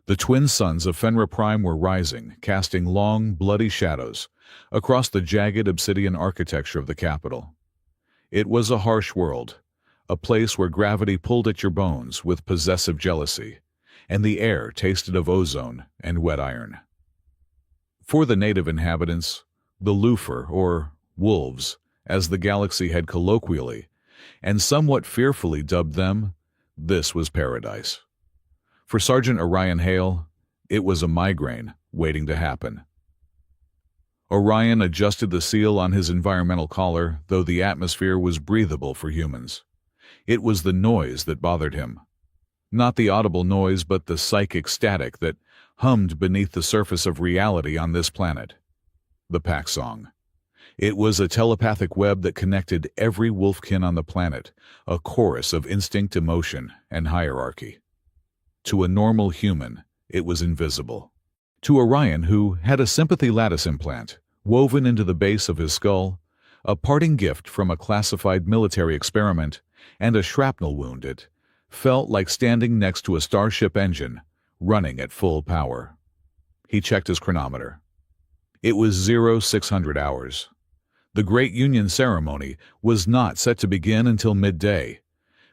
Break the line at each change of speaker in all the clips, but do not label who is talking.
The twin suns of Fenra Prime were rising, casting long, bloody shadows across the jagged obsidian architecture of the capital. It was a harsh world, a place where gravity pulled at your bones with possessive jealousy, and the air tasted of ozone and wet iron. For the native inhabitants, the Lufer, or wolves, as the galaxy had colloquially and somewhat fearfully dubbed them, this was paradise. For Sergeant Orion Hale, it was a migraine waiting to happen. Orion adjusted the seal on his environmental collar, though the atmosphere was breathable for humans. It was the noise that bothered him. Not the audible noise, but the psychic static that hummed beneath the surface of reality on this planet. The pack song. It was a telepathic web that connected every wolfkin on the planet, a chorus of instinct, emotion, and hierarchy. To a normal human, it was invisible. To Orion, who had a sympathy lattice implant woven into the base of his skull, a parting gift from a classified military experiment, and a shrapnel wound, it felt like standing next to a starship engine running at full power. He checked his chronometer. It was 0600 hours. The Great Union ceremony was not set to begin until midday,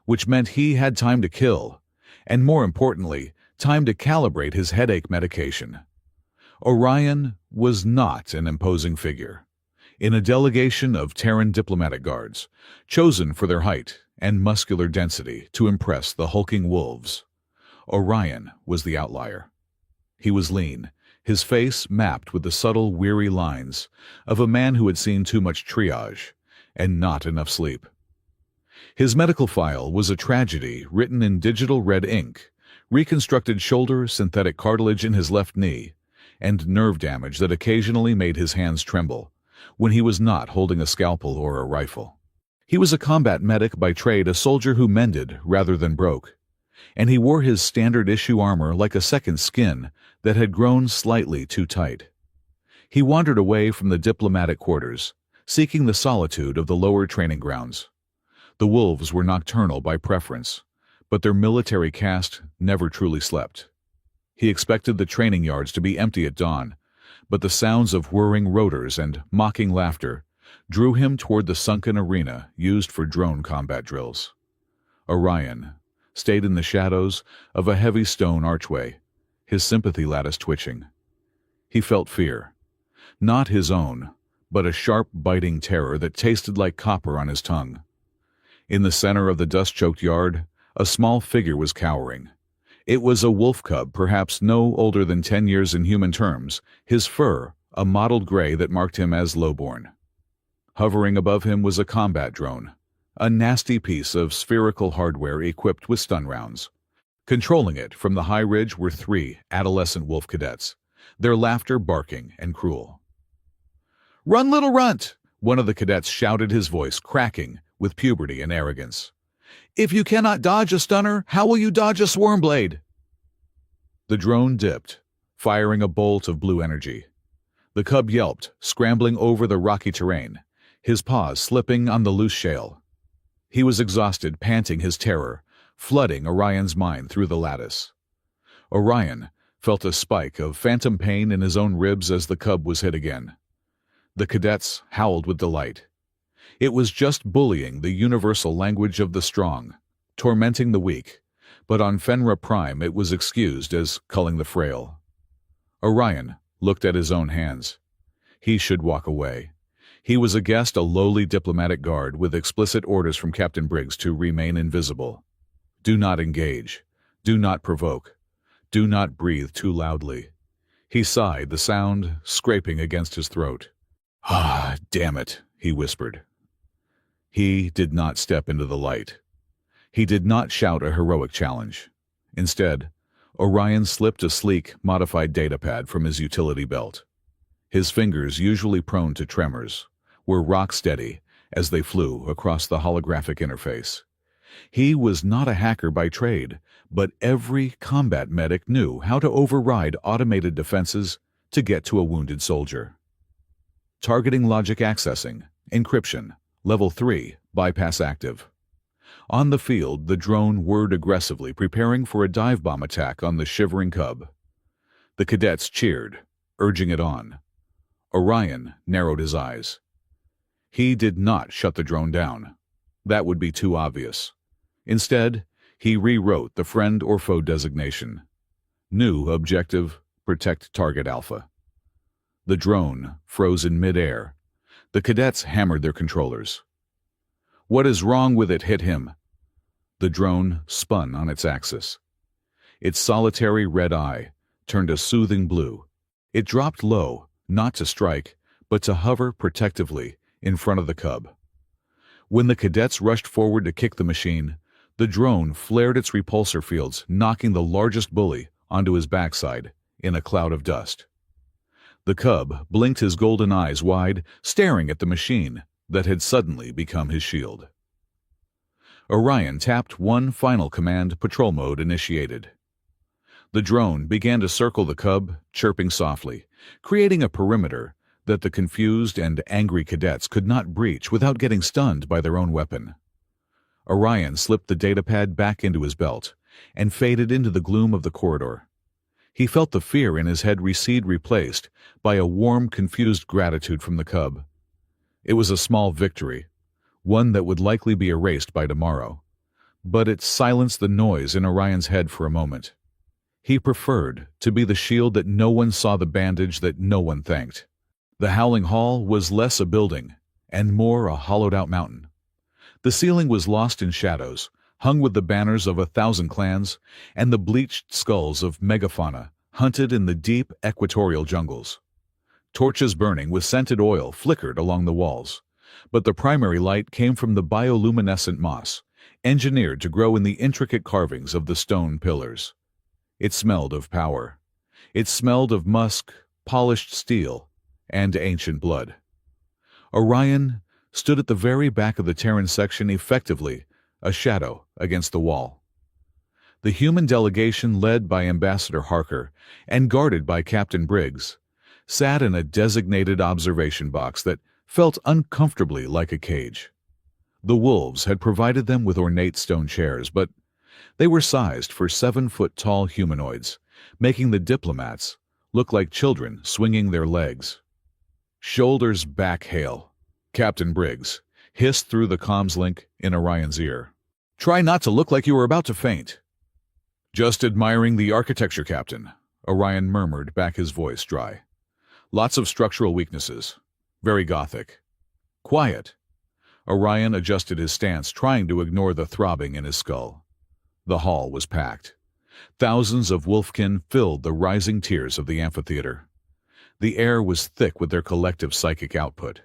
which meant he had time to kill, and more importantly, time to calibrate his headache medication. Orion was not an imposing figure. In a delegation of Terran diplomatic guards, chosen for their height and muscular density to impress the hulking wolves, Orion was the outlier. He was lean, his face mapped with the subtle, weary lines of a man who had seen too much triage and not enough sleep. His medical file was a tragedy written in digital red ink, reconstructed shoulder, synthetic cartilage in his left knee, and nerve damage that occasionally made his hands tremble when he was not holding a scalpel or a rifle. He was a combat medic by trade, a soldier who mended rather than broke, and he wore his standard-issue armor like a second skin that had grown slightly too tight. He wandered away from the diplomatic quarters, seeking the solitude of the lower training grounds. The wolves were nocturnal by preference, but their military caste never truly slept. He expected the training yards to be empty at dawn, but the sounds of whirring rotors and mocking laughter drew him toward the sunken arena used for drone combat drills. Orion stayed in the shadows of a heavy stone archway, his sympathy lattice twitching. He felt fear, not his own, but a sharp, biting terror that tasted like copper on his tongue. In the center of the dust-choked yard, a small figure was cowering. It was a wolf cub, perhaps no older than 10 years in human terms, his fur a mottled gray that marked him as lowborn. Hovering above him was a combat drone, a nasty piece of spherical hardware equipped with stun rounds. Controlling it from the high ridge were 3 adolescent wolf cadets, their laughter barking and cruel. "Run, little runt!" one of the cadets shouted, his voice cracking with puberty and arrogance. "If you cannot dodge a stunner, how will you dodge a swarm blade?" The drone dipped, firing a bolt of blue energy. The cub yelped, scrambling over the rocky terrain, his paws slipping on the loose shale. He was exhausted, panting, his terror flooding Orion's mind through the lattice. Orion felt a spike of phantom pain in his own ribs as the cub was hit again. The cadets howled with delight. It was just bullying, the universal language of the strong, tormenting the weak, but on Fenra Prime it was excused as culling the frail. Orion looked at his own hands. He should walk away. He was a guest, a lowly diplomatic guard with explicit orders from Captain Briggs to remain invisible. Do not engage. Do not provoke. Do not breathe too loudly. He sighed, the sound scraping against his throat. "Ah, damn it," he whispered. He did not step into the light. He did not shout a heroic challenge. Instead, Orion slipped a sleek, modified datapad from his utility belt. His fingers, usually prone to tremors, were rock-steady as they flew across the holographic interface. He was not a hacker by trade, but every combat medic knew how to override automated defenses to get to a wounded soldier. Targeting logic accessing, encryption, Level 3, bypass active. On the field, the drone whirred aggressively, preparing for a dive bomb attack on the shivering cub. The cadets cheered, urging it on. Orion narrowed his eyes. He did not shut the drone down. That would be too obvious. Instead, he rewrote the friend or foe designation. New objective, protect target Alpha. The drone froze in mid-air. The cadets hammered their controllers. What is wrong with it hit him. The drone spun on its axis. Its solitary red eye turned a soothing blue. It dropped low, not to strike, but to hover protectively in front of the cub. When the cadets rushed forward to kick the machine, the drone flared its repulsor fields, knocking the largest bully onto his backside in a cloud of dust. The cub blinked his golden eyes wide, staring at the machine that had suddenly become his shield. Orion tapped one final command. Patrol mode initiated. The drone began to circle the cub, chirping softly, creating a perimeter that the confused and angry cadets could not breach without getting stunned by their own weapon. Orion slipped the datapad back into his belt and faded into the gloom of the corridor. He felt the fear in his head recede, replaced by a warm, confused gratitude from the cub. It was a small victory, one that would likely be erased by tomorrow, but it silenced the noise in Orion's head for a moment. He preferred to be the shield that no one saw, the bandage that no one thanked. The Howling Hall was less a building and more a hollowed-out mountain. The ceiling was lost in shadows, hung with the banners of 1,000 clans and the bleached skulls of megafauna hunted in the deep equatorial jungles. Torches burning with scented oil flickered along the walls, but the primary light came from the bioluminescent moss, engineered to grow in the intricate carvings of the stone pillars. It smelled of power. It smelled of musk, polished steel, and ancient blood. Orion stood at the very back of the Terran section, effectively a shadow against the wall. The human delegation, led by Ambassador Harker and guarded by Captain Briggs, sat in a designated observation box that felt uncomfortably like a cage. The wolves had provided them with ornate stone chairs, but they were sized for 7-foot-tall humanoids, making the diplomats look like children swinging their legs. Shoulders back, Hale, Captain Briggs hissed through the comms link in Orion's ear. Try not to look like you were about to faint. Just admiring the architecture, Captain, Orion murmured back, his voice dry. Lots of structural weaknesses. Very Gothic. Quiet. Orion adjusted his stance, trying to ignore the throbbing in his skull. The hall was packed. Thousands of wolfkin filled the rising tiers of the amphitheater. The air was thick with their collective psychic output.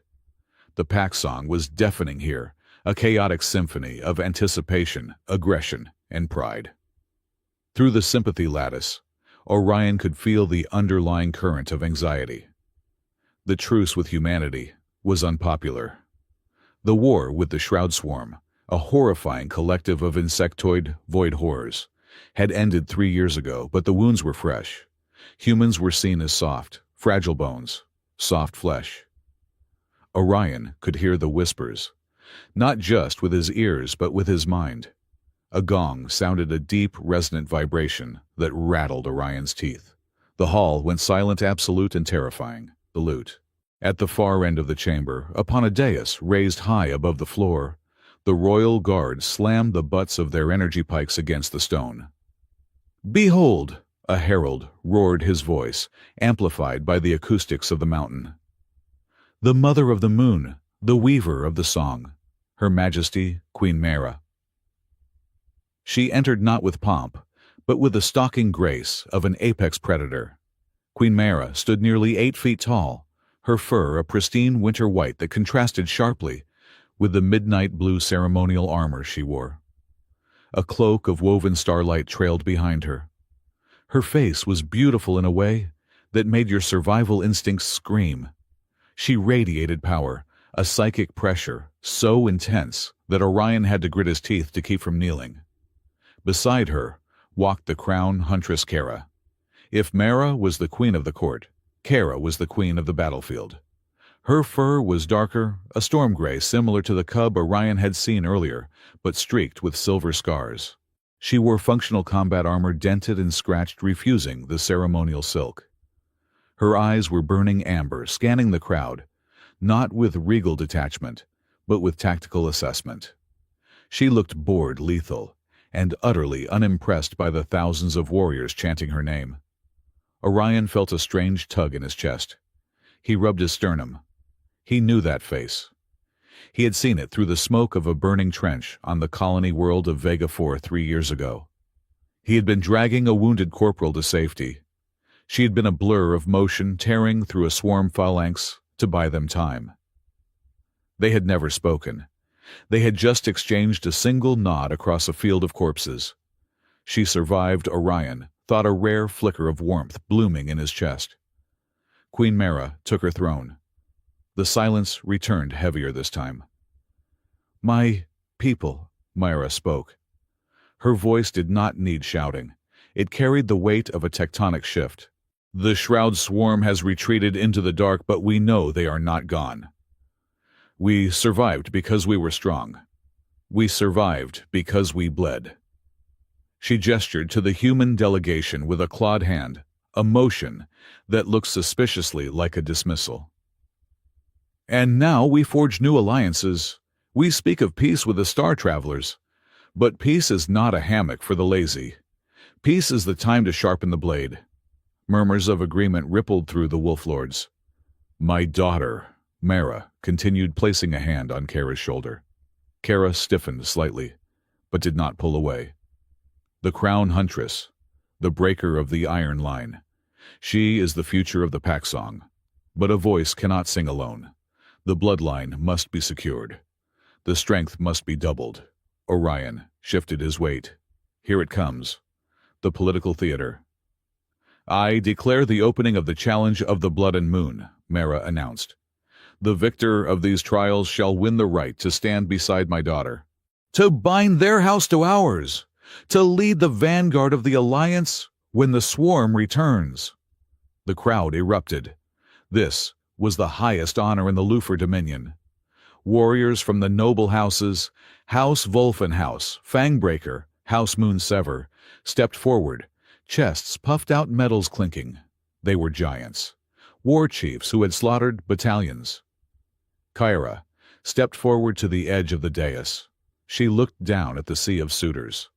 The pack song was deafening here, a chaotic symphony of anticipation, aggression, and pride. Through the sympathy lattice, Orion could feel the underlying current of anxiety. The truce with humanity was unpopular. The war with the Shroud Swarm, a horrifying collective of insectoid void horrors, had ended 3 years ago, but the wounds were fresh. Humans were seen as soft, fragile bones, soft flesh. Orion could hear the whispers, not just with his ears but with his mind. A gong sounded a deep, resonant vibration that rattled Orion's teeth. The hall went silent, absolute, and terrifying. The loot. At the far end of the chamber, upon a dais raised high above the floor, the royal guard slammed the butts of their energy pikes against the stone. Behold! A herald roared, his voice amplified by the acoustics of the mountain. The Mother of the Moon, the Weaver of the Song, Her Majesty Queen Mara. She entered not with pomp, but with the stalking grace of an apex predator. Queen Mara stood nearly 8 feet tall, her fur a pristine winter white that contrasted sharply with the midnight blue ceremonial armor she wore. A cloak of woven starlight trailed behind her. Her face was beautiful in a way that made your survival instincts scream. She radiated power, a psychic pressure so intense that Orion had to grit his teeth to keep from kneeling. Beside her walked the crown huntress Kara. If Mara was the queen of the court, Kara was the queen of the battlefield. Her fur was darker, a storm gray similar to the cub Orion had seen earlier, but streaked with silver scars. She wore functional combat armor dented and scratched, refusing the ceremonial silk. Her eyes were burning amber, scanning the crowd, not with regal detachment, but with tactical assessment. She looked bored, lethal, and utterly unimpressed by the thousands of warriors chanting her name. Orion felt a strange tug in his chest. He rubbed his sternum. He knew that face. He had seen it through the smoke of a burning trench on the colony world of Vega 4 3 years ago. He had been dragging a wounded corporal to safety. She had been a blur of motion tearing through a swarm phalanx to buy them time. They had never spoken. They had just exchanged a single nod across a field of corpses. She survived Orion, thought a rare flicker of warmth blooming in his chest. Queen Mara took her throne. The silence returned heavier this time. "My people," Mara spoke. Her voice did not need shouting. It carried the weight of a tectonic shift. "The shroud swarm has retreated into the dark, but we know they are not gone. We survived because we were strong. We survived because we bled." She gestured to the human delegation with a clawed hand, a motion that looked suspiciously like a dismissal. "And now we forge new alliances. We speak of peace with the Star Travelers. But peace is not a hammock for the lazy. Peace is the time to sharpen the blade." Murmurs of agreement rippled through the Wolf Lords. "My daughter," Mara continued, placing a hand on Kara's shoulder. Kara stiffened slightly, but did not pull away. "The Crown Huntress, the breaker of the iron line. She is the future of the pack song. But a voice cannot sing alone. The bloodline must be secured. The strength must be doubled." Orion shifted his weight. "Here it comes. The political theater." "I declare the opening of the Challenge of the Blood and Moon," Mara announced. "The victor of these trials shall win the right to stand beside my daughter, to bind their house to ours, to lead the vanguard of the Alliance when the swarm returns." The crowd erupted. This was the highest honor in the Lufer Dominion. Warriors from the noble houses, House Wolfenhaus, Fangbreaker, House Moonsever, stepped forward, chests puffed out, medals clinking. They were giants, war chiefs who had slaughtered battalions. Kyra stepped forward to the edge of the dais. She looked down at the sea of suitors.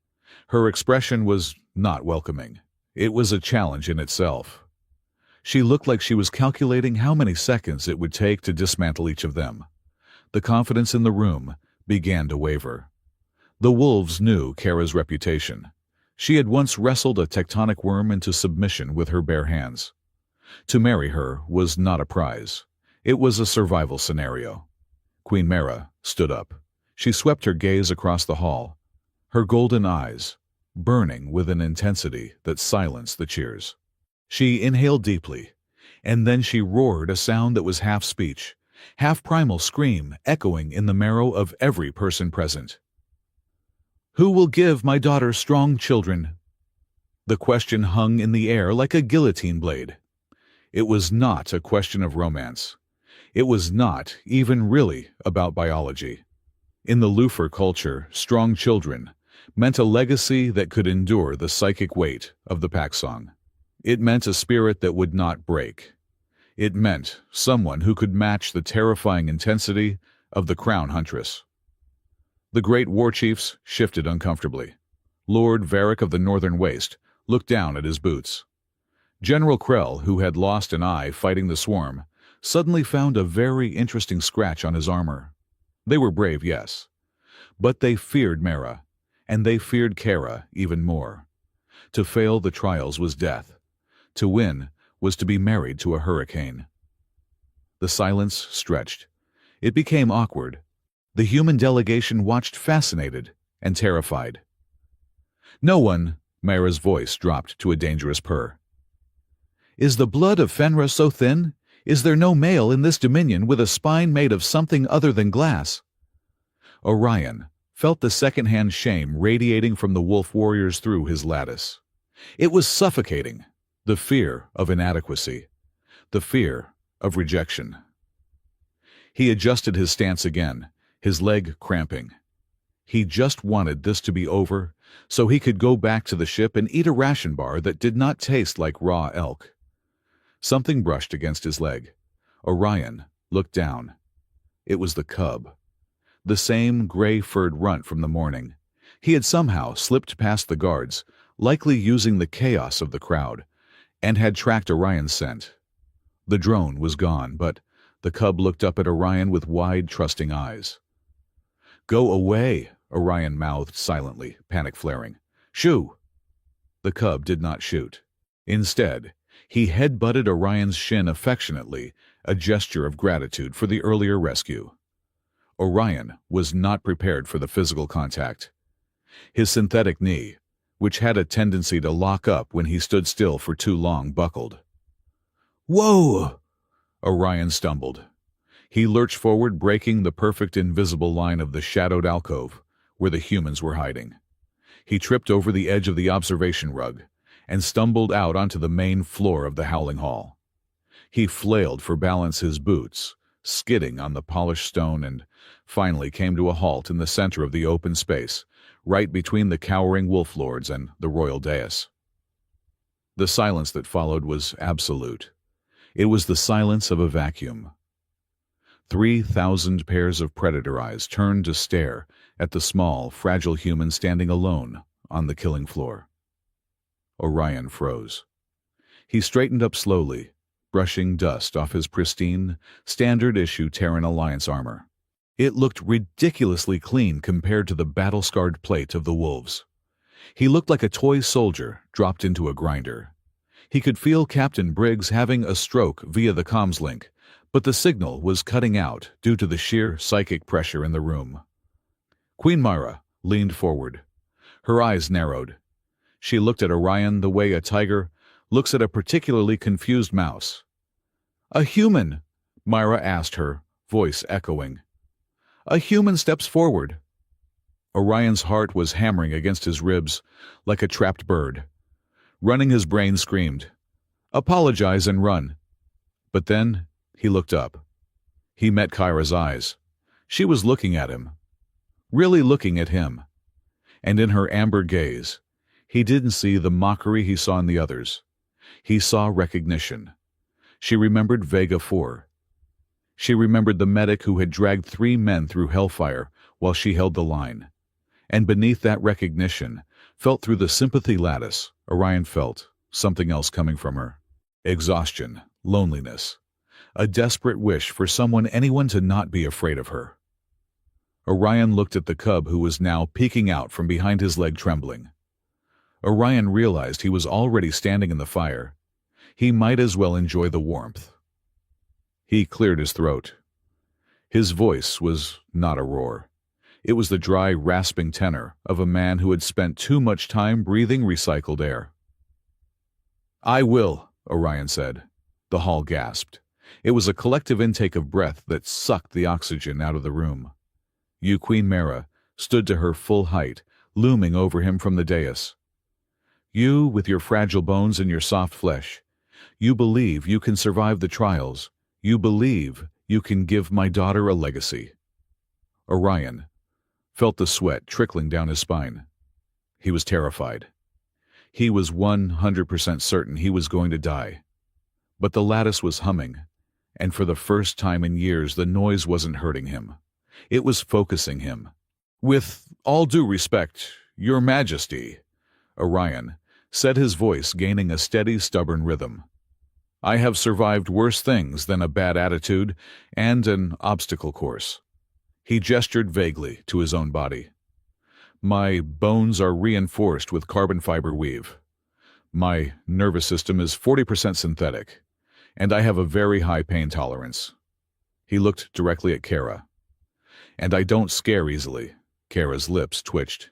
Her expression was not welcoming. It was a challenge in itself. She looked like she was calculating how many seconds it would take to dismantle each of them. The confidence in the room began to waver. The wolves knew Kara's reputation. She had once wrestled a tectonic worm into submission with her bare hands. To marry her was not a prize. It was a survival scenario. Queen Mara stood up. She swept her gaze across the hall, her golden eyes burning with an intensity that silenced the cheers. She inhaled deeply, and then she roared a sound that was half speech, half primal scream echoing in the marrow of every person present. "Who will give my daughter strong children?" The question hung in the air like a guillotine blade. It was not a question of romance. It was not even really about biology. In the Lufer culture, strong children meant a legacy that could endure the psychic weight of the pack song. It meant a spirit that would not break. It meant someone who could match the terrifying intensity of the Crown Huntress. The great war chiefs shifted uncomfortably. Lord Varric of the Northern Waste looked down at his boots. General Krell, who had lost an eye fighting the swarm, suddenly found a very interesting scratch on his armor. They were brave, yes, but they feared Mara, and they feared Kara even more. To fail the trials was death. To win was to be married to a hurricane. The silence stretched. It became awkward. The human delegation watched fascinated and terrified. "No one," Mara's voice dropped to a dangerous purr. "Is the blood of Fenra so thin? Is there no male in this dominion with a spine made of something other than glass?" Orion felt the second-hand shame radiating from the wolf warriors through his lattice. It was suffocating. The fear of inadequacy. The fear of rejection. He adjusted his stance again, his leg cramping. He just wanted this to be over so he could go back to the ship and eat a ration bar that did not taste like raw elk. Something brushed against his leg. Orion looked down. It was the cub. The same gray-furred runt from the morning. He had somehow slipped past the guards, likely using the chaos of the crowd, and had tracked Orion's scent. The drone was gone, but the cub looked up at Orion with wide, trusting eyes. "Go away," Orion mouthed silently, panic flaring. "Shoo!" The cub did not shoot. Instead, he head-butted Orion's shin affectionately, a gesture of gratitude for the earlier rescue. Orion was not prepared for the physical contact. His synthetic knee, which had a tendency to lock up when he stood still for too long, buckled. "Whoa!" Orion stumbled. He lurched forward, breaking the perfect invisible line of the shadowed alcove where the humans were hiding. He tripped over the edge of the observation rug and stumbled out onto the main floor of the howling hall. He flailed for balance, his boots skidding on the polished stone, and finally came to a halt in the center of the open space, right between the cowering wolf lords and the royal dais. The silence that followed was absolute. It was the silence of a vacuum. 3,000 pairs of predator eyes turned to stare at the small, fragile human standing alone on the killing floor. Orion froze. He straightened up slowly, brushing dust off his pristine, standard-issue Terran Alliance armor. It looked ridiculously clean compared to the battle-scarred plate of the wolves. He looked like a toy soldier dropped into a grinder. He could feel Captain Briggs having a stroke via the comms link, but the signal was cutting out due to the sheer psychic pressure in the room. Queen Mara leaned forward. Her eyes narrowed. She looked at Orion the way a tiger looks at a particularly confused mouse. "A human?" Myra asked her, voice echoing. "A human steps forward." Orion's heart was hammering against his ribs like a trapped bird. Running, his brain screamed, "Apologize and run." But then he looked up. He met Kyra's eyes. She was looking at him. Really looking at him. And in her amber gaze, he didn't see the mockery he saw in the others. He saw recognition. She remembered Vega 4. She remembered the medic who had dragged 3 men through hellfire while she held the line. And beneath that recognition, felt through the sympathy lattice, Orion felt something else coming from her. Exhaustion, loneliness, a desperate wish for anyone to not be afraid of her. Orion looked at the cub who was now peeking out from behind his leg, trembling. Orion realized he was already standing in the fire. He might as well enjoy the warmth. He cleared his throat. His voice was not a roar. It was the dry, rasping tenor of a man who had spent too much time breathing recycled air. "I will," Orion said. The hall gasped. It was a collective intake of breath that sucked the oxygen out of the room. Queen Mara stood to her full height, looming over him from the dais. "You, with your fragile bones and your soft flesh, you believe you can survive the trials. You believe you can give my daughter a legacy." Orion felt the sweat trickling down his spine. He was terrified. He was 100% certain he was going to die. But the lattice was humming, and for the first time in years the noise wasn't hurting him. It was focusing him. "With all due respect, Your Majesty," Orion said, his voice gaining a steady, stubborn rhythm. "I have survived worse things than a bad attitude and an obstacle course." He gestured vaguely to his own body. "My bones are reinforced with carbon fiber weave. My nervous system is 40% synthetic, and I have a very high pain tolerance." He looked directly at Kara. "And I don't scare easily." Kara's lips twitched.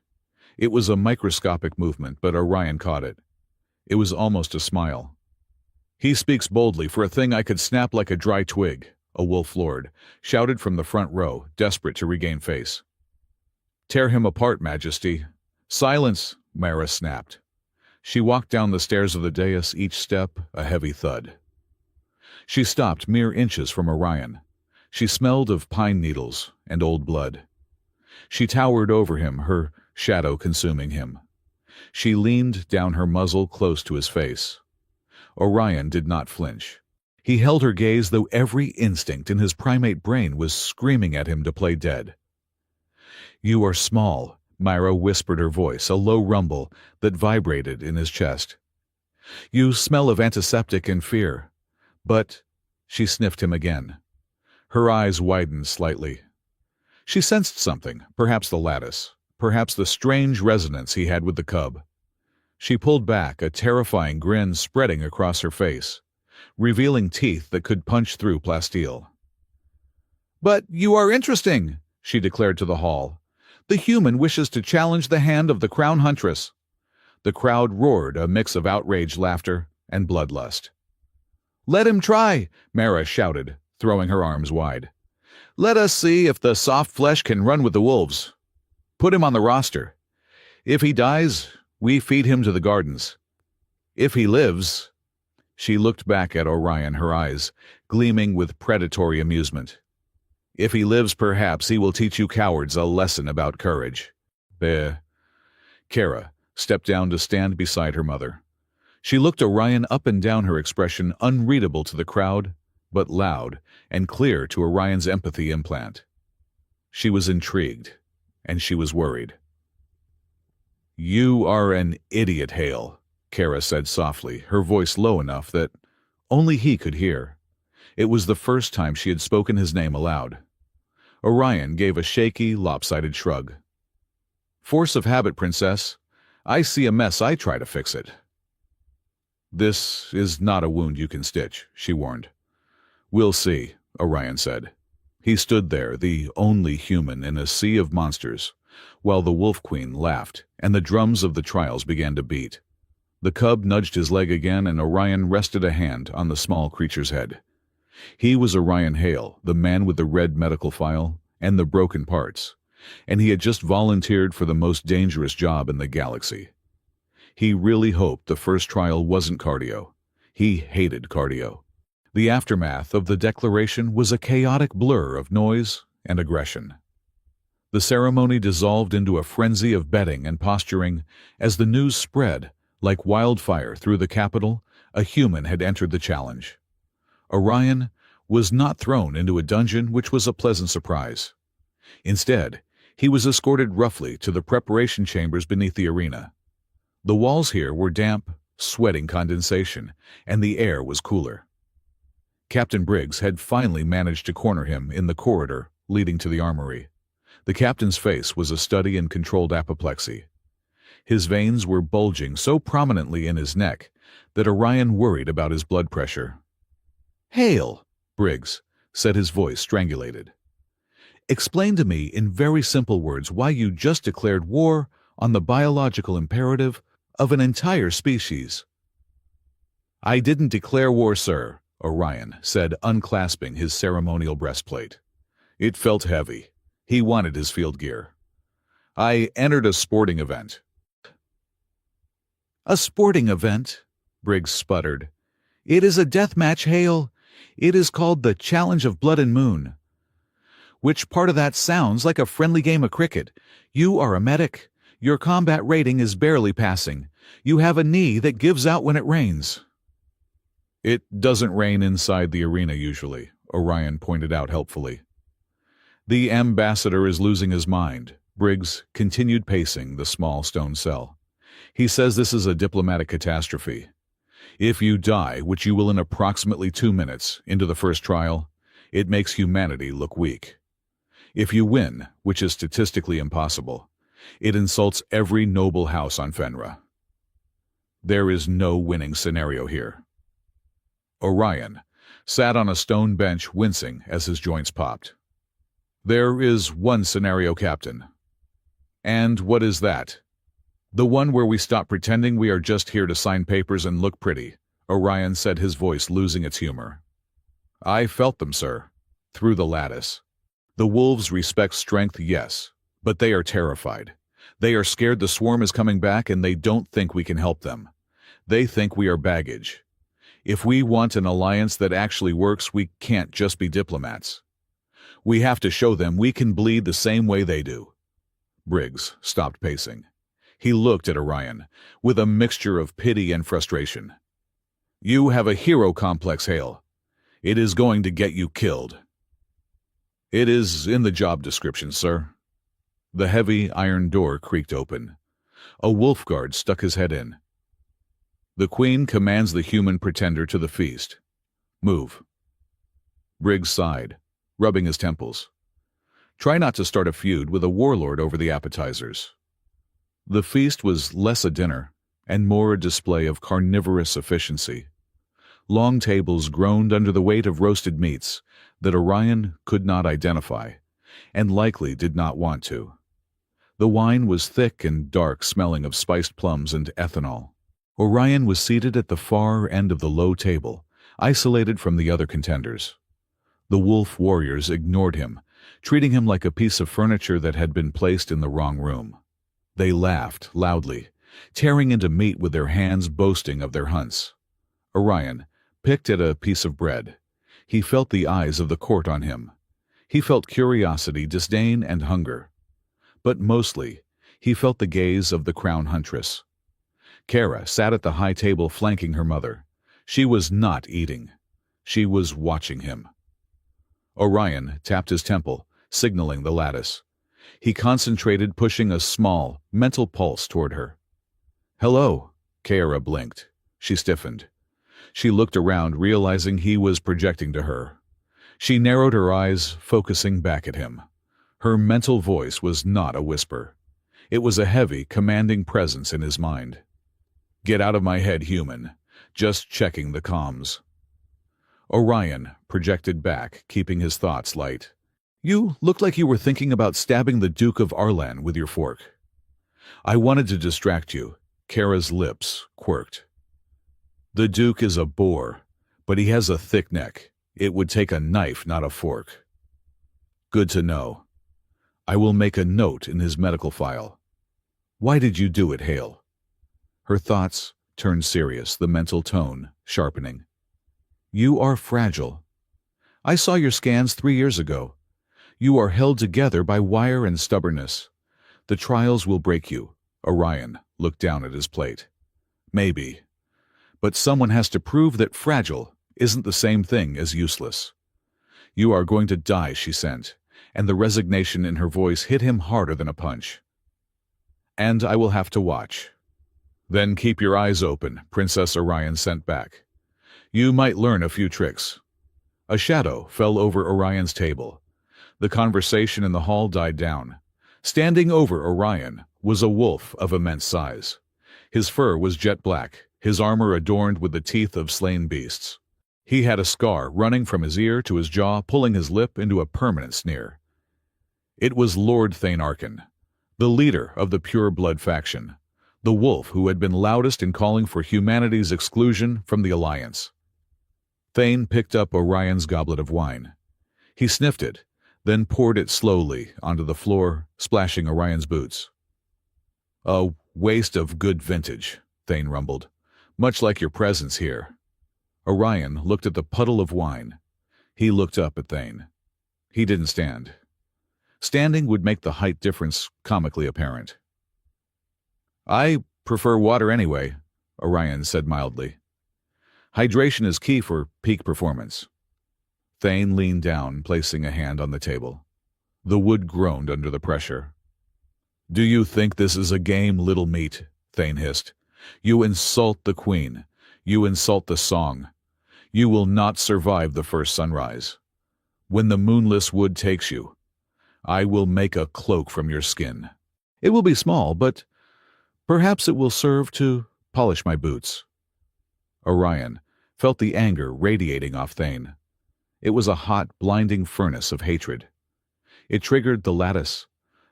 It was a microscopic movement, but Orion caught it. It was almost a smile. "He speaks boldly for a thing I could snap like a dry twig," a wolf lord shouted from the front row, desperate to regain face. "Tear him apart, Majesty." "Silence," Mara snapped. She walked down the stairs of the dais, each step a heavy thud. She stopped mere inches from Orion. She smelled of pine needles and old blood. She towered over him, her shadow consuming him. She leaned down, her muzzle close to his face. Orion did not flinch. He held her gaze, though every instinct in his primate brain was screaming at him to play dead. "You are small," Myra whispered, her voice a low rumble that vibrated in his chest. "You smell of antiseptic and fear. But—" She sniffed him again. Her eyes widened slightly. She sensed something, perhaps the lattice, perhaps the strange resonance he had with the cub. She pulled back, a terrifying grin spreading across her face, revealing teeth that could punch through plasteel. "But you are interesting," she declared to the hall. "The human wishes to challenge the hand of the crown huntress." The crowd roared, a mix of outraged laughter and bloodlust. "Let him try," Mara shouted, throwing her arms wide. "Let us see if the soft flesh can run with the wolves. Put him on the roster. If he dies, we feed him to the gardens. If he lives—" She looked back at Orion, her eyes gleaming with predatory amusement. "If he lives, perhaps he will teach you cowards a lesson about courage." Kara stepped down to stand beside her mother. She looked Orion up and down, her expression unreadable to the crowd, but loud and clear to Orion's empathy implant. She was intrigued, and she was worried. "You are an idiot, Hale," Kara said softly, her voice low enough that only he could hear. It was the first time she had spoken his name aloud. Orion gave a shaky, lopsided shrug. "Force of habit, princess. I see a mess, I try to fix it." "This is not a wound you can stitch," she warned. "We'll see," Orion said. He stood there, the only human in a sea of monsters, while the Wolf Queen laughed and the drums of the trials began to beat. The cub nudged his leg again, and Orion rested a hand on the small creature's head. He was Orion Hale, the man with the red medical file and the broken parts, and he had just volunteered for the most dangerous job in the galaxy. He really hoped the first trial wasn't cardio. He hated cardio. The aftermath of the declaration was a chaotic blur of noise and aggression. The ceremony dissolved into a frenzy of betting and posturing as the news spread like wildfire through the capital. A human had entered the challenge. Orion was not thrown into a dungeon, which was a pleasant surprise. Instead, he was escorted roughly to the preparation chambers beneath the arena. The walls here were damp, sweating condensation, and the air was cooler. Captain Briggs had finally managed to corner him in the corridor leading to the armory. The captain's face was a study in controlled apoplexy. His veins were bulging so prominently in his neck that Orion worried about his blood pressure. "Hale," Briggs said, his voice strangulated. "Explain to me in very simple words why you just declared war on the biological imperative of an entire species." "I didn't declare war, sir," Orion said, unclasping his ceremonial breastplate. It felt heavy. He wanted his field gear. "I entered a sporting event." "A sporting event?" Briggs sputtered. "It is a death match, Hale. It is called the Challenge of Blood and Moon. Which part of that sounds like a friendly game of cricket? You are a medic. Your combat rating is barely passing. You have a knee that gives out when it rains." "It doesn't rain inside the arena usually," Orion pointed out helpfully. "The ambassador is losing his mind." Briggs continued pacing the small stone cell. "He says this is a diplomatic catastrophe. If you die, which you will in approximately 2 minutes into the first trial, it makes humanity look weak. If you win, which is statistically impossible, it insults every noble house on Fenra. There is no winning scenario here." Orion sat on a stone bench, wincing as his joints popped. "There is one scenario, Captain." "And what is that?" "The one where we stop pretending we are just here to sign papers and look pretty," Orion said, his voice losing its humor. "I felt them, sir, through the lattice. The wolves respect strength, yes, but they are terrified. They are scared the swarm is coming back, and they don't think we can help them. They think we are baggage. If we want an alliance that actually works, we can't just be diplomats. We have to show them we can bleed the same way they do." Briggs stopped pacing. He looked at Orion with a mixture of pity and frustration. "You have a hero complex, Hale. It is going to get you killed. It is in the job description, sir. The heavy iron door creaked open. A wolf guard stuck his head in. The queen commands the human pretender to the feast. Move. Briggs sighed, rubbing his temples. Try not to start a feud with a warlord over the appetizers. The feast was less a dinner and more a display of carnivorous efficiency. Long tables groaned under the weight of roasted meats that Orion could not identify, and likely did not want to. The wine was thick and dark, smelling of spiced plums and ethanol. Orion was seated at the far end of the low table, isolated from the other contenders. The wolf warriors ignored him, treating him like a piece of furniture that had been placed in the wrong room. They laughed loudly, tearing into meat with their hands, boasting of their hunts. Orion picked at a piece of bread. He felt the eyes of the court on him. He felt curiosity, disdain, and hunger. But mostly, he felt the gaze of the crown huntress. Kara sat at the high table flanking her mother. She was not eating. She was watching him. Orion tapped his temple, signaling the lattice. He concentrated, pushing a small, mental pulse toward her. "Hello," Kara blinked. She stiffened. She looked around, realizing he was projecting to her. She narrowed her eyes, focusing back at him. Her mental voice was not a whisper. It was a heavy, commanding presence in his mind. "Get out of my head, human. Just checking the comms." Orion projected back, keeping his thoughts light. "You looked like you were thinking about stabbing the Duke of Arlan with your fork." "I wanted to distract you." Kara's lips quirked. "The Duke is a boar, but he has a thick neck. It would take a knife, not a fork." "Good to know. I will make a note in his medical file." "Why did you do it, Hale?" Her thoughts turned serious, the mental tone sharpening. "You are fragile. I saw your scans 3 years ago. You are held together by wire and stubbornness. The trials will break you." Orion looked down at his plate. "Maybe. But someone has to prove that fragile isn't the same thing as useless." "You are going to die," she sent, and the resignation in her voice hit him harder than a punch. "And I will have to watch." "Then keep your eyes open," Princess Orion sent back. "You might learn a few tricks." A shadow fell over Orion's table. The conversation in the hall died down. Standing over Orion was a wolf of immense size. His fur was jet black, his armor adorned with the teeth of slain beasts. He had a scar running from his ear to his jaw, pulling his lip into a permanent sneer. It was Lord Thane Arkin, the leader of the Pure Blood faction, the wolf who had been loudest in calling for humanity's exclusion from the Alliance. Thane picked up Orion's goblet of wine. He sniffed it, then poured it slowly onto the floor, splashing Orion's boots. "A waste of good vintage," Thane rumbled. "Much like your presence here." Orion looked at the puddle of wine. He looked up at Thane. He didn't stand. Standing would make the height difference comically apparent. "I prefer water anyway," Orion said mildly. "Hydration is key for peak performance." Thane leaned down, placing a hand on the table. The wood groaned under the pressure. "Do you think this is a game, little meat?" Thane hissed. "You insult the queen. You insult the song. You will not survive the first sunrise. When the moonless wood takes you, I will make a cloak from your skin. It will be small, but perhaps it will serve to polish my boots." Orion felt the anger radiating off Thane. It was a hot, blinding furnace of hatred. It triggered the lattice.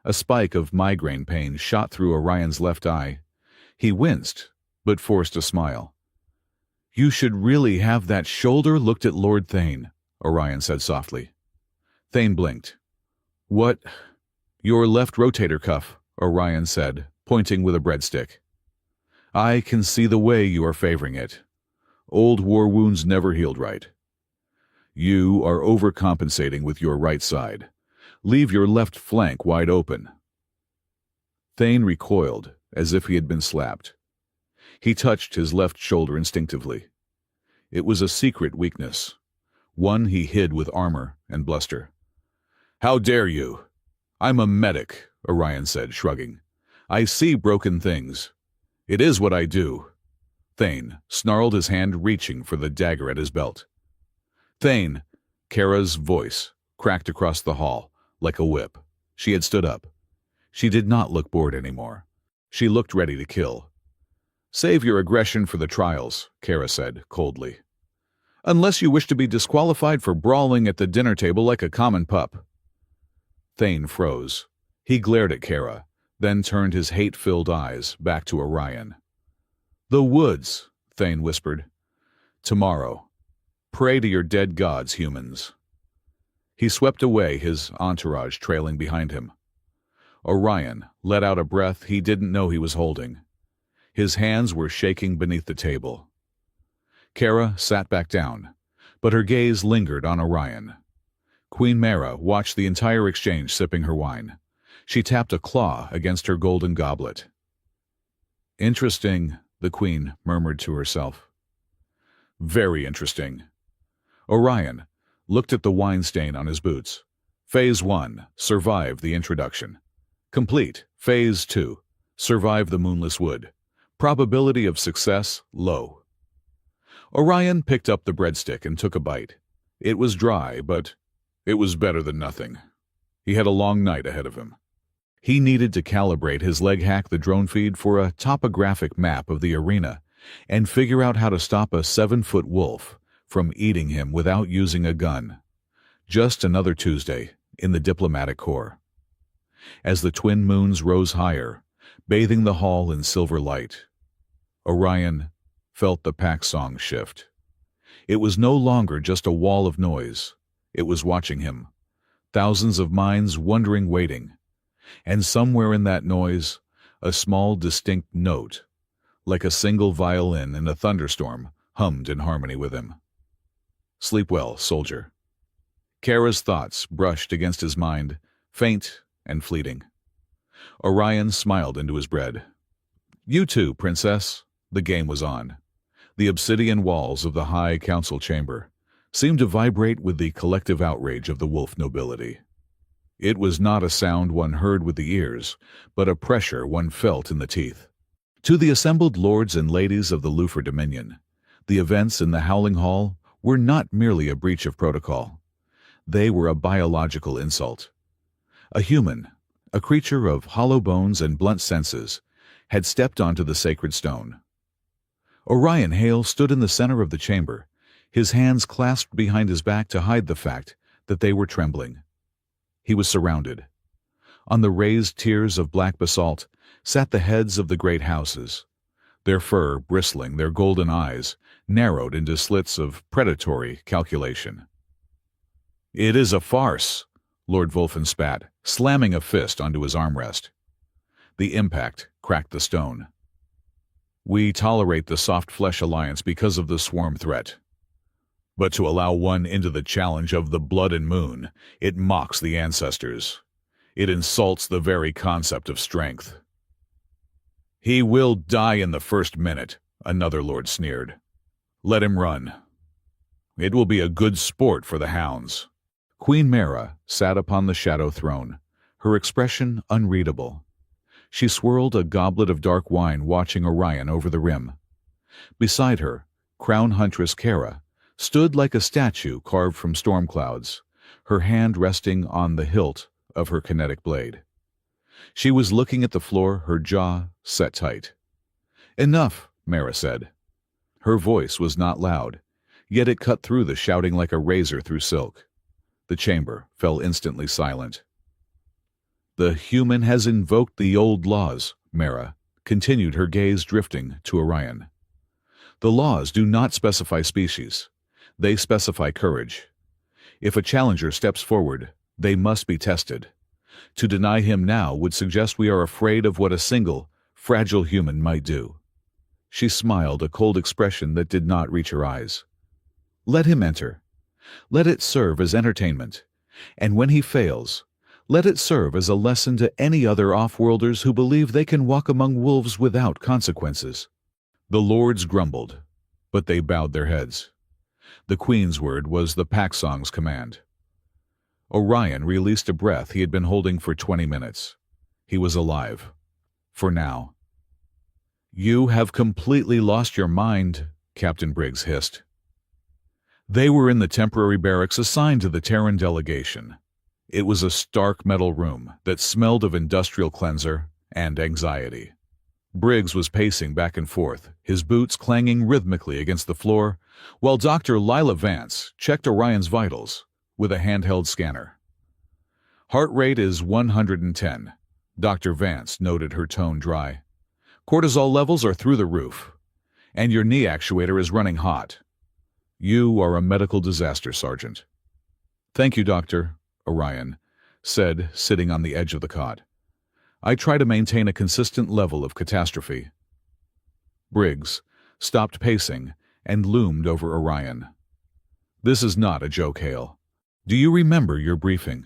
A spike of migraine pain shot through Orion's left eye. He winced, but forced a smile. "You should really have that shoulder looked at Lord Thane," Orion said softly. Thane blinked. "What?" "Your left rotator cuff," Orion said, pointing with a breadstick. "I can see the way you are favoring it. Old war wounds never healed right. You are overcompensating with your right side. Leave your left flank wide open." Thane recoiled, as if he had been slapped. He touched his left shoulder instinctively. It was a secret weakness. One he hid with armor and bluster. "How dare you?" "I'm a medic," Orion said, shrugging. "I see broken things. It is what I do." Thane snarled, his hand reaching for the dagger at his belt. "Thane!" Kara's voice cracked across the hall like a whip. She had stood up. She did not look bored anymore. She looked ready to kill. "Save your aggression for the trials," Kara said, coldly. "Unless you wish to be disqualified for brawling at the dinner table like a common pup." Thane froze. He glared at Kara, then turned his hate-filled eyes back to Orion. "The woods," Thane whispered. "Tomorrow. Pray to your dead gods, humans." He swept away, his entourage trailing behind him. Orion let out a breath he didn't know he was holding. His hands were shaking beneath the table. Kara sat back down, but her gaze lingered on Orion. Queen Mara watched the entire exchange, sipping her wine. She tapped a claw against her golden goblet. "Interesting," the queen murmured to herself. "Very interesting." Orion looked at the wine stain on his boots. Phase 1, survive the introduction. Complete. Phase 2, survive the moonless wood. Probability of success, low. Orion picked up the breadstick and took a bite. It was dry, but it was better than nothing. He had a long night ahead of him. He needed to calibrate his leg hack, the drone feed, for a topographic map of the arena and figure out how to stop a 7-foot wolf from eating him without using a gun. Just another Tuesday in the diplomatic corps. As the twin moons rose higher, bathing the hall in silver light, Orion felt the pack song shift. It was no longer just a wall of noise. It was watching him. Thousands of minds wondering, waiting. And somewhere in that noise, a small distinct note, like a single violin in a thunderstorm, hummed in harmony with him. "Sleep well, soldier." Kara's thoughts brushed against his mind, faint and fleeting. Orion smiled into his bread. "You too, princess." The game was on. The obsidian walls of the high council chamber seemed to vibrate with the collective outrage of the wolf nobility. It was not a sound one heard with the ears, but a pressure one felt in the teeth. To the assembled lords and ladies of the Lufer Dominion, the events in the Howling Hall were not merely a breach of protocol. They were a biological insult. A human, a creature of hollow bones and blunt senses, had stepped onto the sacred stone. Orion Hale stood in the center of the chamber, his hands clasped behind his back to hide the fact that they were trembling. He was surrounded. On the raised tiers of black basalt sat the heads of the great houses, their fur bristling, their golden eyes narrowed into slits of predatory calculation. "It is a farce," Lord Wolfen spat, slamming a fist onto his armrest. The impact cracked the stone. "We tolerate the soft flesh alliance because of the swarm threat. But to allow one into the challenge of the blood and moon, it mocks the ancestors. It insults the very concept of strength." "He will die in the first minute," another lord sneered. "Let him run. It will be a good sport for the hounds." Queen Mara sat upon the shadow throne, her expression unreadable. She swirled a goblet of dark wine, watching Orion over the rim. Beside her, Crown Huntress Kara stood like a statue carved from storm clouds, her hand resting on the hilt of her kinetic blade. She was looking at the floor, her jaw set tight. "Enough," Mara said. Her voice was not loud, yet it cut through the shouting like a razor through silk. The chamber fell instantly silent. "The human has invoked the old laws," Mara continued, her gaze drifting to Orion. "The laws do not specify species. They specify courage. If a challenger steps forward, they must be tested. To deny him now would suggest we are afraid of what a single, fragile human might do." She smiled, a cold expression that did not reach her eyes. "Let him enter. Let it serve as entertainment. And when he fails, let it serve as a lesson to any other off-worlders who believe they can walk among wolves without consequences." The lords grumbled, but they bowed their heads. The Queen's word was the Paxong's command. Orion released a breath he had been holding for 20 minutes. He was alive. For now. "You have completely lost your mind," Captain Briggs hissed. They were in the temporary barracks assigned to the Terran delegation. It was a stark metal room that smelled of industrial cleanser and anxiety. Briggs was pacing back and forth, his boots clanging rhythmically against the floor, while Dr. Lila Vance checked Orion's vitals with a handheld scanner. "Heart rate is 110. Dr. Vance noted, her tone dry. "Cortisol levels are through the roof, and your knee actuator is running hot. You are a medical disaster, Sergeant." "Thank you, Doctor," Orion said, sitting on the edge of the cot. "I try to maintain a consistent level of catastrophe." Briggs stopped pacing and loomed over Orion. "This is not a joke, Hale. Do you remember your briefing?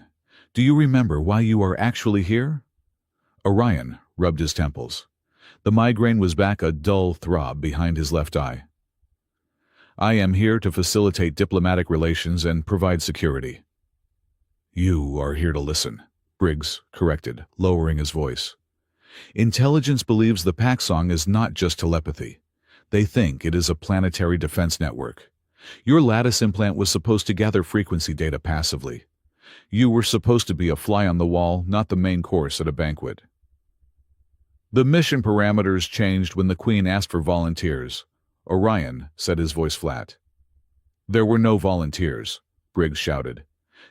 Do you remember why you are actually here?" Orion rubbed his temples. The migraine was back, a dull throb behind his left eye. "I am here to facilitate diplomatic relations and provide security." "You are here to listen," Briggs corrected, lowering his voice. "Intelligence believes the Paxong is not just telepathy. They think it is a planetary defense network. Your lattice implant was supposed to gather frequency data passively. You were supposed to be a fly on the wall, not the main course at a banquet." "The mission parameters changed when the Queen asked for volunteers," Orion said, his voice flat. "There were no volunteers," Briggs shouted.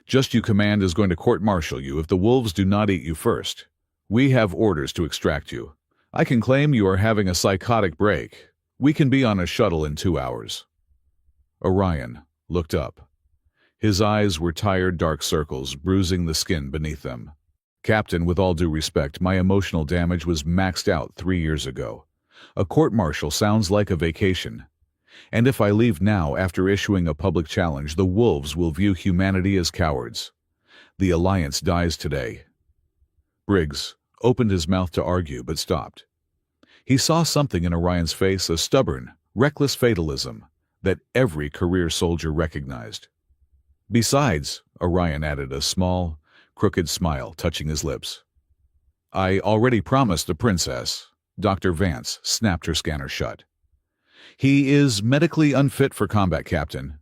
"Just you command is going to court-martial you if the wolves do not eat you first. We have orders to extract you. I can claim you are having a psychotic break. We can be on a shuttle in 2 hours." Orion looked up. His eyes were tired dark circles, bruising the skin beneath them. "Captain, with all due respect, my emotional damage was maxed out 3 years ago. A court-martial sounds like a vacation. And if I leave now after issuing a public challenge, the wolves will view humanity as cowards. The Alliance dies today." Briggs opened his mouth to argue, but stopped. He saw something in Orion's face, a stubborn, reckless fatalism that every career soldier recognized. "Besides," Orion added, a small, crooked smile touching his lips, "I already promised the princess." Dr. Vance snapped her scanner shut. "He is medically unfit for combat, Captain.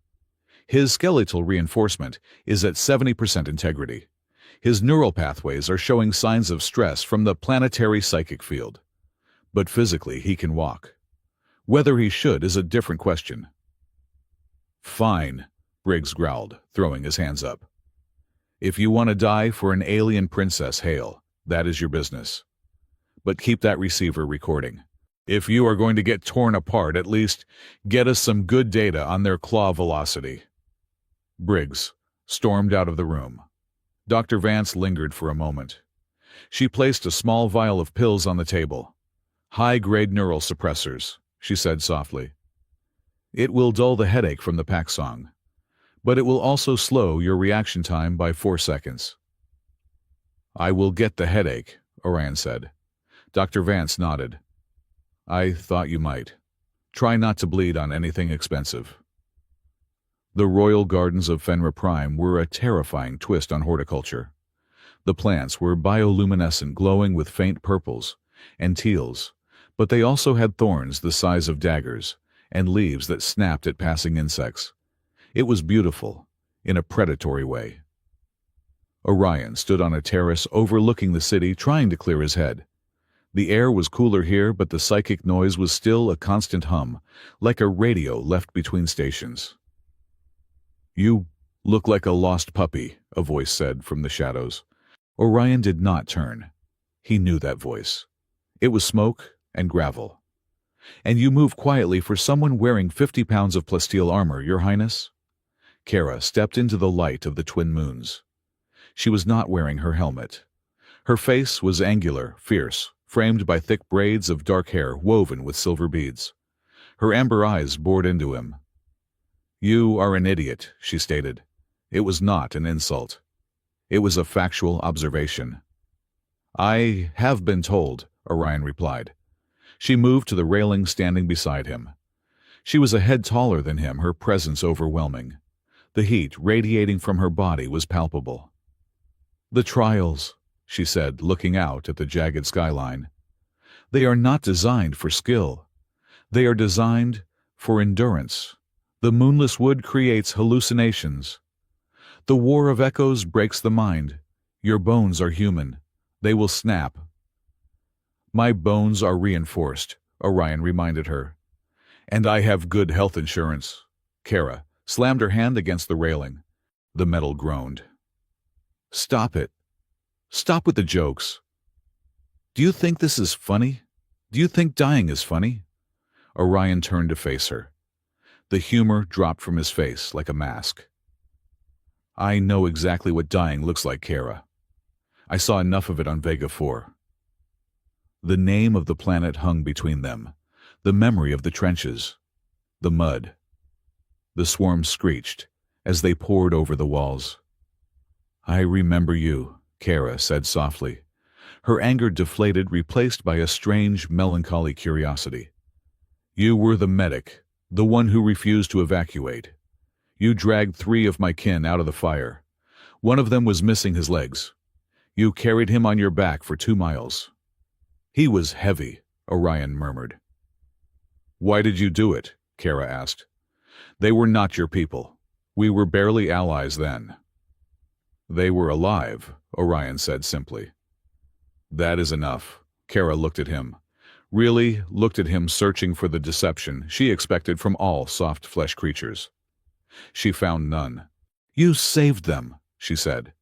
His skeletal reinforcement is at 70% integrity. His neural pathways are showing signs of stress from the planetary psychic field. But physically he can walk. Whether he should is a different question." "Fine," Briggs growled, throwing his hands up. "If you want to die for an alien princess, Hale, that is your business. But keep that receiver recording. If you are going to get torn apart, at least get us some good data on their claw velocity." Briggs stormed out of the room. Dr. Vance lingered for a moment. She placed a small vial of pills on the table. "High-grade neural suppressors," she said softly. "It will dull the headache from the Paxong, but it will also slow your reaction time by 4 seconds." "I will get the headache," Orion said. Dr. Vance nodded. "I thought you might. Try not to bleed on anything expensive." The royal gardens of Fenrir Prime were a terrifying twist on horticulture. The plants were bioluminescent, glowing with faint purples and teals, but they also had thorns the size of daggers and leaves that snapped at passing insects. It was beautiful, in a predatory way. Orion stood on a terrace overlooking the city, trying to clear his head. The air was cooler here, but the psychic noise was still a constant hum, like a radio left between stations. "You look like a lost puppy," a voice said from the shadows. Orion did not turn. He knew that voice. It was smoke and gravel. "And you move quietly for someone wearing 50 pounds of plasteel armor, Your Highness." Kara stepped into the light of the twin moons. She was not wearing her helmet. Her face was angular, fierce, framed by thick braids of dark hair woven with silver beads. Her amber eyes bored into him. "You are an idiot," she stated. It was not an insult. It was a factual observation. "I have been told," Orion replied. She moved to the railing standing beside him. She was a head taller than him, her presence overwhelming. The heat radiating from her body was palpable. "The trials," she said, looking out at the jagged skyline. "They are not designed for skill. They are designed for endurance. The moonless wood creates hallucinations. The war of echoes breaks the mind. Your bones are human. They will snap." "My bones are reinforced," Orion reminded her. "And I have good health insurance." Kara slammed her hand against the railing. The metal groaned. "Stop it. Stop with the jokes. Do you think this is funny? Do you think dying is funny?" Orion turned to face her. The humor dropped from his face like a mask. "I know exactly what dying looks like, Kara. I saw enough of it on Vega 4. The name of the planet hung between them, the memory of the trenches, the mud. The swarm screeched as they poured over the walls. "I remember you," Kara said softly. Her anger deflated, replaced by a strange, melancholy curiosity. "You were the medic, the one who refused to evacuate. You dragged 3 of my kin out of the fire. One of them was missing his legs. You carried him on your back for 2 miles. "He was heavy," Orion murmured. "Why did you do it?" Kara asked. "They were not your people. We were barely allies then." "They were alive," Orion said simply. "That is enough." Kara looked at him. Really looked at him, searching for the deception she expected from all soft flesh creatures. She found none. "You saved them," she said.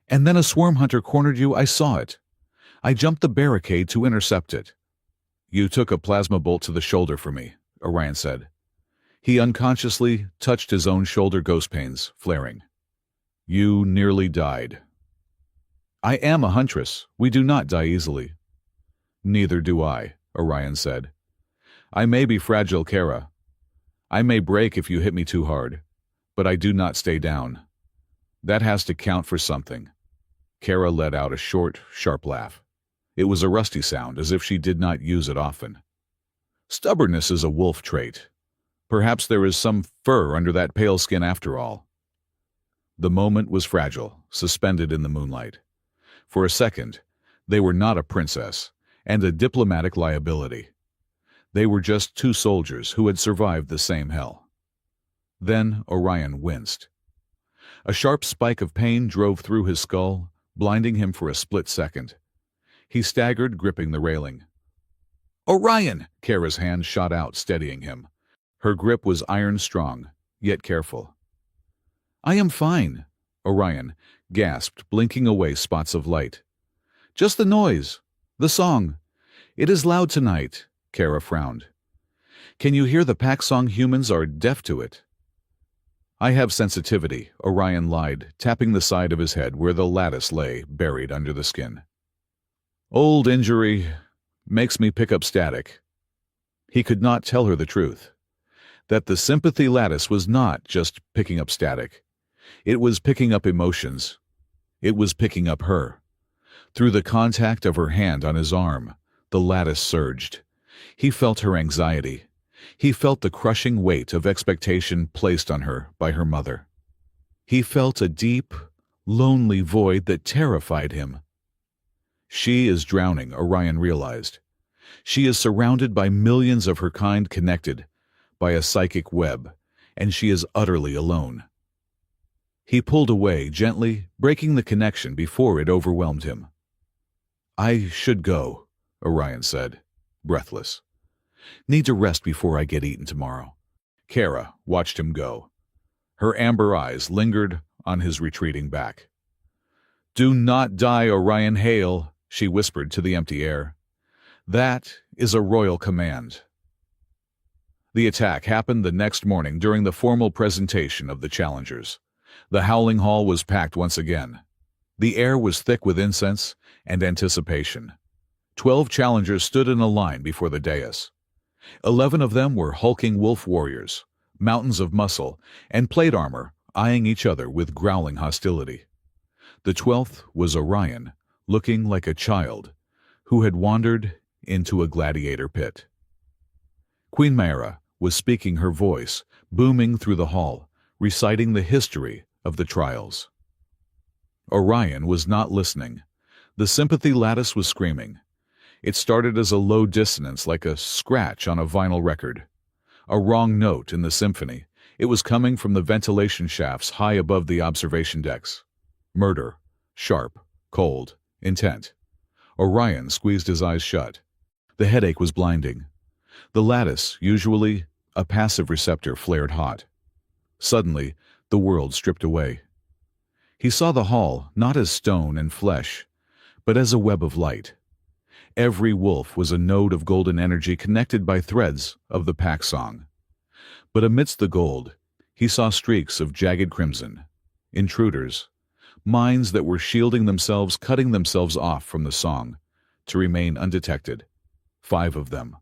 "And then a swarm hunter cornered you. I saw it. I jumped the barricade to intercept it." "You took a plasma bolt to the shoulder for me," Orion said. He unconsciously touched his own shoulder ghost pains, flaring. "You nearly died." "I am a huntress. We do not die easily." "Neither do I," Orion said. "I may be fragile, Kara. I may break if you hit me too hard, but I do not stay down. That has to count for something." Kara let out a short, sharp laugh. It was a rusty sound, as if she did not use it often. "Stubbornness is a wolf trait. Perhaps there is some fur under that pale skin after all." The moment was fragile, suspended in the moonlight. For a second, they were not a princess and a diplomatic liability. They were just 2 soldiers who had survived the same hell. Then Orion winced. A sharp spike of pain drove through his skull, blinding him for a split second. He staggered, gripping the railing. "Orion!" Kara's hand shot out, steadying him. Her grip was iron-strong, yet careful. "I am fine," Orion gasped, blinking away spots of light. "Just the noise. The song. It is loud tonight," Kara frowned. "Can you hear the pack song? Humans are deaf to it." "I have sensitivity," Orion lied, tapping the side of his head where the lattice lay, buried under the skin. "Old injury. Makes me pick up static." He could not tell her the truth. That the sympathy lattice was not just picking up static. It was picking up emotions. It was picking up her. Through the contact of her hand on his arm, the lattice surged. He felt her anxiety. He felt the crushing weight of expectation placed on her by her mother. He felt a deep, lonely void that terrified him. She is drowning, Orion realized. She is surrounded by millions of her kind, connected by a psychic web, and she is utterly alone. He pulled away, gently breaking the connection before it overwhelmed him. "I should go," Orion said, breathless. "Need to rest before I get eaten tomorrow." Kara watched him go. Her amber eyes lingered on his retreating back. "Do not die, Orion, hail," she whispered to the empty air. "That is a royal command." The attack happened the next morning during the formal presentation of the challengers. The howling hall was packed once again. The air was thick with incense and anticipation. 12 challengers stood in a line before the dais. 11 of them were hulking wolf warriors, mountains of muscle and plate armor, eyeing each other with growling hostility. The 12th was Orion, looking like a child who had wandered into a gladiator pit. Queen Mayra, was speaking, her voice booming through the hall, reciting the history of the trials. Orion was not listening. The sympathy lattice was screaming. It started as a low dissonance, like a scratch on a vinyl record. A wrong note in the symphony. It was coming from the ventilation shafts high above the observation decks. Murder. Sharp. Cold. Intent. Orion squeezed his eyes shut. The headache was blinding. The lattice, usually a passive receptor, flared hot. Suddenly, the world stripped away. He saw the hall not as stone and flesh, but as a web of light. Every wolf was a node of golden energy connected by threads of the pack song. But amidst the gold, he saw streaks of jagged crimson, intruders, minds that were shielding themselves, cutting themselves off from the song, to remain undetected. 5 of them,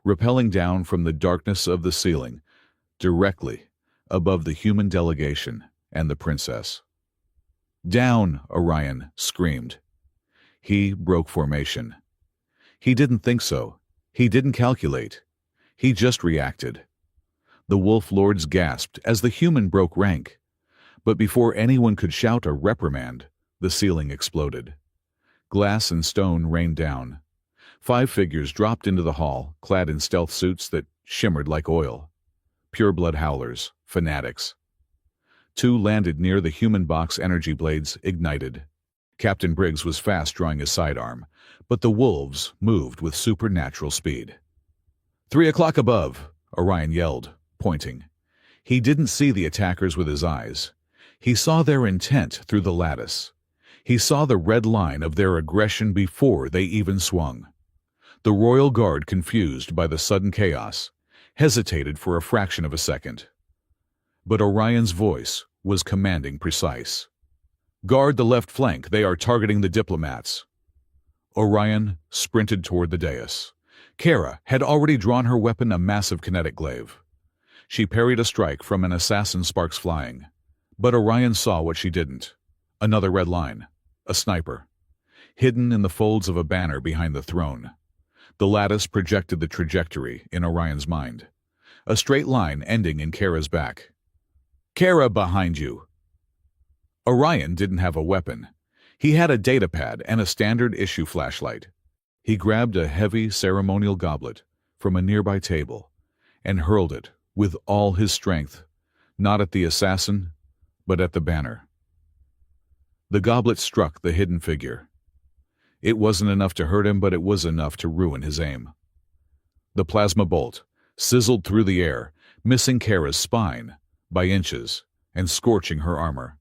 rappelling down from the darkness of the ceiling, directly above the human delegation and the princess. "Down!" Orion screamed. He broke formation. He didn't think so. He didn't calculate. He just reacted. The wolf lords gasped as the human broke rank. But before anyone could shout a reprimand, the ceiling exploded. Glass and stone rained down. 5 figures dropped into the hall, clad in stealth suits that shimmered like oil. Pureblood howlers, fanatics. 2 landed near the human box, energy blades ignited. Captain Briggs was fast drawing his sidearm, but the wolves moved with supernatural speed. 3 o'clock above, Orion yelled, pointing. He didn't see the attackers with his eyes. He saw their intent through the lattice. He saw the red line of their aggression before they even swung. The Royal Guard, confused by the sudden chaos, hesitated for a fraction of a second. But Orion's voice was commanding, precise. "Guard the left flank. They are targeting the diplomats." Orion sprinted toward the dais. Kara had already drawn her weapon, a massive kinetic glaive. She parried a strike from an assassin, sparks flying. But Orion saw what she didn't. Another red line. A sniper. Hidden in the folds of a banner behind the throne. The lattice projected the trajectory in Orion's mind. A straight line ending in Kara's back. "Kara, behind you!" Orion didn't have a weapon. He had a datapad and a standard-issue flashlight. He grabbed a heavy ceremonial goblet from a nearby table and hurled it with all his strength, not at the assassin, but at the banner. The goblet struck the hidden figure. It wasn't enough to hurt him, but it was enough to ruin his aim. The plasma bolt sizzled through the air, missing Kara's spine by inches and scorching her armor.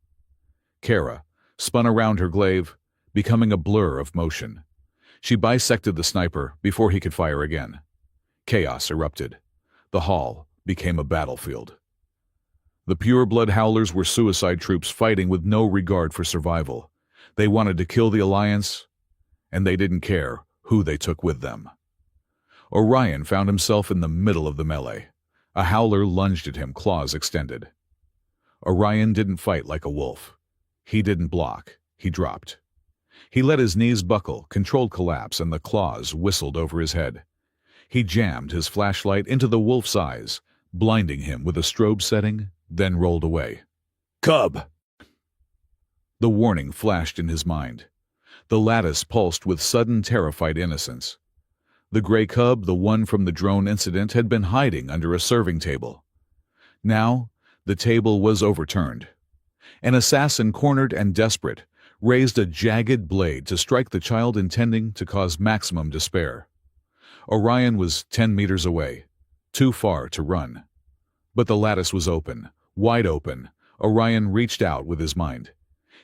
Kara spun around her glaive, becoming a blur of motion. She bisected the sniper before he could fire again. Chaos erupted. The hall became a battlefield. The pure-blood howlers were suicide troops fighting with no regard for survival. They wanted to kill the Alliance, and they didn't care who they took with them. Orion found himself in the middle of the melee. A howler lunged at him, claws extended. Orion didn't fight like a wolf. He didn't block. He dropped. He let his knees buckle, controlled collapse, and the claws whistled over his head. He jammed his flashlight into the wolf's eyes, blinding him with a strobe setting, then rolled away. "Cub!" The warning flashed in his mind. The lattice pulsed with sudden, terrified innocence. The gray cub, the one from the drone incident, had been hiding under a serving table. Now, the table was overturned. An assassin, cornered and desperate, raised a jagged blade to strike the child, intending to cause maximum despair. Orion was 10 meters away, too far to run. But the lattice was open, wide open. Orion reached out with his mind.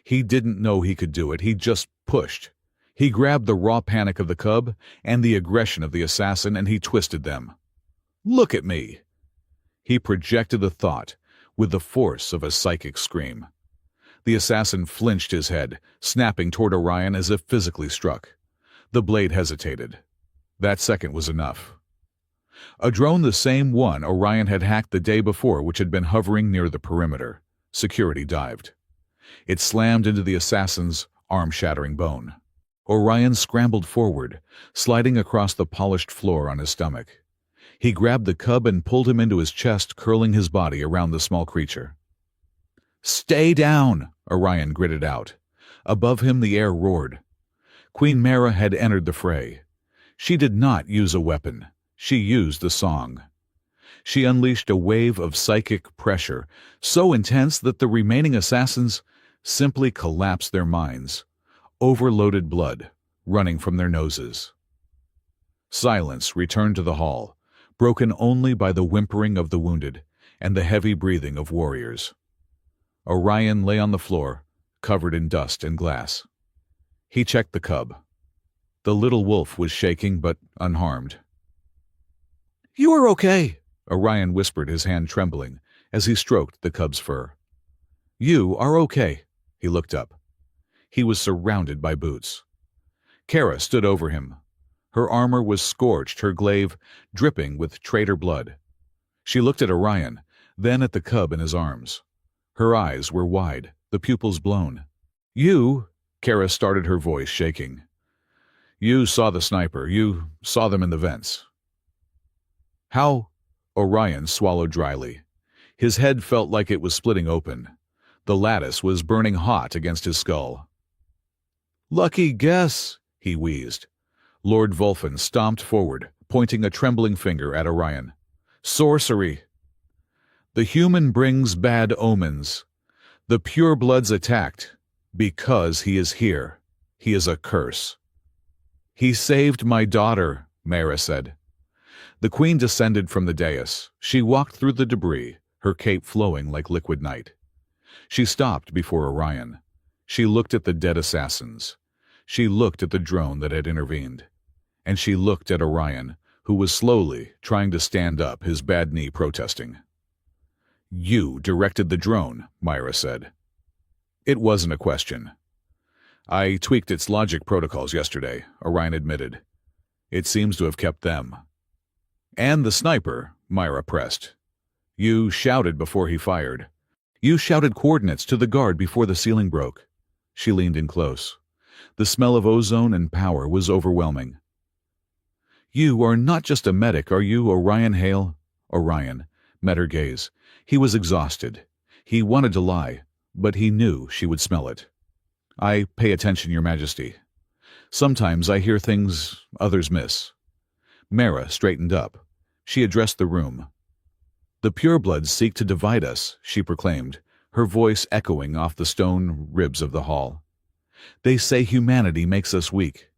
He didn't know he could do it. He just pushed. He grabbed the raw panic of the cub and the aggression of the assassin, and he twisted them. "Look at me!" He projected the thought with the force of a psychic scream. The assassin flinched his head, snapping toward Orion as if physically struck. The blade hesitated. That second was enough. A drone, the same one Orion had hacked the day before, which had been hovering near the perimeter. Security dived. It slammed into the assassin's arm-shattering bone. Orion scrambled forward, sliding across the polished floor on his stomach. He grabbed the cub and pulled him into his chest, curling his body around the small creature. "Stay down!" Orion gritted out. Above him the air roared. Queen Mara had entered the fray. She did not use a weapon. She used the song. She unleashed a wave of psychic pressure, so intense that the remaining assassins simply collapsed their minds, overloaded blood running from their noses. Silence returned to the hall, broken only by the whimpering of the wounded and the heavy breathing of warriors. Orion lay on the floor, covered in dust and glass. He checked the cub. The little wolf was shaking but unharmed. "You are okay," Orion whispered, his hand trembling, as he stroked the cub's fur. "You are okay." He looked up. He was surrounded by boots. Kara stood over him. Her armor was scorched, her glaive dripping with traitor blood. She looked at Orion, then at the cub in his arms. Her eyes were wide, the pupils blown. "You," Kara started, her voice shaking. "You saw the sniper. You saw them in the vents." "How?" Orion swallowed dryly. His head felt like it was splitting open. The lattice was burning hot against his skull. "Lucky guess," he wheezed. Lord Vulfin stomped forward, pointing a trembling finger at Orion. "Sorcery. The human brings bad omens. The purebloods attacked because he is here. He is a curse." "He saved my daughter," Mara said. The queen descended from the dais. She walked through the debris, her cape flowing like liquid night. She stopped before Orion. She looked at the dead assassins. She looked at the drone that had intervened. And she looked at Orion, who was slowly trying to stand up, his bad knee protesting. "You directed the drone," Myra said. It wasn't a question. "I tweaked its logic protocols yesterday," Orion admitted. "It seems to have kept them." "And the sniper," Myra pressed. "You shouted before he fired. You shouted coordinates to the guard before the ceiling broke." She leaned in close. The smell of ozone and power was overwhelming. "You are not just a medic, are you, Orion Hale?" Orion met her gaze. He was exhausted. He wanted to lie, but he knew she would smell it. "I pay attention, Your Majesty. Sometimes I hear things others miss." Mara straightened up. She addressed the room. "The purebloods seek to divide us," she proclaimed, her voice echoing off the stone ribs of the hall. "They say humanity makes us weak.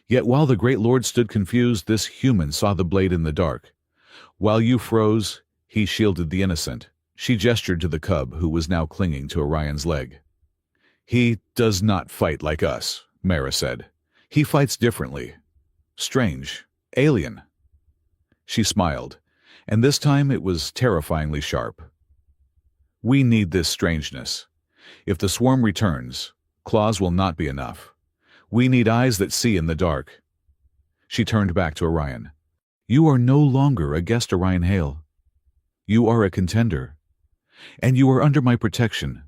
Yet while the great lord stood confused, this human saw the blade in the dark. While you froze, he shielded the innocent." She gestured to the cub, who was now clinging to Orion's leg. "He does not fight like us," Mara said. "He fights differently. Strange. Alien." She smiled, and this time it was terrifyingly sharp. "We need this strangeness. If the swarm returns, claws will not be enough. We need eyes that see in the dark." She turned back to Orion. "You are no longer a guest, Orion Hale. You are a contender. And you are under my protection.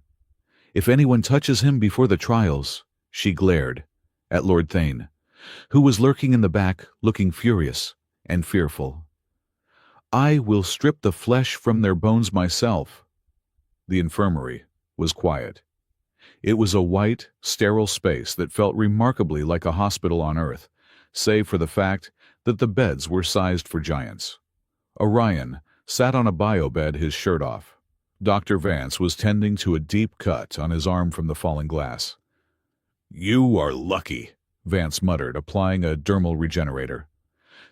If anyone touches him before the trials," she glared at Lord Thane, who was lurking in the back, looking furious and fearful, "I will strip the flesh from their bones myself." The infirmary was quiet. It was a white, sterile space that felt remarkably like a hospital on Earth, save for the fact that the beds were sized for giants. Orion sat on a bio-bed, his shirt off. Dr. Vance was tending to a deep cut on his arm from the falling glass. "You are lucky," Vance muttered, applying a dermal regenerator.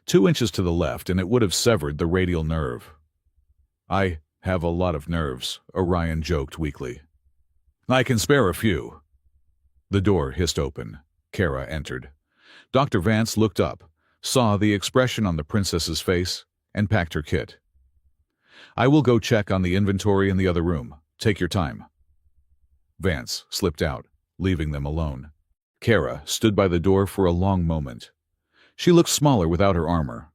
2 inches to the left, and it would have severed the radial nerve. "I have a lot of nerves," Orion joked weakly. "I can spare a few." The door hissed open. Kara entered. Dr. Vance looked up, saw the expression on the princess's face, and packed her kit. "I will go check on the inventory in the other room. Take your time." Vance slipped out, leaving them alone. Kara stood by the door for a long moment. She looked smaller without her armor.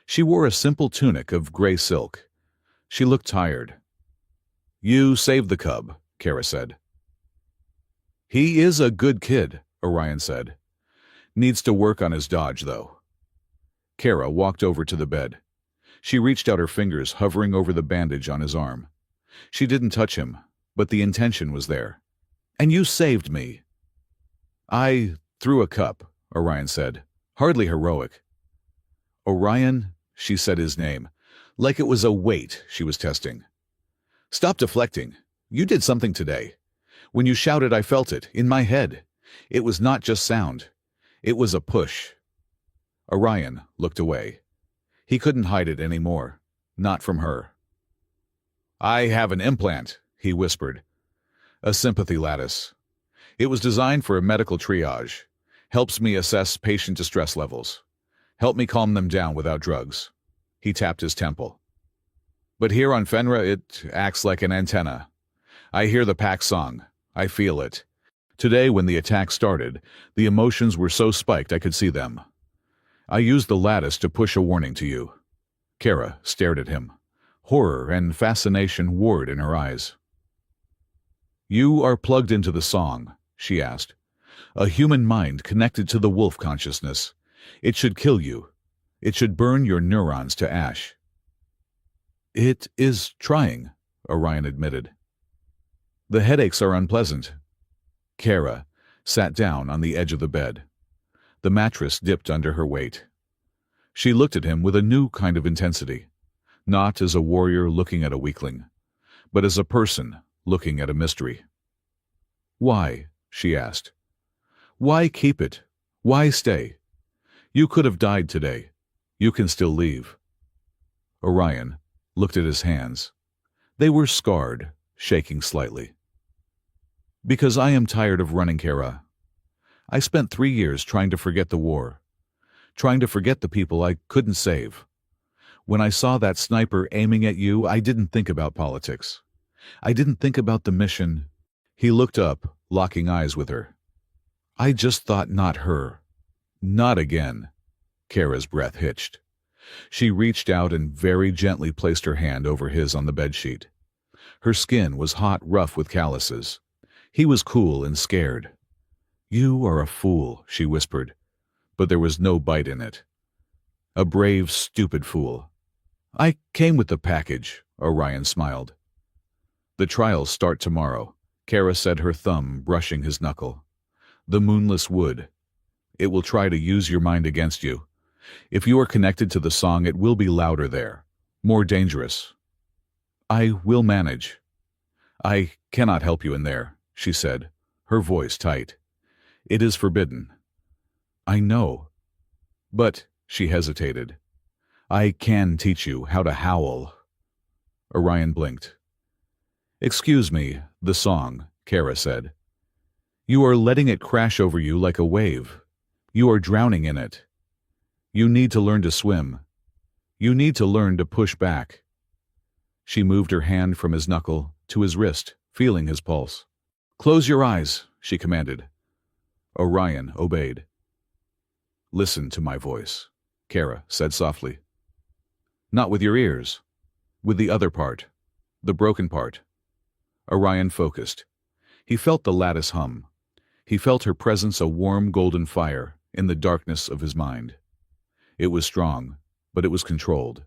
She wore a simple tunic of gray silk. She looked tired. "You saved the cub," Kara said. "He is a good kid," Orion said. "Needs to work on his dodge, though." Kara walked over to the bed. She reached out her fingers, hovering over the bandage on his arm. She didn't touch him, but the intention was there. "And you saved me." "I threw a cup," Orion said. "Hardly heroic." "Orion," she said his name, like it was a weight she was testing. "Stop deflecting. You did something today. When you shouted, I felt it, in my head. It was not just sound. It was a push." Orion looked away. He couldn't hide it anymore. Not from her. "I have an implant," he whispered. "A sympathy lattice. It was designed for a medical triage. Helps me assess patient distress levels. Help me calm them down without drugs." He tapped his temple. "But here on Fenra, it acts like an antenna. I hear the pack song. I feel it. Today, when the attack started, the emotions were so spiked I could see them. I used the lattice to push a warning to you." Kara stared at him. Horror and fascination warred in her eyes. "You are plugged into the song," she asked. "A human mind connected to the wolf consciousness. It should kill you. It should burn your neurons to ash." "It is trying," Orion admitted. "The headaches are unpleasant." Kara sat down on the edge of the bed. The mattress dipped under her weight. She looked at him with a new kind of intensity, not as a warrior looking at a weakling, but as a person looking at a mystery. "Why?" she asked. "Why keep it? Why stay? You could have died today. You can still leave." Orion looked at his hands. They were scarred, shaking slightly. "Because I am tired of running, Kara. I spent 3 years trying to forget the war, trying to forget the people I couldn't save. When I saw that sniper aiming at you, I didn't think about politics. I didn't think about the mission." He looked up, locking eyes with her. "I just thought not her. Not again." Kara's breath hitched. She reached out and very gently placed her hand over his on the bedsheet. Her skin was hot, rough with calluses. He was cool and scared. "You are a fool," she whispered, but there was no bite in it. "A brave, stupid fool." "I came with the package," Orion smiled. "The trials start tomorrow," Kara said, her thumb brushing his knuckle. "The moonless wood. It will try to use your mind against you. If you are connected to the song, it will be louder there, more dangerous." "I will manage." "I cannot help you in there," she said, her voice tight. "It is forbidden." "I know." "But," she hesitated, "I can teach you how to howl." Orion blinked. "Excuse me, the song," Kara said. "You are letting it crash over you like a wave. You are drowning in it. You need to learn to swim. You need to learn to push back." She moved her hand from his knuckle to his wrist, feeling his pulse. "Close your eyes," she commanded. Orion obeyed. "Listen to my voice," Kara said softly. "Not with your ears. With the other part. The broken part." Orion focused. He felt the lattice hum. He felt her presence, a warm golden fire, in the darkness of his mind. It was strong, but it was controlled.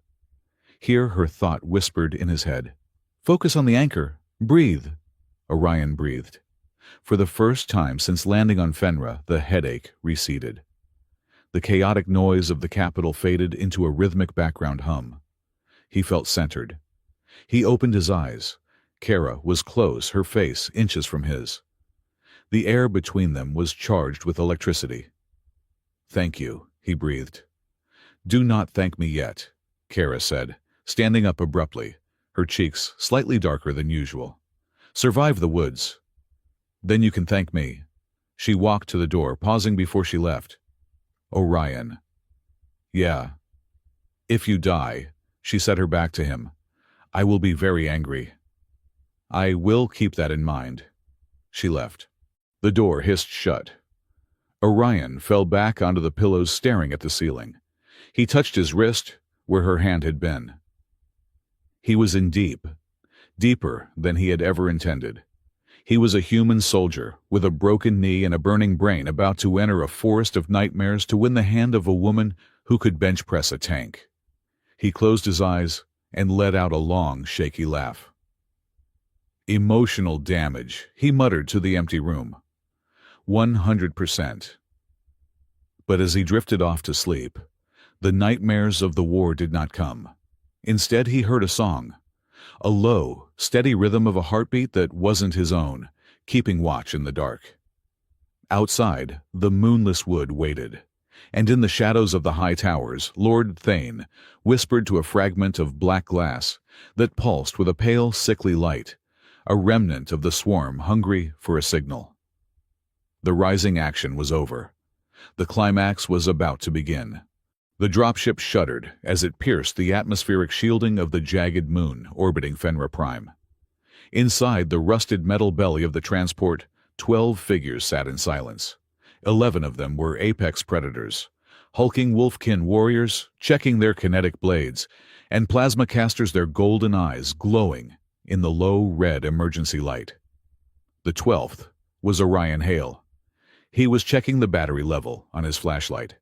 Here her thought whispered in his head. "Focus on the anchor. Breathe." Orion breathed. For the first time since landing on Fenra, the headache receded. The chaotic noise of the capital faded into a rhythmic background hum. He felt centered. He opened his eyes. Kara was close, her face inches from his. The air between them was charged with electricity. "Thank you," he breathed. "Do not thank me yet," Kara said, standing up abruptly, her cheeks slightly darker than usual. "Survive the woods. Then you can thank me." She walked to the door, pausing before she left. "Orion." "Yeah. If you die," she set her back to him, "I will be very angry." "I will keep that in mind." She left. The door hissed shut. Orion fell back onto the pillows, staring at the ceiling. He touched his wrist where her hand had been. He was in deep, deeper than he had ever intended. He was a human soldier with a broken knee and a burning brain, about to enter a forest of nightmares to win the hand of a woman who could bench press a tank. He closed his eyes and let out a long, shaky laugh. Emotional damage, he muttered to the empty room. 100%. But as he drifted off to sleep, the nightmares of the war did not come. Instead, he heard a song, a low, steady rhythm of a heartbeat that wasn't his own, keeping watch in the dark. Outside, the moonless wood waited, and in the shadows of the high towers, Lord Thane whispered to a fragment of black glass that pulsed with a pale, sickly light, a remnant of the swarm hungry for a signal. The rising action was over. The climax was about to begin. The dropship shuddered as it pierced the atmospheric shielding of the jagged moon orbiting Fenrir Prime. Inside the rusted metal belly of the transport, 12 figures sat in silence. 11 of them were apex predators, hulking wolfkin warriors checking their kinetic blades, and plasma casters, their golden eyes glowing in the low red emergency light. The 12th was Orion Hale. He was checking the battery level on his flashlight.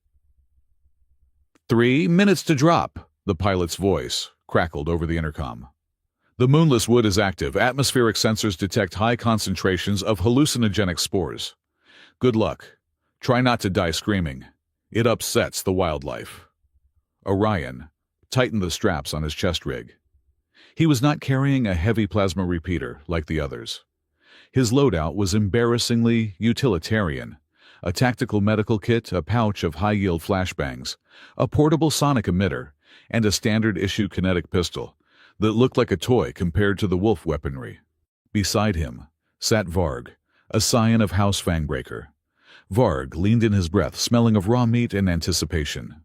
3 minutes to drop, the pilot's voice crackled over the intercom. The moonless wood is active. Atmospheric sensors detect high concentrations of hallucinogenic spores. Good luck. Try not to die screaming. It upsets the wildlife. Orion tightened the straps on his chest rig. He was not carrying a heavy plasma repeater like the others. His loadout was embarrassingly utilitarian. A tactical medical kit, a pouch of high-yield flashbangs, a portable sonic emitter, and a standard-issue kinetic pistol that looked like a toy compared to the wolf weaponry. Beside him sat Varg, a scion of House Fangbreaker. Varg leaned in his breath, smelling of raw meat and anticipation.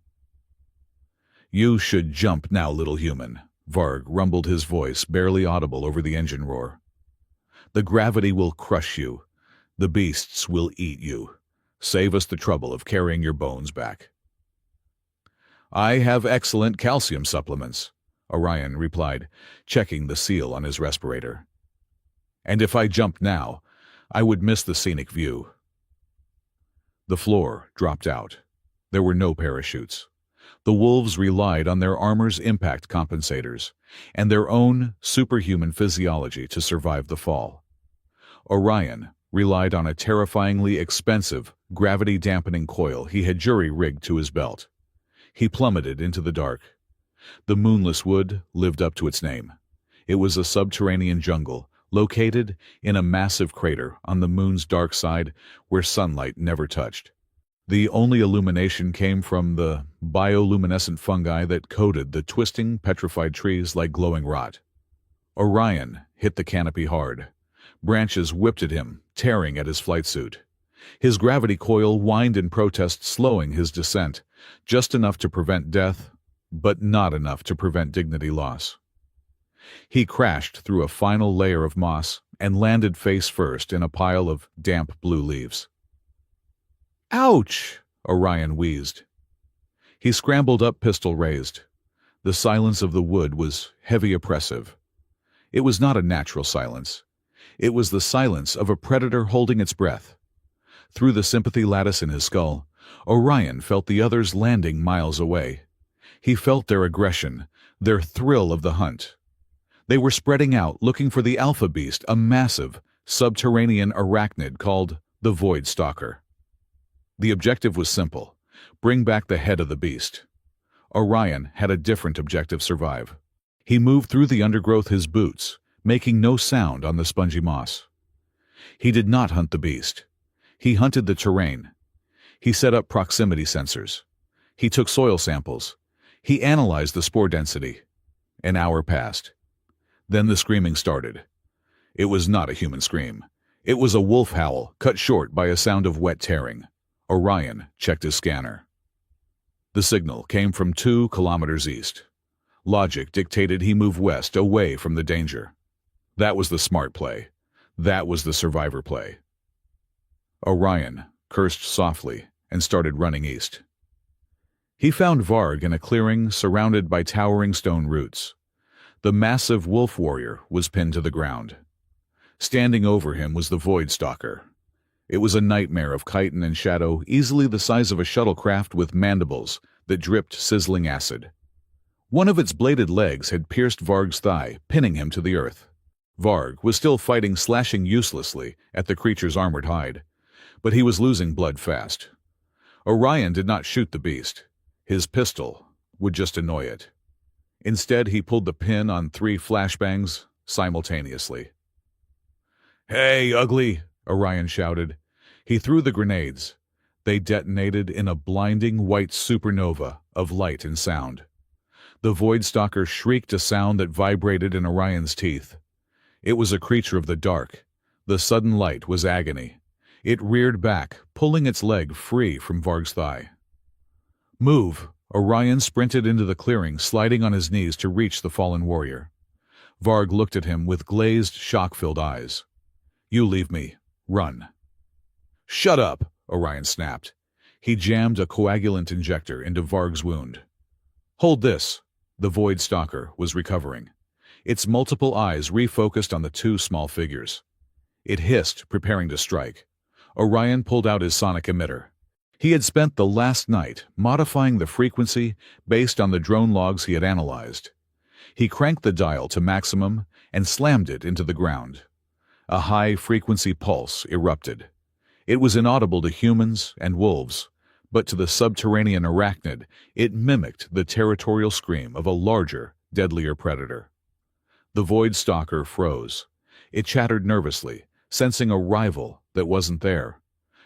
"You should jump now, little human," Varg rumbled, his voice barely audible over the engine roar. "The gravity will crush you. The beasts will eat you. Save us the trouble of carrying your bones back." "I have excellent calcium supplements," Orion replied, checking the seal on his respirator. "And if I jumped now, I would miss the scenic view." The floor dropped out. There were no parachutes. The wolves relied on their armor's impact compensators and their own superhuman physiology to survive the fall. Orion relied on a terrifyingly expensive gravity-dampening coil he had jury-rigged to his belt. He plummeted into the dark. The moonless wood lived up to its name. It was a subterranean jungle, located in a massive crater on the moon's dark side where sunlight never touched. The only illumination came from the bioluminescent fungi that coated the twisting, petrified trees like glowing rot. Orion hit the canopy hard. Branches whipped at him, tearing at his flight suit. His gravity coil whined in protest, slowing his descent, just enough to prevent death, but not enough to prevent dignity loss. He crashed through a final layer of moss and landed face first in a pile of damp blue leaves. "Ouch!" Orion wheezed. He scrambled up, pistol raised. The silence of the wood was heavy, oppressive. It was not a natural silence. It was the silence of a predator holding its breath. Through the sympathy lattice in his skull, Orion felt the others landing miles away. He felt their aggression, their thrill of the hunt. They were spreading out, looking for the alpha beast, a massive, subterranean arachnid called the Void Stalker. The objective was simple: bring back the head of the beast. Orion had a different objective: survive. He moved through the undergrowth, his boots making no sound on the spongy moss. He did not hunt the beast. He hunted the terrain. He set up proximity sensors. He took soil samples. He analyzed the spore density. An hour passed. Then the screaming started. It was not a human scream. It was a wolf howl, cut short by a sound of wet tearing. Orion checked his scanner. The signal came from 2 kilometers east. Logic dictated he move west, away from the danger. That was the smart play. That was the survivor play. Orion cursed softly and started running east. He found Varg in a clearing surrounded by towering stone roots. The massive wolf warrior was pinned to the ground. Standing over him was the Void Stalker. It was a nightmare of chitin and shadow, easily the size of a shuttlecraft with mandibles that dripped sizzling acid. One of its bladed legs had pierced Varg's thigh, pinning him to the earth. Varg was still fighting, slashing uselessly at the creature's armored hide, but he was losing blood fast. Orion did not shoot the beast. His pistol would just annoy it. Instead, he pulled the pin on 3 flashbangs simultaneously. "Hey, ugly!" Orion shouted. He threw the grenades. They detonated in a blinding white supernova of light and sound. The Void Stalker shrieked a sound that vibrated in Orion's teeth. It was a creature of the dark. The sudden light was agony. It reared back, pulling its leg free from Varg's thigh. "Move!" Orion sprinted into the clearing, sliding on his knees to reach the fallen warrior. Varg looked at him with glazed, shock-filled eyes. "You leave me. Run." "Shut up!" Orion snapped. He jammed a coagulant injector into Varg's wound. "Hold this." The Void Stalker was recovering. Its multiple eyes refocused on the 2 small figures. It hissed, preparing to strike. Orion pulled out his sonic emitter. He had spent the last night modifying the frequency based on the drone logs he had analyzed. He cranked the dial to maximum and slammed it into the ground. A high-frequency pulse erupted. It was inaudible to humans and wolves, but to the subterranean arachnid, it mimicked the territorial scream of a larger, deadlier predator. The Void Stalker froze. It chattered nervously, sensing a rival that wasn't there.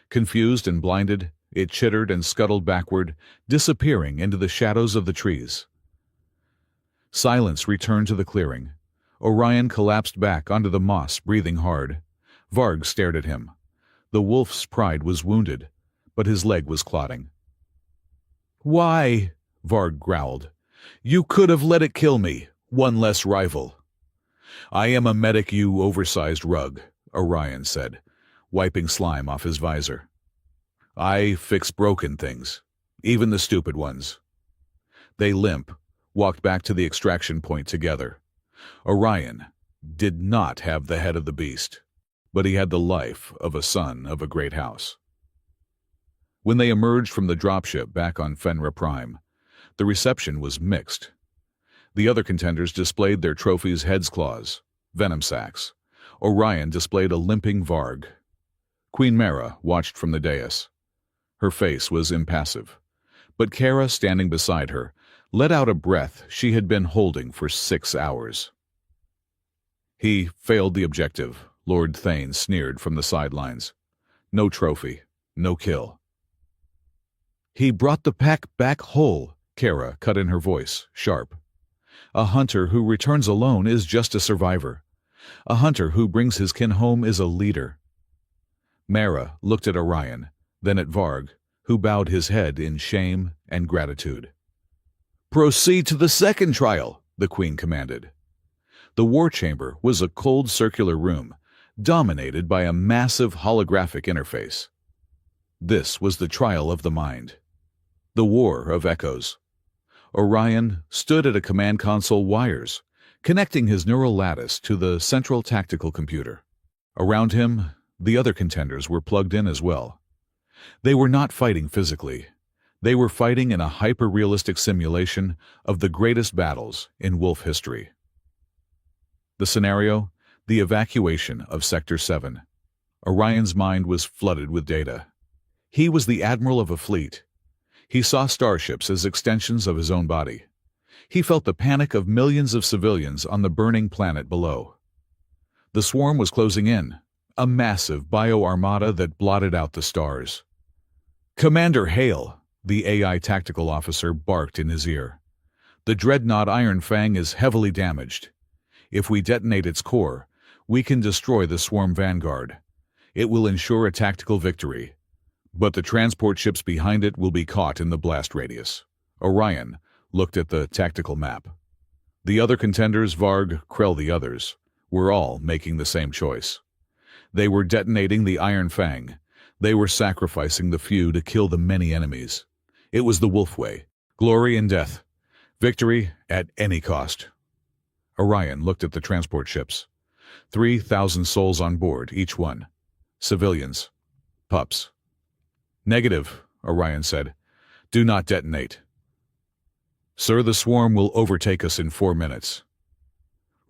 Confused and blinded, it chittered and scuttled backward, disappearing into the shadows of the trees. Silence returned to the clearing. Orion collapsed back onto the moss, breathing hard. Varg stared at him. The wolf's pride was wounded, but his leg was clotting. "Why?" Varg growled. "You could have let it kill me. One less rival." "I am a medic, you oversized rug," Orion said, wiping slime off his visor. "I fix broken things, even the stupid ones." They walked back to the extraction point together. Orion did not have the head of the beast, but he had the life of a son of a great house. When they emerged from the dropship back on Fenra Prime, the reception was mixed. The other contenders displayed their trophies, heads, claws, venom sacs. Orion displayed a limping Varg. Queen Mara watched from the dais. Her face was impassive, but Kara, standing beside her, let out a breath she had been holding for 6 hours. "He failed the objective," Lord Thane sneered from the sidelines. "No trophy, no kill." "He brought the pack back whole," Kara cut in her voice, sharp. "A hunter who returns alone is just a survivor. A hunter who brings his kin home is a leader." Mara looked at Orion, then at Varg, who bowed his head in shame and gratitude. "Proceed to the second trial," the Queen commanded. The war chamber was a cold circular room, dominated by a massive holographic interface. This was the trial of the mind. The war of echoes. Orion stood at a command console wires, connecting his neural lattice to the central tactical computer. Around him, the other contenders were plugged in as well. They were not fighting physically. They were fighting in a hyper-realistic simulation of the greatest battles in wolf history. The scenario: the evacuation of Sector 7. Orion's mind was flooded with data. He was the admiral of a fleet. He saw starships as extensions of his own body. He felt the panic of millions of civilians on the burning planet below. The swarm was closing in, a massive bio-armada that blotted out the stars. "Commander Hale," the AI tactical officer barked in his ear. "The dreadnought Iron Fang is heavily damaged. If we detonate its core, we can destroy the swarm vanguard. It will ensure a tactical victory. But the transport ships behind it will be caught in the blast radius." Orion looked at the tactical map. The other contenders, Varg, Krell, the others, were all making the same choice. They were detonating the Iron Fang. They were sacrificing the few to kill the many enemies. It was the wolf way. Glory and death. Victory at any cost. Orion looked at the transport ships. 3,000 souls on board, each one. Civilians. Pups. "Negative," Orion said. "Do not detonate." Sir, the swarm will overtake us in 4 minutes.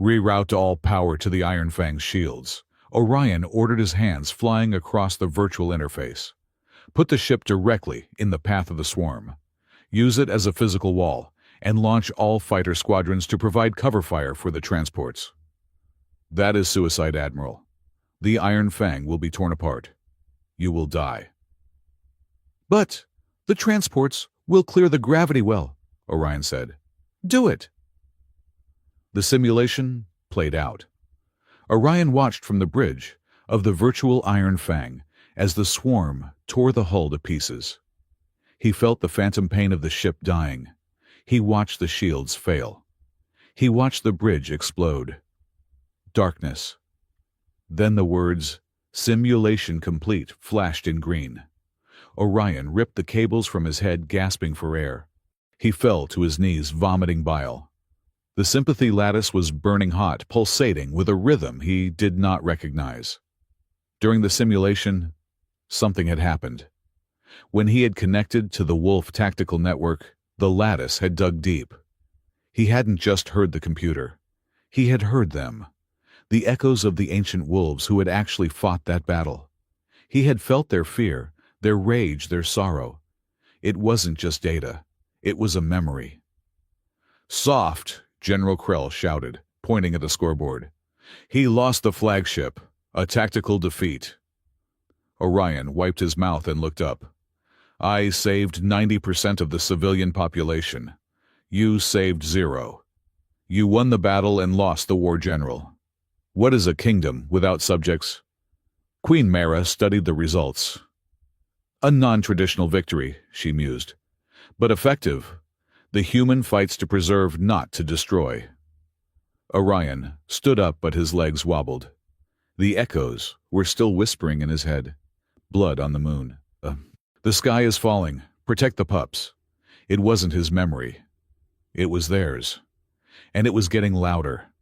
Reroute all power to the Iron Fang's shields. Orion ordered, his hands flying across the virtual interface. Put the ship directly in the path of the swarm. Use it as a physical wall, and launch all fighter squadrons to provide cover fire for the transports. That is suicide, Admiral. The Iron Fang will be torn apart. You will die. But the transports will clear the gravity well, Orion said. Do it. The simulation played out. Orion watched from the bridge of the virtual Iron Fang as the swarm tore the hull to pieces. He felt the phantom pain of the ship dying. He watched the shields fail. He watched the bridge explode. Darkness. Then the words, "Simulation complete," flashed in green. Orion ripped the cables from his head, gasping for air. He fell to his knees, vomiting bile. The sympathy lattice was burning hot, pulsating with a rhythm he did not recognize. During the simulation, something had happened. When he had connected to the Wolf tactical network, the lattice had dug deep. He hadn't just heard the computer. He had heard them. The echoes of the ancient wolves who had actually fought that battle. He had felt their fear, their rage, their sorrow. It wasn't just data. It was a memory. "Soft," General Krell shouted, pointing at the scoreboard. "He lost the flagship. A tactical defeat." Orion wiped his mouth and looked up. "I saved 90% of the civilian population. You saved 0. You won the battle and lost the war, General. What is a kingdom without subjects?" Queen Mara studied the results. "A non-traditional victory," she mused. "But effective. The human fights to preserve, not to destroy." Orion stood up, but his legs wobbled. The echoes were still whispering in his head. "Blood on the moon. The sky is falling. Protect the pups." It wasn't his memory. It was theirs. And it was getting louder.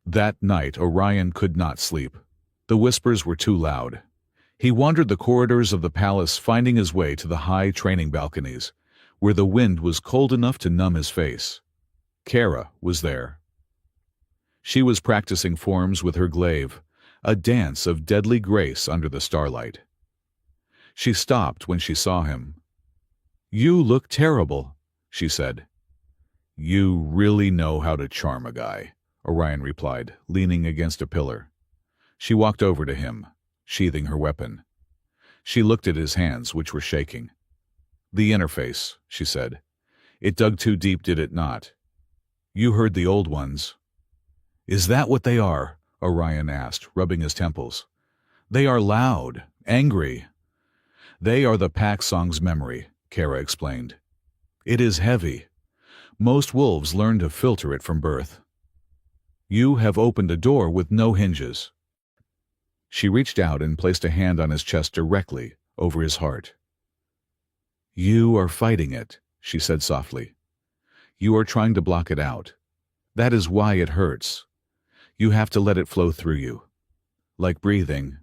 That night, Orion could not sleep. The whispers were too loud. He wandered the corridors of the palace, finding his way to the high training balconies, where the wind was cold enough to numb his face. Kara was there. She was practicing forms with her glaive, a dance of deadly grace under the starlight. She stopped when she saw him. "You look terrible," she said. "You really know how to charm a guy," Orion replied, leaning against a pillar. She walked over to him, sheathing her weapon. She looked at his hands, which were shaking. "The interface," she said. "It dug too deep, did it not? You heard the old ones." "Is that what they are?" Orion asked, rubbing his temples. "They are loud, angry." "They are the pack song's memory," Kara explained. "It is heavy. Most wolves learn to filter it from birth. You have opened a door with no hinges." She reached out and placed a hand on his chest directly over his heart. "You are fighting it," she said softly. "You are trying to block it out. That is why it hurts. You have to let it flow through you. Like breathing."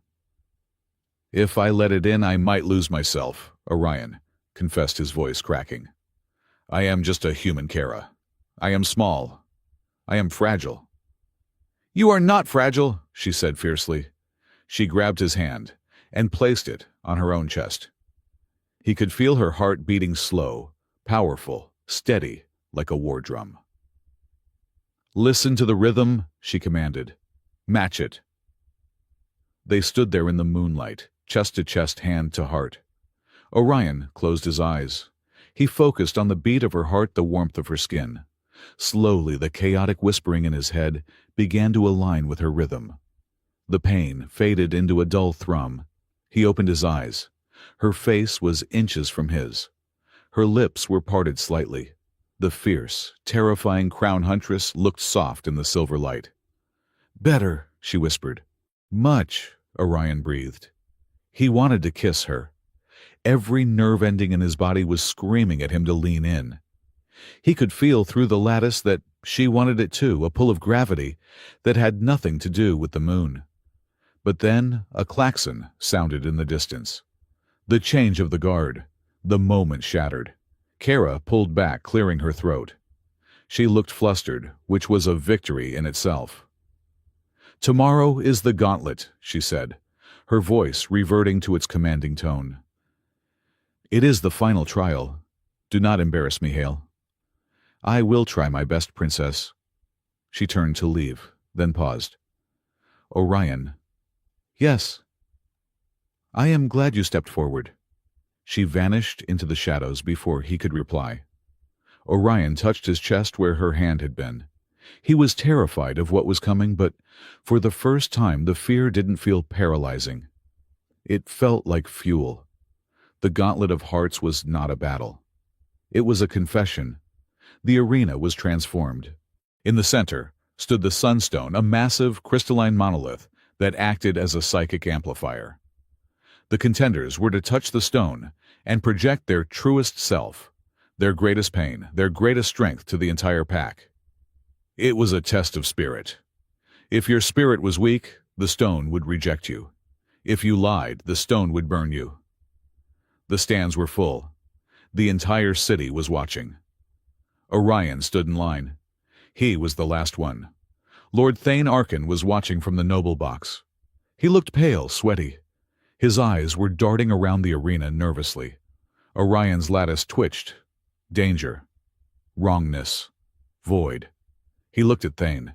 "If I let it in, I might lose myself," Orion confessed, his voice cracking. "I am just a human, Kara. I am small. I am fragile." "You are not fragile," she said fiercely. She grabbed his hand and placed it on her own chest. He could feel her heart beating slow, powerful, steady, like a war drum. "Listen to the rhythm," she commanded. "Match it." They stood there in the moonlight, chest to chest, hand to heart. Orion closed his eyes. He focused on the beat of her heart, the warmth of her skin. Slowly, the chaotic whispering in his head began to align with her rhythm. The pain faded into a dull thrum. He opened his eyes. Her face was inches from his. Her lips were parted slightly. The fierce, terrifying crown huntress looked soft in the silver light. "Better," she whispered. "Much," Orion breathed. He wanted to kiss her. Every nerve ending in his body was screaming at him to lean in. He could feel through the lattice that she wanted it too, a pull of gravity that had nothing to do with the moon. But then a klaxon sounded in the distance. The change of the guard. The moment shattered. Kara pulled back, clearing her throat. She looked flustered, which was a victory in itself. "Tomorrow is the gauntlet," she said, her voice reverting to its commanding tone. "It is the final trial. Do not embarrass me, Hale." "I will try my best, Princess." She turned to leave, then paused. "Orion." "Yes." "I am glad you stepped forward." She vanished into the shadows before he could reply. Orion touched his chest where her hand had been. He was terrified of what was coming, but for the first time the fear didn't feel paralyzing. It felt like fuel. The Gauntlet of Hearts was not a battle. It was a confession. The arena was transformed. In the center stood the Sunstone, a massive crystalline monolith that acted as a psychic amplifier. The contenders were to touch the stone and project their truest self, their greatest pain, their greatest strength to the entire pack. It was a test of spirit. If your spirit was weak, the stone would reject you. If you lied, the stone would burn you. The stands were full. The entire city was watching. Orion stood in line. He was the last one. Lord Thane Arkin was watching from the noble box. He looked pale, sweaty. His eyes were darting around the arena nervously. Orion's lattice twitched. Danger. Wrongness. Void. He looked at Thane.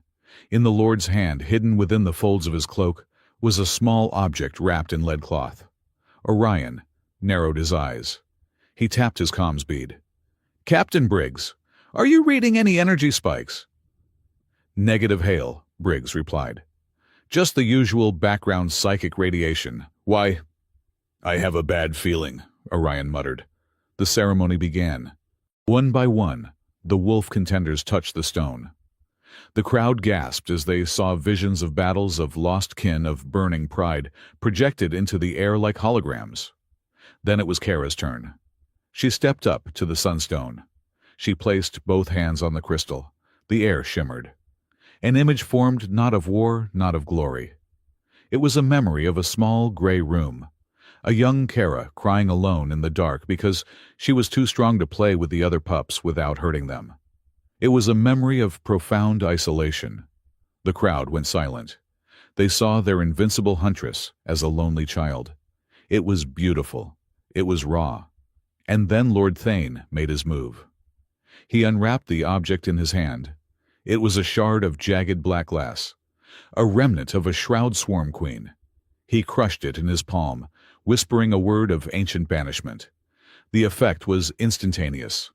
In the Lord's hand, hidden within the folds of his cloak, was a small object wrapped in lead cloth. Orion narrowed his eyes. He tapped his comms bead. "Captain Briggs, are you reading any energy spikes?" "Negative, Hale," Briggs replied. "Just the usual background psychic radiation. Why?" "I have a bad feeling," Orion muttered. The ceremony began. One by one, the wolf contenders touched the stone. The crowd gasped as they saw visions of battles, of lost kin, of burning pride, projected into the air like holograms. Then it was Kara's turn. She stepped up to the sunstone. She placed both hands on the crystal. The air shimmered. An image formed not of war, not of glory. It was a memory of a small gray room. A young Kara crying alone in the dark because she was too strong to play with the other pups without hurting them. It was a memory of profound isolation. The crowd went silent. They saw their invincible huntress as a lonely child. It was beautiful. It was raw. And then Lord Thane made his move. He unwrapped the object in his hand. It was a shard of jagged black glass, a remnant of a shroud swarm queen. He crushed it in his palm, whispering a word of ancient banishment. The effect was instantaneous.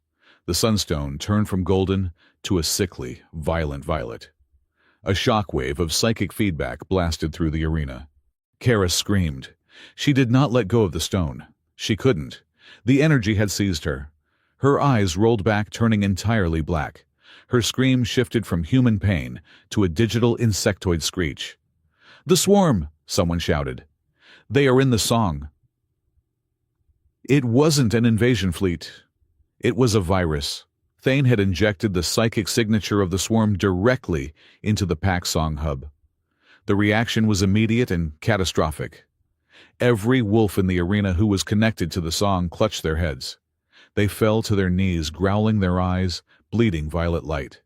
The sunstone turned from golden to a sickly, violent violet. A shockwave of psychic feedback blasted through the arena. Kara screamed. She did not let go of the stone. She couldn't. The energy had seized her. Her eyes rolled back, turning entirely black. Her scream shifted from human pain to a digital insectoid screech. "The swarm!" someone shouted. "They are in the song." It wasn't an invasion fleet. It was a virus. Thane had injected the psychic signature of the swarm directly into the pack song hub. The reaction was immediate and catastrophic. Every wolf in the arena who was connected to the song clutched their heads. They fell to their knees, growling their eyes, bleeding violet light.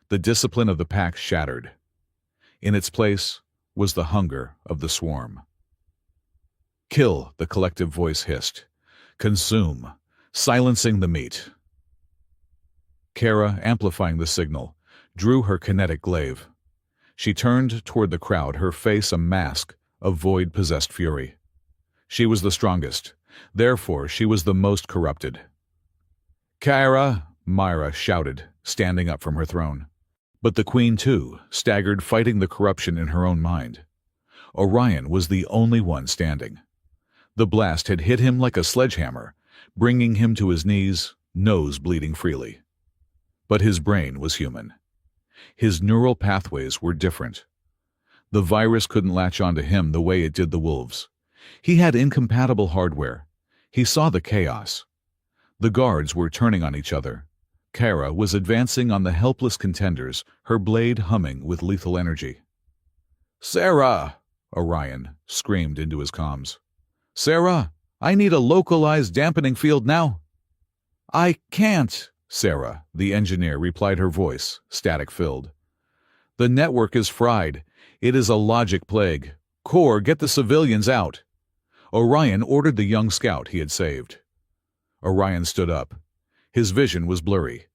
The discipline of the pack shattered. In its place was the hunger of the swarm. "Kill," the collective voice hissed. "Consume, silencing the meat." Kara, amplifying the signal, drew her kinetic glaive. She turned toward the crowd, her face a mask of void-possessed fury. She was the strongest. Therefore, she was the most corrupted. "Kara!" Myra shouted, standing up from her throne. But the queen, too, staggered, fighting the corruption in her own mind. Orion was the only one standing. The blast had hit him like a sledgehammer, bringing him to his knees, nose bleeding freely. But his brain was human. His neural pathways were different. The virus couldn't latch onto him the way it did the wolves. He had incompatible hardware. He saw the chaos. The guards were turning on each other. Kara was advancing on the helpless contenders, her blade humming with lethal energy. "Sarah!" Orion screamed into his comms. "Sarah, I need a localized dampening field now." "I can't," Sarah, the engineer, replied, her voice static-filled. "The network is fried. It is a logic plague. Core, get the civilians out." Orion ordered the young scout he had saved. Orion stood up. His vision was blurry.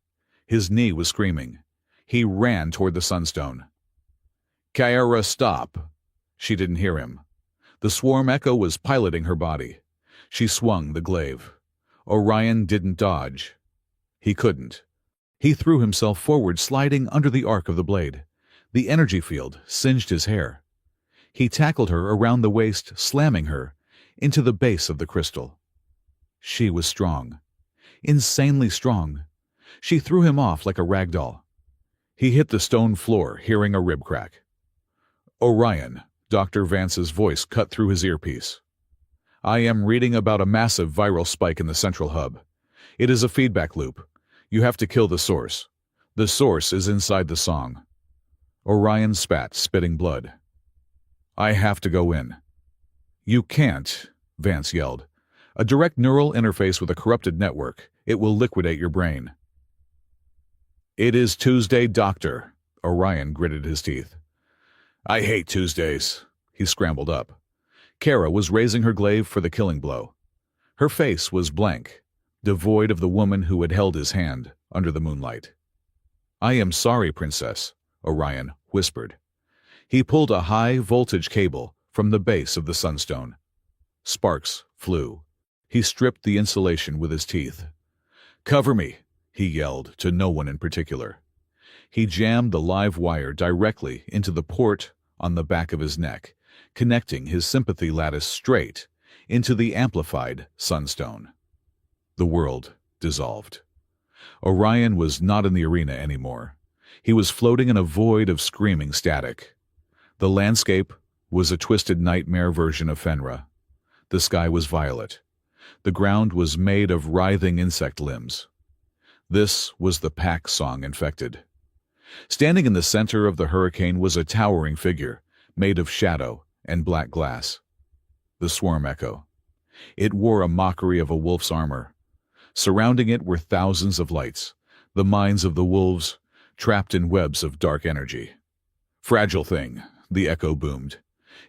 His knee was screaming. He ran toward the sunstone. "Kyra, stop!" She didn't hear him. The swarm echo was piloting her body. She swung the glaive. Orion didn't dodge. He couldn't. He threw himself forward, sliding under the arc of the blade. The energy field singed his hair. He tackled her around the waist, slamming her into the base of the crystal. She was strong. Insanely strong. She threw him off like a rag doll. He hit the stone floor, hearing a rib crack. "Orion," Dr. Vance's voice cut through his earpiece. "I am reading about a massive viral spike in the central hub. It is a feedback loop. You have to kill the source. The source is inside the song." Orion spat, spitting blood. "I have to go in." "You can't," Vance yelled. "A direct neural interface with a corrupted network. It will liquidate your brain." "It is Tuesday, Doctor." Orion gritted his teeth. "I hate Tuesdays." He scrambled up. Kara was raising her glaive for the killing blow. Her face was blank, devoid of the woman who had held his hand under the moonlight. "I am sorry, Princess," Orion whispered. He pulled a high-voltage cable from the base of the sunstone. Sparks flew. He stripped the insulation with his teeth. "Cover me," he yelled to no one in particular. He jammed the live wire directly into the port on the back of his neck, connecting his sympathy lattice straight into the amplified sunstone. The world dissolved. Orion was not in the arena anymore. He was floating in a void of screaming static. The landscape was a twisted nightmare version of Fenra. The sky was violet. The ground was made of writhing insect limbs. This was the pack song infected. Standing in the center of the hurricane was a towering figure, made of shadow and black glass. The swarm echo. It wore a mockery of a wolf's armor. Surrounding it were thousands of lights, the minds of the wolves, trapped in webs of dark energy. "Fragile thing," the echo boomed.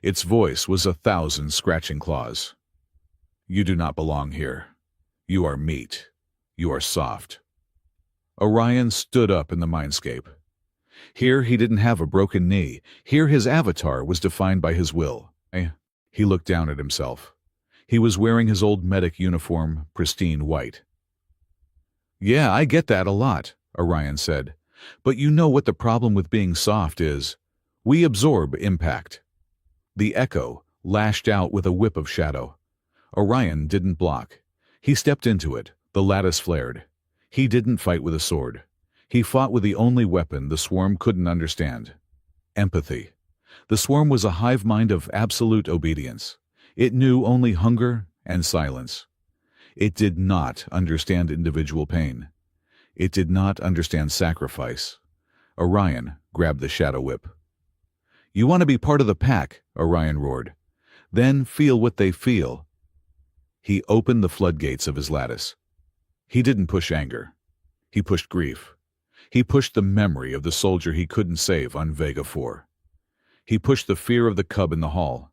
Its voice was 1,000 scratching claws. "You do not belong here. You are meat. You are soft." Orion stood up in the mindscape. Here he didn't have a broken knee. Here his avatar was defined by his will. He looked down at himself. He was wearing his old medic uniform, pristine white. "Yeah, I get that a lot," Orion said. "But you know what the problem with being soft is? We absorb impact." The echo lashed out with a whip of shadow. Orion didn't block. He stepped into it. The lattice flared. He didn't fight with a sword. He fought with the only weapon the swarm couldn't understand: empathy. The swarm was a hive mind of absolute obedience. It knew only hunger and silence. It did not understand individual pain. It did not understand sacrifice. Orion grabbed the shadow whip. "You want to be part of the pack," Orion roared. "Then feel what they feel." He opened the floodgates of his lattice. He didn't push anger. He pushed grief. He pushed the memory of the soldier he couldn't save on Vega 4. He pushed the fear of the cub in the hall.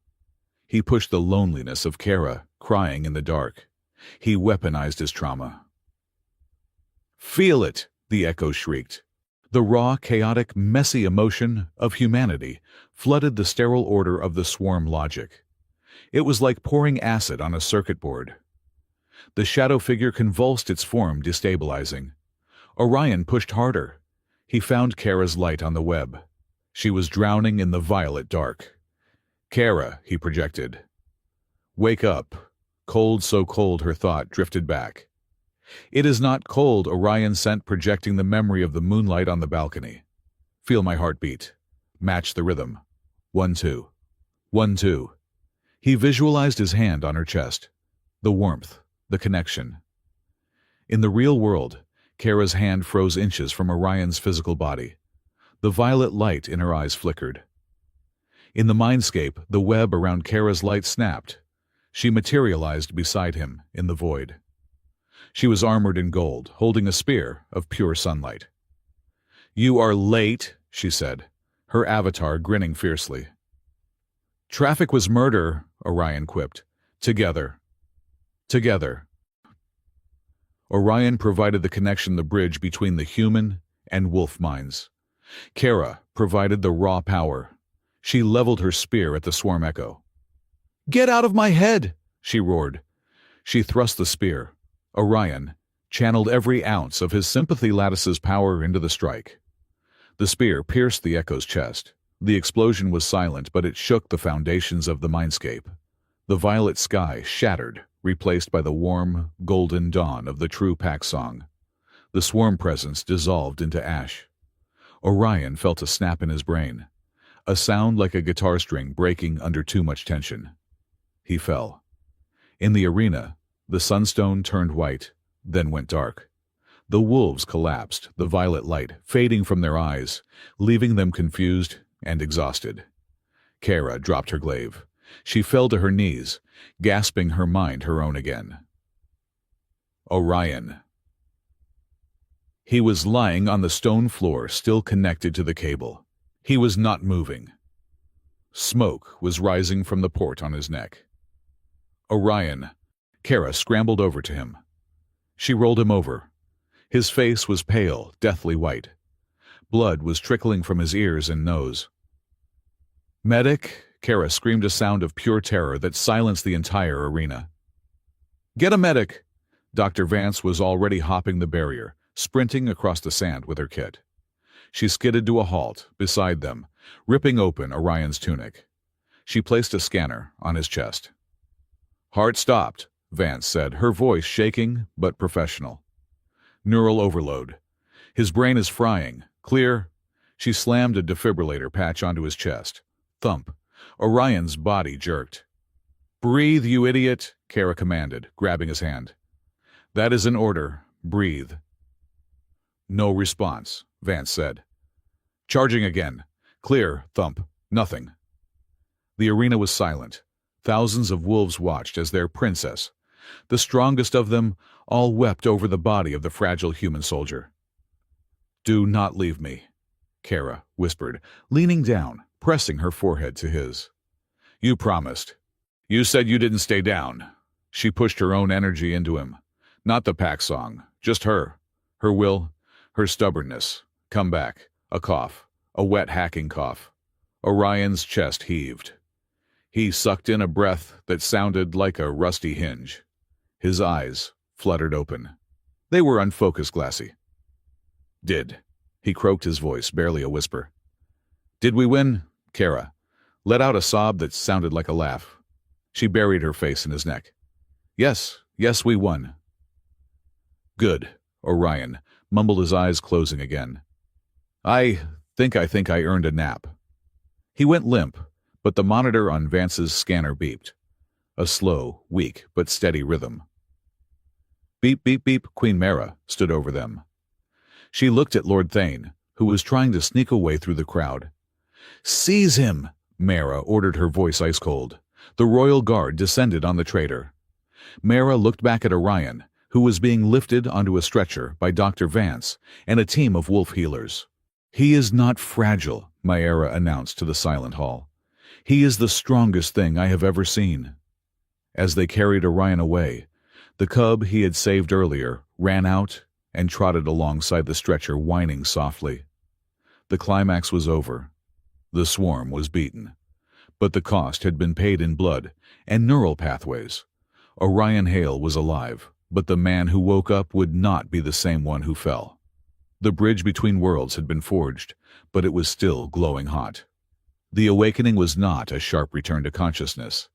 He pushed the loneliness of Kara crying in the dark. He weaponized his trauma. "Feel it!" the echo shrieked. The raw, chaotic, messy emotion of humanity flooded the sterile order of the swarm logic. It was like pouring acid on a circuit board. The shadow figure convulsed its form, destabilizing. Orion pushed harder. He found Kara's light on the web. She was drowning in the violet dark. "Kara," he projected. "Wake up." Cold, so cold her thought drifted back. "It is not cold," Orion sent, projecting the memory of the moonlight on the balcony. "Feel my heartbeat. Match the rhythm. 1-2. 1-2. He visualized his hand on her chest. The warmth, the connection. In the real world, Kara's hand froze inches from Orion's physical body. The violet light in her eyes flickered. In the mindscape, the web around Kara's light snapped. She materialized beside him in the void. She was armored in gold, holding a spear of pure sunlight. "You are late," she said, her avatar grinning fiercely. "Traffic was murder," Orion quipped. "Together. Together." Orion provided the connection, the bridge between the human and wolf minds. Kara provided the raw power. She leveled her spear at the swarm echo. "Get out of my head!" she roared. She thrust the spear. Orion channeled every ounce of his sympathy lattice's power into the strike. The spear pierced the echo's chest. The explosion was silent, but it shook the foundations of the mindscape. The violet sky shattered, replaced by the warm, golden dawn of the true pack song. The swarm presence dissolved into ash. Orion felt a snap in his brain, a sound like a guitar string breaking under too much tension. He fell. In the arena, the sunstone turned white, then went dark. The wolves collapsed, the violet light fading from their eyes, leaving them confused and exhausted. Kara dropped her glaive. She fell to her knees, gasping, her mind her own again. Orion. He was lying on the stone floor, still connected to the cable. He was not moving. Smoke was rising from the port on his neck. Orion. Kara scrambled over to him. She rolled him over. His face was pale, deathly white. Blood was trickling from his ears and nose. "Medic!" Kara screamed, a sound of pure terror that silenced the entire arena. "Get a medic!" Dr. Vance was already hopping the barrier, sprinting across the sand with her kit. She skidded to a halt beside them, ripping open Orion's tunic. She placed a scanner on his chest. "Heart stopped," Vance said, her voice shaking but professional. "Neural overload. His brain is frying. Clear." She slammed a defibrillator patch onto his chest. Thump. Orion's body jerked. "Breathe, you idiot," Kara commanded, grabbing his hand. "That is an order. Breathe." "No response," Vance said. "Charging again. Clear." Thump. Nothing. The arena was silent. Thousands of wolves watched as their princess, the strongest of them, all wept over the body of the fragile human soldier. "Do not leave me," Kara whispered, leaning down, pressing her forehead to his. "You promised. You said you didn't stay down." She pushed her own energy into him. Not the pack song, just her. Her will, her stubbornness. Come back. A cough. A wet, hacking cough. Orion's chest heaved. He sucked in a breath that sounded like a rusty hinge. His eyes fluttered open. They were unfocused, glassy. He croaked, his voice barely a whisper. "Did we win?" Kara let out a sob that sounded like a laugh. She buried her face in his neck. Yes, we won." "Good," Orion mumbled, his eyes closing again. I think I earned a nap." He went limp, but the monitor on Vance's scanner beeped. A slow, weak, but steady rhythm. Beep, beep, beep. Queen Mara stood over them. She looked at Lord Thane, who was trying to sneak away through the crowd. "Seize him!" Mara ordered, her voice ice cold. The royal guard descended on the traitor. Mara looked back at Orion, who was being lifted onto a stretcher by Dr. Vance and a team of wolf healers. "He is not fragile," Mara announced to the silent hall. "He is the strongest thing I have ever seen." As they carried Orion away, the cub he had saved earlier ran out and trotted alongside the stretcher, whining softly. The climax was over. The swarm was beaten. But the cost had been paid in blood and neural pathways. Orion Hale was alive, but the man who woke up would not be the same one who fell. The bridge between worlds had been forged, but it was still glowing hot. The awakening was not a sharp return to consciousness,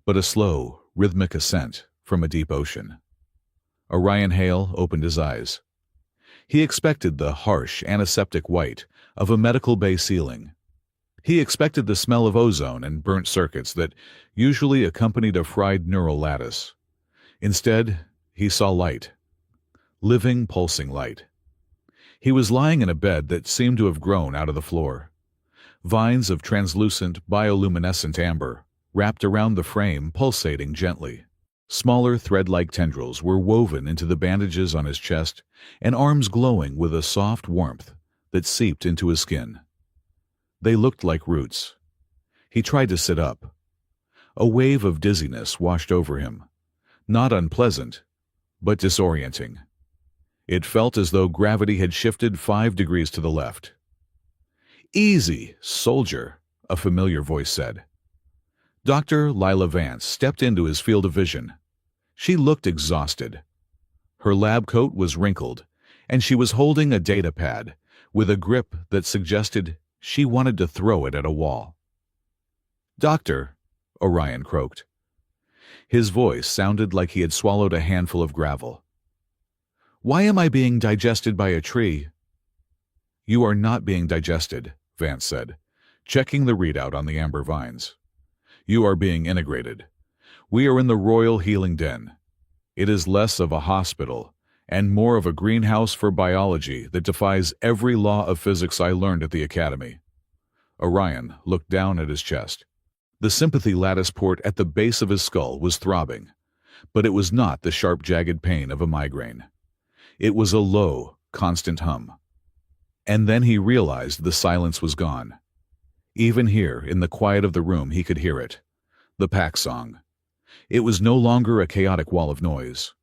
but a slow, rhythmic ascent from a deep ocean. Orion Hale opened his eyes. He expected the harsh, antiseptic white of a medical bay ceiling. He expected the smell of ozone and burnt circuits that usually accompanied a fried neural lattice. Instead, he saw light. Living, pulsing light. He was lying in a bed that seemed to have grown out of the floor. Vines of translucent, bioluminescent amber wrapped around the frame, pulsating gently. Smaller thread-like tendrils were woven into the bandages on his chest and arms glowing with a soft warmth that seeped into his skin. They looked like roots. He tried to sit up. A wave of dizziness washed over him, not unpleasant, but disorienting. It felt as though gravity had shifted 5 degrees to the left. "Easy, soldier," a familiar voice said. Dr. Lila Vance stepped into his field of vision. She looked exhausted. Her lab coat was wrinkled, and she was holding a data pad with a grip that suggested she wanted to throw it at a wall. "Doctor," Orion croaked. His voice sounded like he had swallowed a handful of gravel. "Why am I being digested by a tree?" "You are not being digested," Vance said, checking the readout on the amber vines. "You are being integrated. We are in the Royal Healing Den. It is less of a hospital and more of a greenhouse for biology that defies every law of physics I learned at the Academy." Orion looked down at his chest. The sympathy lattice port at the base of his skull was throbbing, but it was not the sharp, jagged pain of a migraine. It was a low, constant hum. And then he realized the silence was gone. Even here, in the quiet of the room, he could hear it. The pack song. It was no longer a chaotic wall of noise.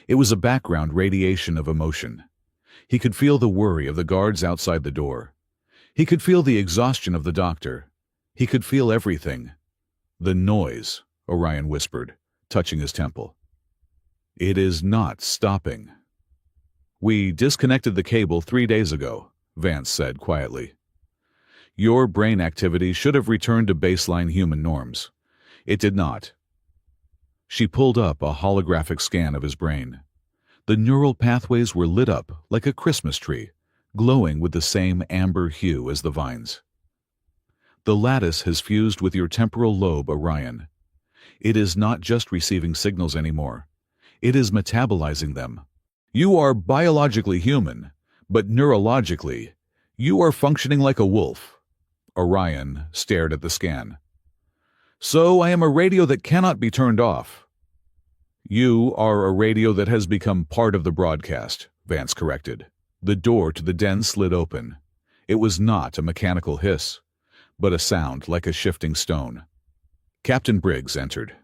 It was a background radiation of emotion. He could feel the worry of the guards outside the door. He could feel the exhaustion of the doctor. He could feel everything. "The noise," Orion whispered, touching his temple. "It is not stopping." "We disconnected the cable 3 days ago," Vance said quietly. "Your brain activity should have returned to baseline human norms. It did not." She pulled up a holographic scan of his brain. The neural pathways were lit up like a Christmas tree, glowing with the same amber hue as the vines. "The lattice has fused with your temporal lobe, Orion. It is not just receiving signals anymore. It is metabolizing them. You are biologically human, but neurologically, you are functioning like a wolf." Orion stared at the scan. "So I am a radio that cannot be turned off." "You are a radio that has become part of the broadcast," Vance corrected. The door to the den slid open. It was not a mechanical hiss, but a sound like a shifting stone. Captain Briggs entered.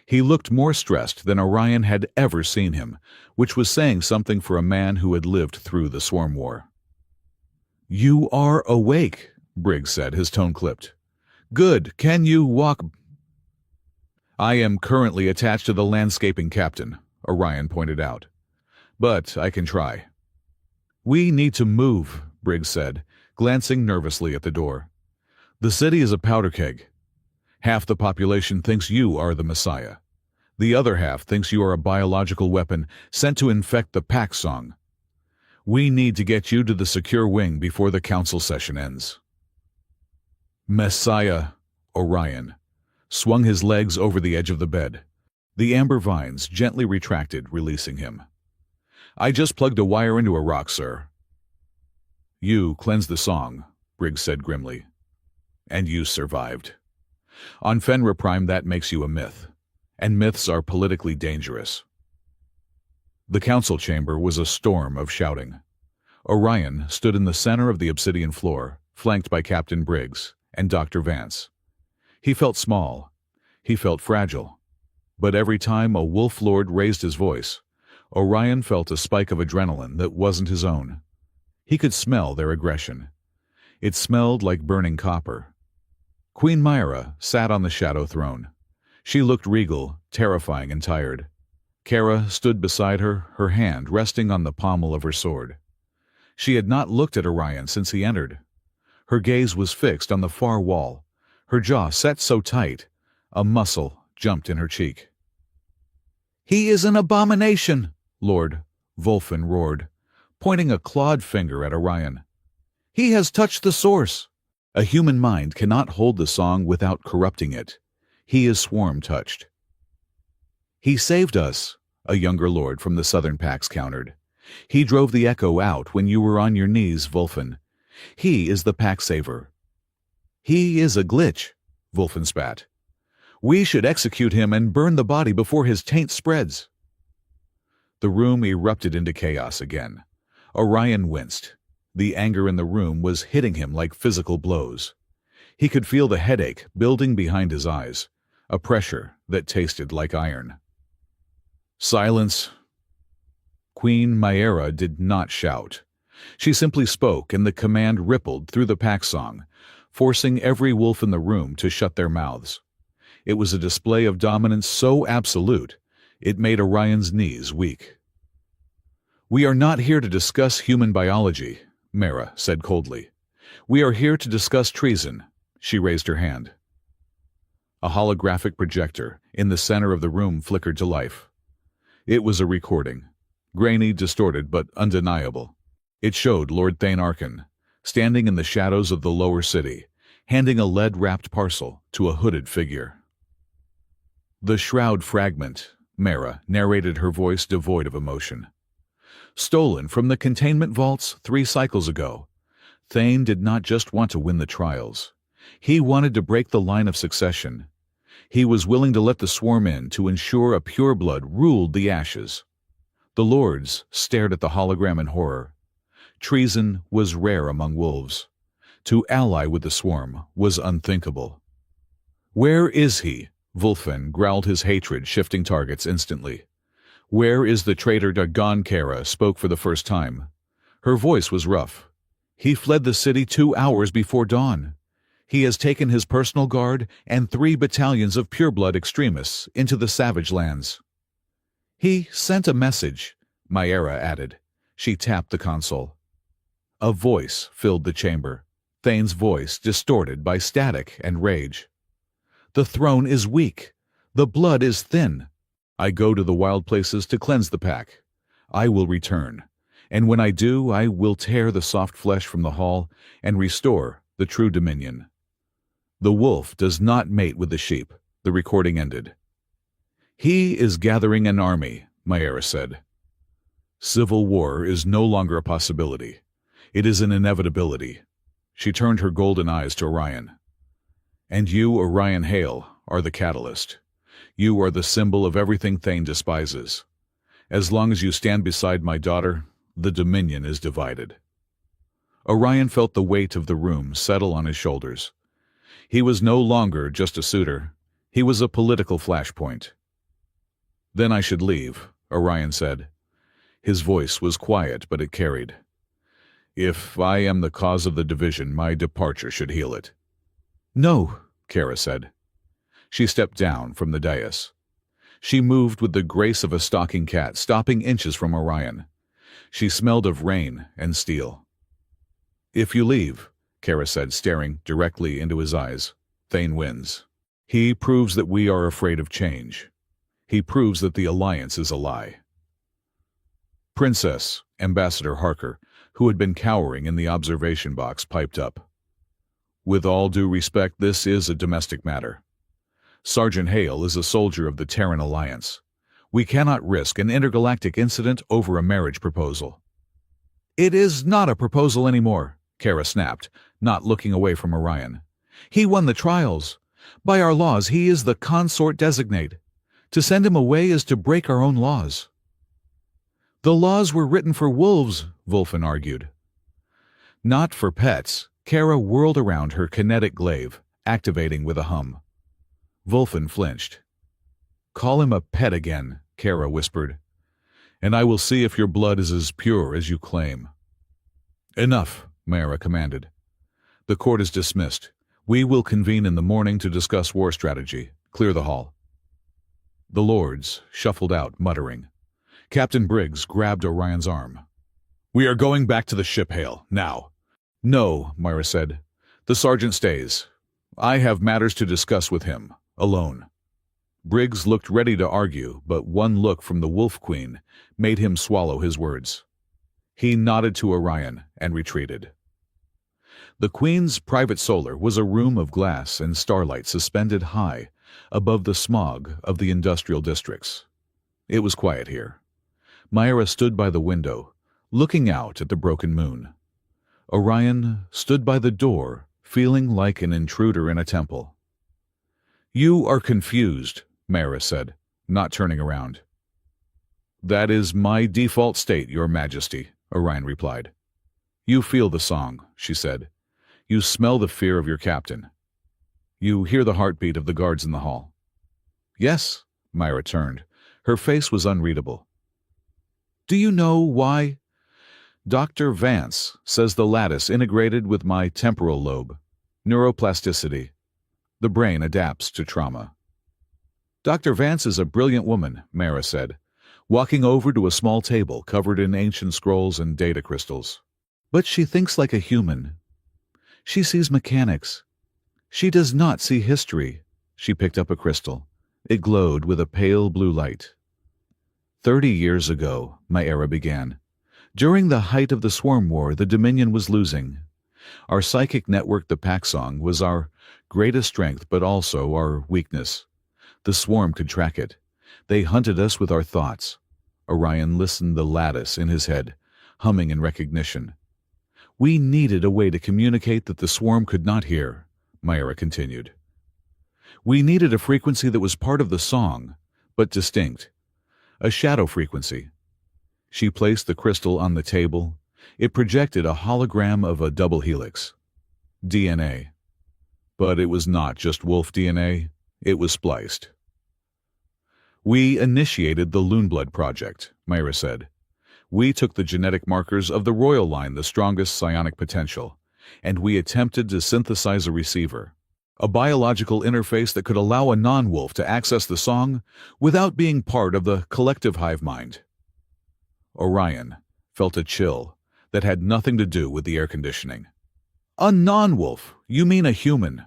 He looked more stressed than Orion had ever seen him, which was saying something for a man who had lived through the swarm war. "You are awake," Briggs said, his tone clipped. "Good. Can you walk?" "I am currently attached to the landscaping captain," Orion pointed out. "But I can try." "We need to move," Briggs said, glancing nervously at the door. "The city is a powder keg. Half the population thinks you are the Messiah. The other half thinks you are a biological weapon sent to infect the pack song. We need to get you to the secure wing before the council session ends." "Messiah," Orion swung his legs over the edge of the bed. The amber vines gently retracted, releasing him. "I just plugged a wire into a rock, sir." "You cleansed the song," Briggs said grimly. "And you survived. On Fenrir Prime, that makes you a myth. And myths are politically dangerous." The council chamber was a storm of shouting. Orion stood in the center of the obsidian floor, flanked by Captain Briggs and Dr. Vance. He felt small. He felt fragile. But every time a wolf lord raised his voice, Orion felt a spike of adrenaline that wasn't his own. He could smell their aggression. It smelled like burning copper. Queen Myra sat on the shadow throne. She looked regal, terrifying, and tired. Kara stood beside her, her hand resting on the pommel of her sword. She had not looked at Orion since he entered. Her gaze was fixed on the far wall, her jaw set so tight, a muscle jumped in her cheek. "He is an abomination," Lord Volfin roared, pointing a clawed finger at Orion. "He has touched the source." A human mind cannot hold the song without corrupting it. He is swarm-touched. "He saved us," a younger lord from the southern packs countered. "He drove the echo out when you were on your knees, Volfin. He is the pack saver." "He is a glitch," Volfin spat. We should execute him and burn the body before his taint spreads." The room erupted into chaos again. Orion winced. The anger in the room was hitting him like physical blows. He could feel the headache building behind his eyes, a pressure that tasted like iron. "Silence." Queen Myera did not shout. She simply spoke, and the command rippled through the pack song, forcing every wolf in the room to shut their mouths. It was a display of dominance so absolute, it made Orion's knees weak. "We are not here to discuss human biology," Mara said coldly. "We are here to discuss treason." She raised her hand. A holographic projector in the center of the room flickered to life. It was a recording, grainy, distorted, but undeniable. It showed Lord Thane Arkin, standing in the shadows of the lower city, handing a lead-wrapped parcel to a hooded figure. "The shroud fragment," Mara narrated, her voice devoid of emotion. "Stolen from the containment vaults 3 cycles ago. Thane did not just want to win the trials. He wanted to break the line of succession. He was willing to let the swarm in to ensure a pureblood ruled the ashes." The lords stared at the hologram in horror. Treason was rare among wolves. To ally with the swarm was unthinkable. "Where is he?" Wulfen growled, his hatred shifting targets instantly. "Where is the traitor?" Dagon Kara spoke for the first time. Her voice was rough. "He fled the city 2 hours before dawn. He has taken his personal guard and 3 battalions of pureblood extremists into the savage lands." "He sent a message," Myera added. She tapped the console. A voice filled the chamber, Thane's voice distorted by static and rage. "The throne is weak. The blood is thin. I go to the wild places to cleanse the pack. I will return, and when I do, I will tear the soft flesh from the hall and restore the true dominion." "The wolf does not mate with the sheep," the recording ended. "He is gathering an army," Myera said. "Civil war is no longer a possibility. It is an inevitability." She turned her golden eyes to Orion. "And you, Orion Hale, are the catalyst. You are the symbol of everything Thane despises. As long as you stand beside my daughter, the Dominion is divided." Orion felt the weight of the room settle on his shoulders. He was no longer just a suitor. He was a political flashpoint. "Then I should leave," Orion said. His voice was quiet, but it carried. "If I am the cause of the division, my departure should heal it." "No," Kara said. She stepped down from the dais. She moved with the grace of a stalking cat, stopping inches from Orion. She smelled of rain and steel. "If you leave," Kara said, staring directly into his eyes, "Thane wins. He proves that we are afraid of change. He proves that the alliance is a lie." "Princess," Ambassador Harker, who had been cowering in the observation box, piped up. "With all due respect, this is a domestic matter. Sergeant Hale is a soldier of the Terran Alliance. We cannot risk an intergalactic incident over a marriage proposal." "It is not a proposal anymore," Kara snapped, not looking away from Orion. "He won the trials. By our laws, he is the consort designate. To send him away is to break our own laws." "The laws were written for wolves," Wulfen argued. "Not for pets." Kara whirled around, her kinetic glaive activating with a hum. Wulfen flinched. "Call him a pet again," Kara whispered, "and I will see if your blood is as pure as you claim." "Enough," Myera commanded. "The court is dismissed. We will convene in the morning to discuss war strategy. Clear the hall." The lords shuffled out, muttering. Captain Briggs grabbed Orion's arm. "We are going back to the ship, Hale, now." "No," Myra said. "The sergeant stays. I have matters to discuss with him, alone." Briggs looked ready to argue, but one look from the Wolf Queen made him swallow his words. He nodded to Orion and retreated. The Queen's private solar was a room of glass and starlight suspended high above the smog of the industrial districts. It was quiet here. Myra stood by the window, looking out at the broken moon. Orion stood by the door, feeling like an intruder in a temple. You are confused, Mayra said, not turning around. That is my default state, Your Majesty, Orion replied. You feel the song, she said. You smell the fear of your captain. You hear the heartbeat of the guards in the hall. Yes, Mayra turned. Her face was unreadable. Do you know why? Dr. Vance says the lattice integrated with my temporal lobe. Neuroplasticity. The brain adapts to trauma. Dr. Vance is a brilliant woman, Mayra said, walking over to a small table covered in ancient scrolls and data crystals. But she thinks like a human. She sees mechanics. She does not see history. She picked up a crystal. It glowed with a pale blue light. 30 years ago, Mayra began. During the height of the Swarm War, the Dominion was losing. Our psychic network, the Paxong, was our greatest strength but also our weakness. The Swarm could track it. They hunted us with our thoughts. Orion listened the lattice in his head, humming in recognition. We needed a way to communicate that the Swarm could not hear, Mayra continued. We needed a frequency that was part of the song, but distinct. A shadow frequency. She placed the crystal on the table. It projected a hologram of a double helix. DNA. But it was not just wolf DNA. It was spliced. We initiated the Loonblood Project, Mayra said. We took the genetic markers of the royal line, the strongest psionic potential, and we attempted to synthesize a receiver. A biological interface that could allow a non-wolf to access the song without being part of the collective hive mind. Orion felt a chill that had nothing to do with the air conditioning. A non-wolf? You mean a human?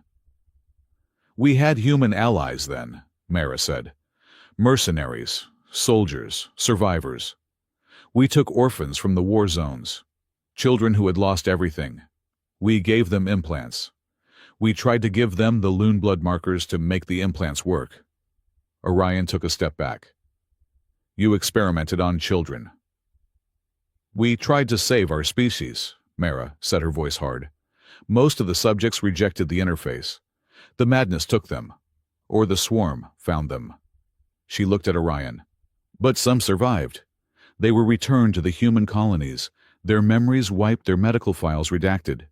We had human allies then, Mayra said. Mercenaries, soldiers, survivors. We took orphans from the war zones, children who had lost everything. We gave them implants. We tried to give them the Loonblood markers to make the implants work. Orion took a step back. You experimented on children. We tried to save our species, Mayra said, her voice hard. Most of the subjects rejected the interface. The madness took them, or the swarm found them. She looked at Orion. But some survived. They were returned to the human colonies, their memories wiped, their medical files redacted,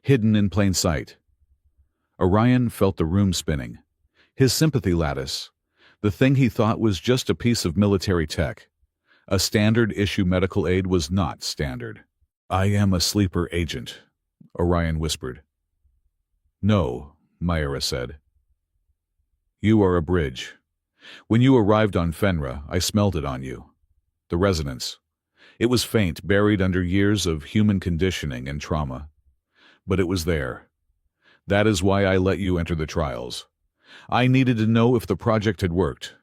hidden in plain sight. Orion felt the room spinning. His sympathy lattice, the thing he thought was just a piece of military tech. A standard-issue medical aid was not standard. I am a sleeper agent, Orion whispered. No, Mayra said. You are a bridge. When you arrived on Fenra, I smelled it on you. The resonance. It was faint, buried under years of human conditioning and trauma. But it was there. That is why I let you enter the trials. I needed to know if the project had worked.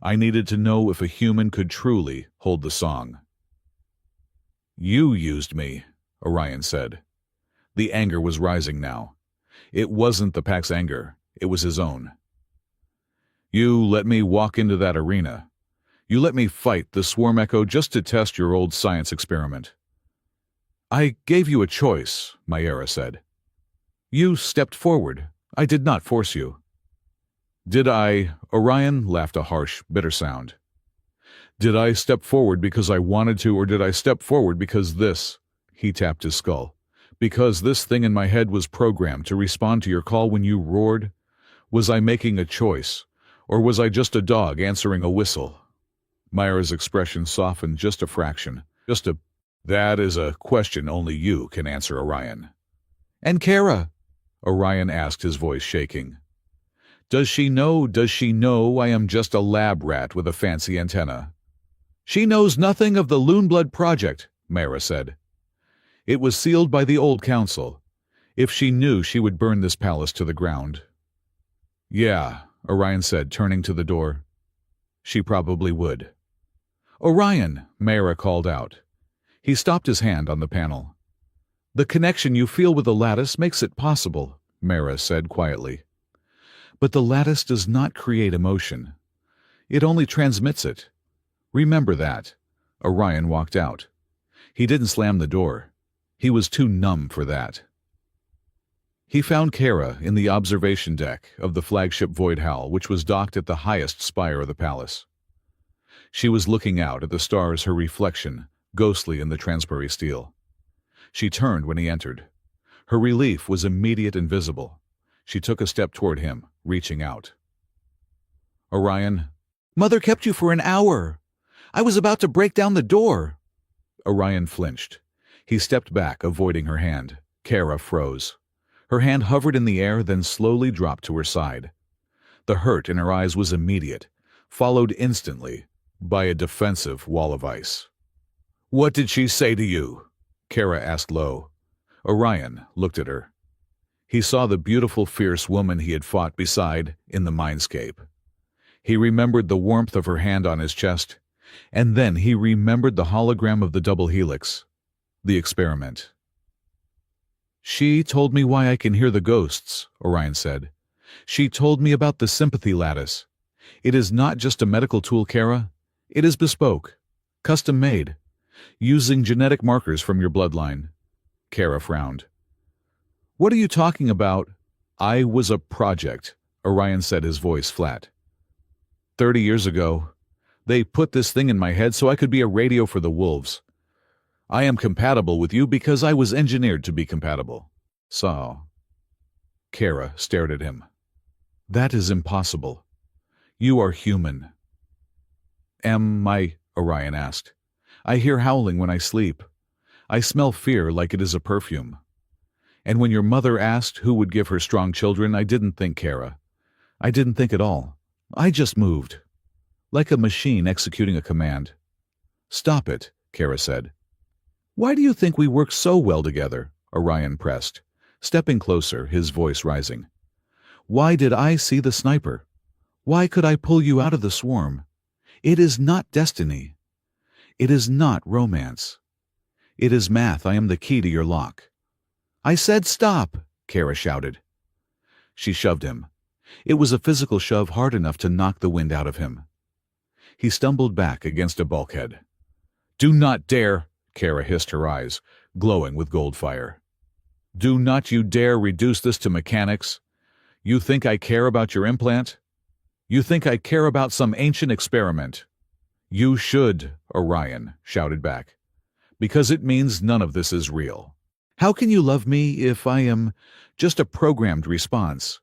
I needed to know if a human could truly hold the song. You used me, Orion said. The anger was rising now. It wasn't the Pack's anger. It was his own. You let me walk into that arena. You let me fight the Swarm Echo just to test your old science experiment. I gave you a choice, Mayra said. You stepped forward. I did not force you. Did I? Orion laughed a harsh, bitter sound. Did I step forward because I wanted to, or did I step forward because this? He tapped his skull. Because this thing in my head was programmed to respond to your call when you roared? Was I making a choice, or was I just a dog answering a whistle? Mayra's expression softened just a fraction. That is a question only you can answer, Orion. And Kara? Orion asked, his voice shaking. Does she know I am just a lab rat with a fancy antenna? She knows nothing of the Loonblood Project, Mayra said. It was sealed by the old council. If she knew, she would burn this palace to the ground. Yeah, Orion said, turning to the door. She probably would. Orion, Mayra called out. He stopped his hand on the panel. The connection you feel with the lattice makes it possible, Mayra said quietly. But the lattice does not create emotion. It only transmits it. Remember that. Orion walked out. He didn't slam the door. He was too numb for that. He found Kara in the observation deck of the flagship Void Howl, which was docked at the highest spire of the palace. She was looking out at the stars, her reflection ghostly in the transparent steel. She turned when he entered. Her relief was immediate and visible. She took a step toward him, reaching out. "Orion."
"Mother kept you for an hour. I was about to break down the door."
Orion flinched. He stepped back, avoiding her hand. Kara froze. Her hand hovered in the air, then slowly dropped to her side. The hurt in her eyes was immediate, followed instantly by a defensive wall of ice. "What did she say to you?" Kara asked low. Orion looked at her. He saw the beautiful, fierce woman he had fought beside in the mindscape. He remembered the warmth of her hand on his chest, and then he remembered the hologram of the double helix, the experiment. "She told me why I can hear the ghosts," Orion said. "She told me about the sympathy lattice. It is not just a medical tool, Kara. It is bespoke, custom-made, using genetic markers from your bloodline." Kara frowned. "What are you talking about?" "I was a project," Orion said, his voice flat. 30 years ago, they put this thing in my head so I could be a radio for the wolves. I am compatible with you because I was engineered to be compatible." "So?" Kara stared at him. "That is impossible. You are human." "Am I?" Orion asked. "I hear howling when I sleep. I smell fear like it is a perfume. And when your mother asked who would give her strong children, I didn't think, Kara. I didn't think at all. I just moved. Like a machine executing a command." "Stop it," Kara said. "Why do you think we work so well together?" Orion pressed, stepping closer, his voice rising. "Why did I see the sniper? Why could I pull you out of the swarm? It is not destiny. It is not romance. It is math. I am the key to your lock." "I said stop!" Kara shouted. She shoved him. It was a physical shove, hard enough to knock the wind out of him. He stumbled back against a bulkhead. "Do not dare!" Kara hissed, her eyes glowing with gold fire. "Do not you dare reduce this to mechanics. You think I care about your implant? You think I care about some ancient experiment?" "You should," Orion shouted back, "because it means none of this is real. How can you love me if I am just a programmed response?"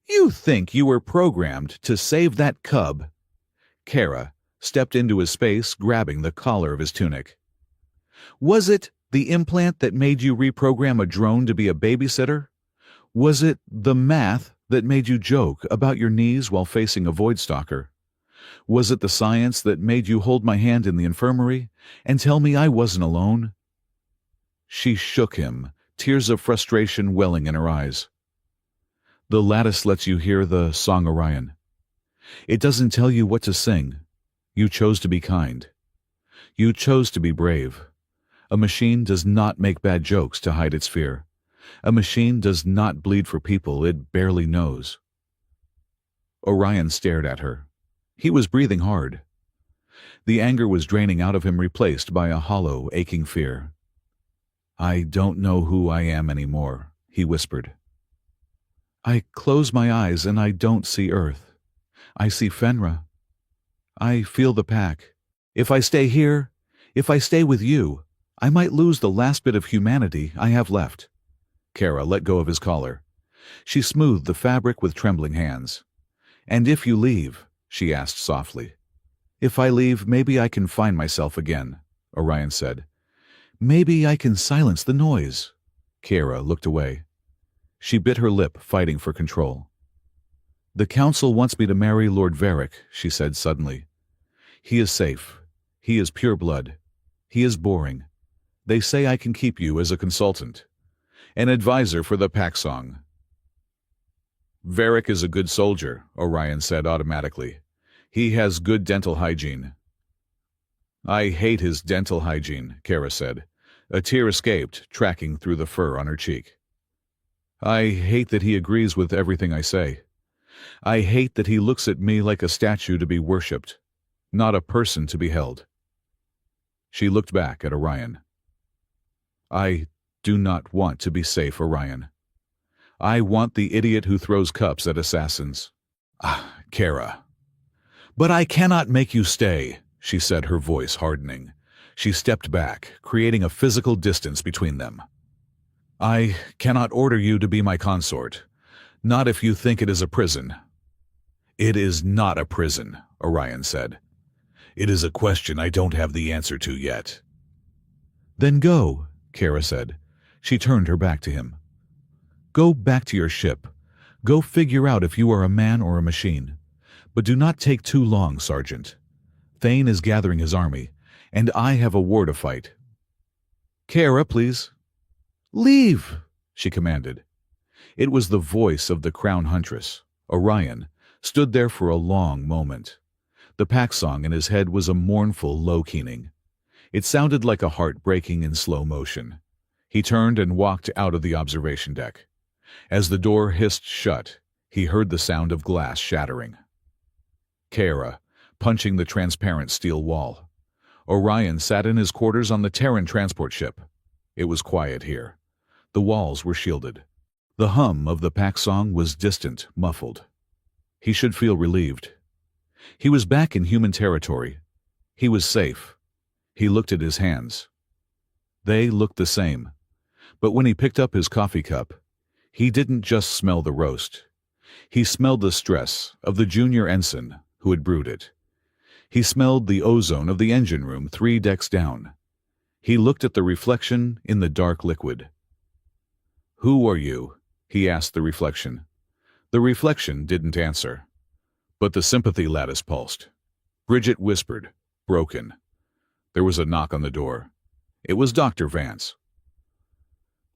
"You think you were programmed to save that cub?" Kara stepped into his space, grabbing the collar of his tunic. "Was it the implant that made you reprogram a drone to be a babysitter? Was it the math that made you joke about your knees while facing a void stalker? Was it the science that made you hold my hand in the infirmary and tell me I wasn't alone?" She shook him, tears of frustration welling in her eyes. "The lattice lets you hear the song Orion. It doesn't tell you what to sing. You chose to be kind. You chose to be brave. A machine does not make bad jokes to hide its fear. A machine does not bleed for people it barely knows." Orion stared at her. He was breathing hard. The anger was draining out of him, replaced by a hollow, aching fear. "I don't know who I am anymore," he whispered. "I close my eyes and I don't see Earth. I see Fenra. I feel the pack. If I stay here, if I stay with you, I might lose the last bit of humanity I have left." Kara let go of his collar. She smoothed the fabric with trembling hands. "And if you leave?" she asked softly. "If I leave, maybe I can find myself again," Orion said. "Maybe I can silence the noise." Kara looked away. She bit her lip, fighting for control. "The council wants me to marry Lord Varric," she said suddenly. "He is safe. He is pure blood. He is boring. They say I can keep you as a consultant, an advisor for the pack song." "Varric is a good soldier," Orion said automatically. "He has good dental hygiene." "I hate his dental hygiene," Kara said. A tear escaped, tracking through the fur on her cheek. "I hate that he agrees with everything I say. I hate that he looks at me like a statue to be worshipped, not a person to be held." She looked back at Orion. "I do not want to be safe, Orion. I want the idiot who throws cups at assassins. Ah, Kara. But I cannot make you stay, she said, her voice hardening. She stepped back, creating a physical distance between them. I cannot order you to be my consort, not if you think it is a prison. It is not a prison, Orion said. It is a question I don't have the answer to yet. Then go, Kara said. She turned her back to him. Go back to your ship. Go figure out if you are a man or a machine. But do not take too long, Sergeant. Thane is gathering his army, and I have a war to fight. Kara, please. Leave, she commanded. It was the voice of the Crown Huntress. Orion stood there for a long moment. The pack song in his head was a mournful, low keening. It sounded like a heart breaking in slow motion. He turned and walked out of the observation deck. As the door hissed shut, he heard the sound of glass shattering. Kara, punching the transparent steel wall. Orion sat in his quarters on the Terran transport ship. It was quiet here. The walls were shielded. The hum of the pack song was distant, muffled. He should feel relieved. He was back in human territory. He was safe. He looked at his hands. They looked the same. But when he picked up his coffee cup, he didn't just smell the roast. He smelled the stress of the junior ensign who had brewed it. He smelled the ozone of the engine room 3 decks down. He looked at the reflection in the dark liquid. Who are you? He asked the reflection. The reflection didn't answer. But the sympathy lattice pulsed. Bridget whispered, broken. There was a knock on the door. It was Dr. Vance.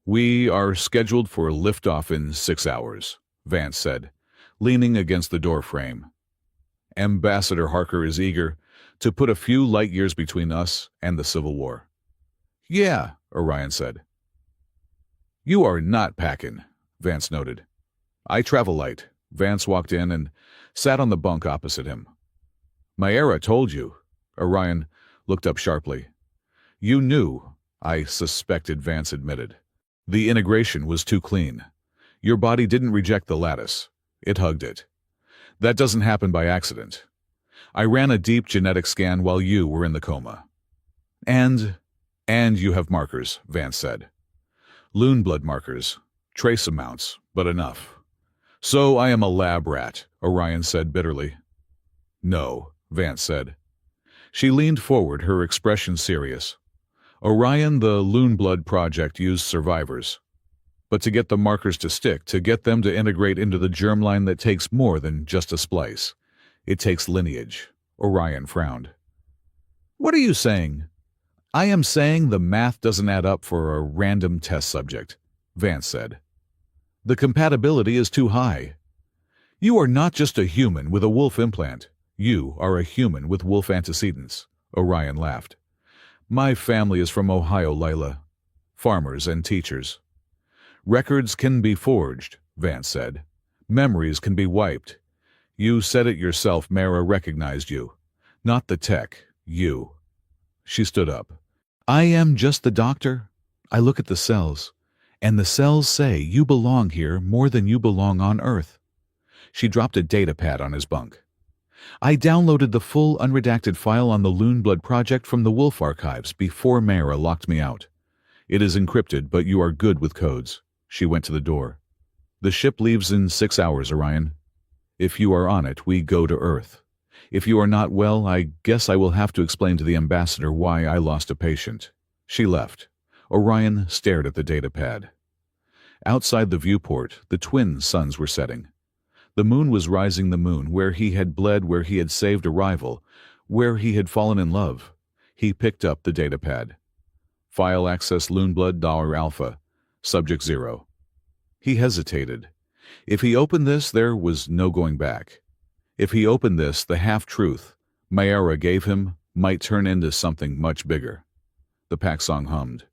We are scheduled for liftoff in 6 hours, Vance said, leaning against the door frame. Ambassador Harker is eager to put a few light years between us and the Civil War. Yeah, Orion said. You are not packing, Vance noted. I travel light. Vance walked in and sat on the bunk opposite him. Mayra told you. Orion looked up sharply. You knew, I suspected, Vance admitted. The integration was too clean. Your body didn't reject the lattice. It hugged it. That doesn't happen by accident. I ran a deep genetic scan while you were in the coma. And you have markers, Vance said. Loon blood markers. Trace amounts, but enough. So I am a lab rat, Orion said bitterly. No, Vance said. She leaned forward, her expression serious. Orion, the Loon Blood Project, used survivors. But to get the markers to stick, to get them to integrate into the germline, that takes more than just a splice. It takes lineage. Orion frowned. What are you saying? I am saying the math doesn't add up for a random test subject, Vance said. The compatibility is too high. You are not just a human with a wolf implant. You are a human with wolf antecedents, Orion laughed. My family is from Ohio, Lila. Farmers and teachers. Records can be forged, Vance said. Memories can be wiped. You said it yourself. Mayra recognized you. Not the tech, you. She stood up. I am just the doctor. I look at the cells, and the cells say you belong here more than you belong on Earth. She dropped a data pad on his bunk. I downloaded the full unredacted file on the Loon Blood Project from the Wolf archives before Mayra locked me out. It is encrypted, but you are good with codes. She went to the door. The ship leaves in 6 hours, Orion. If you are on it, we go to Earth. If you are not well, I guess I will have to explain to the ambassador why I lost a patient. She left. Orion stared at the data pad. Outside the viewport, the twin suns were setting. The moon was rising, the moon, where he had bled, where he had saved a rival, where he had fallen in love. He picked up the data pad. File access Loonblood $Alpha, subject 0. He hesitated. If he opened this, there was no going back. If he opened this, the half-truth Mayra gave him might turn into something much bigger. The pack song hummed.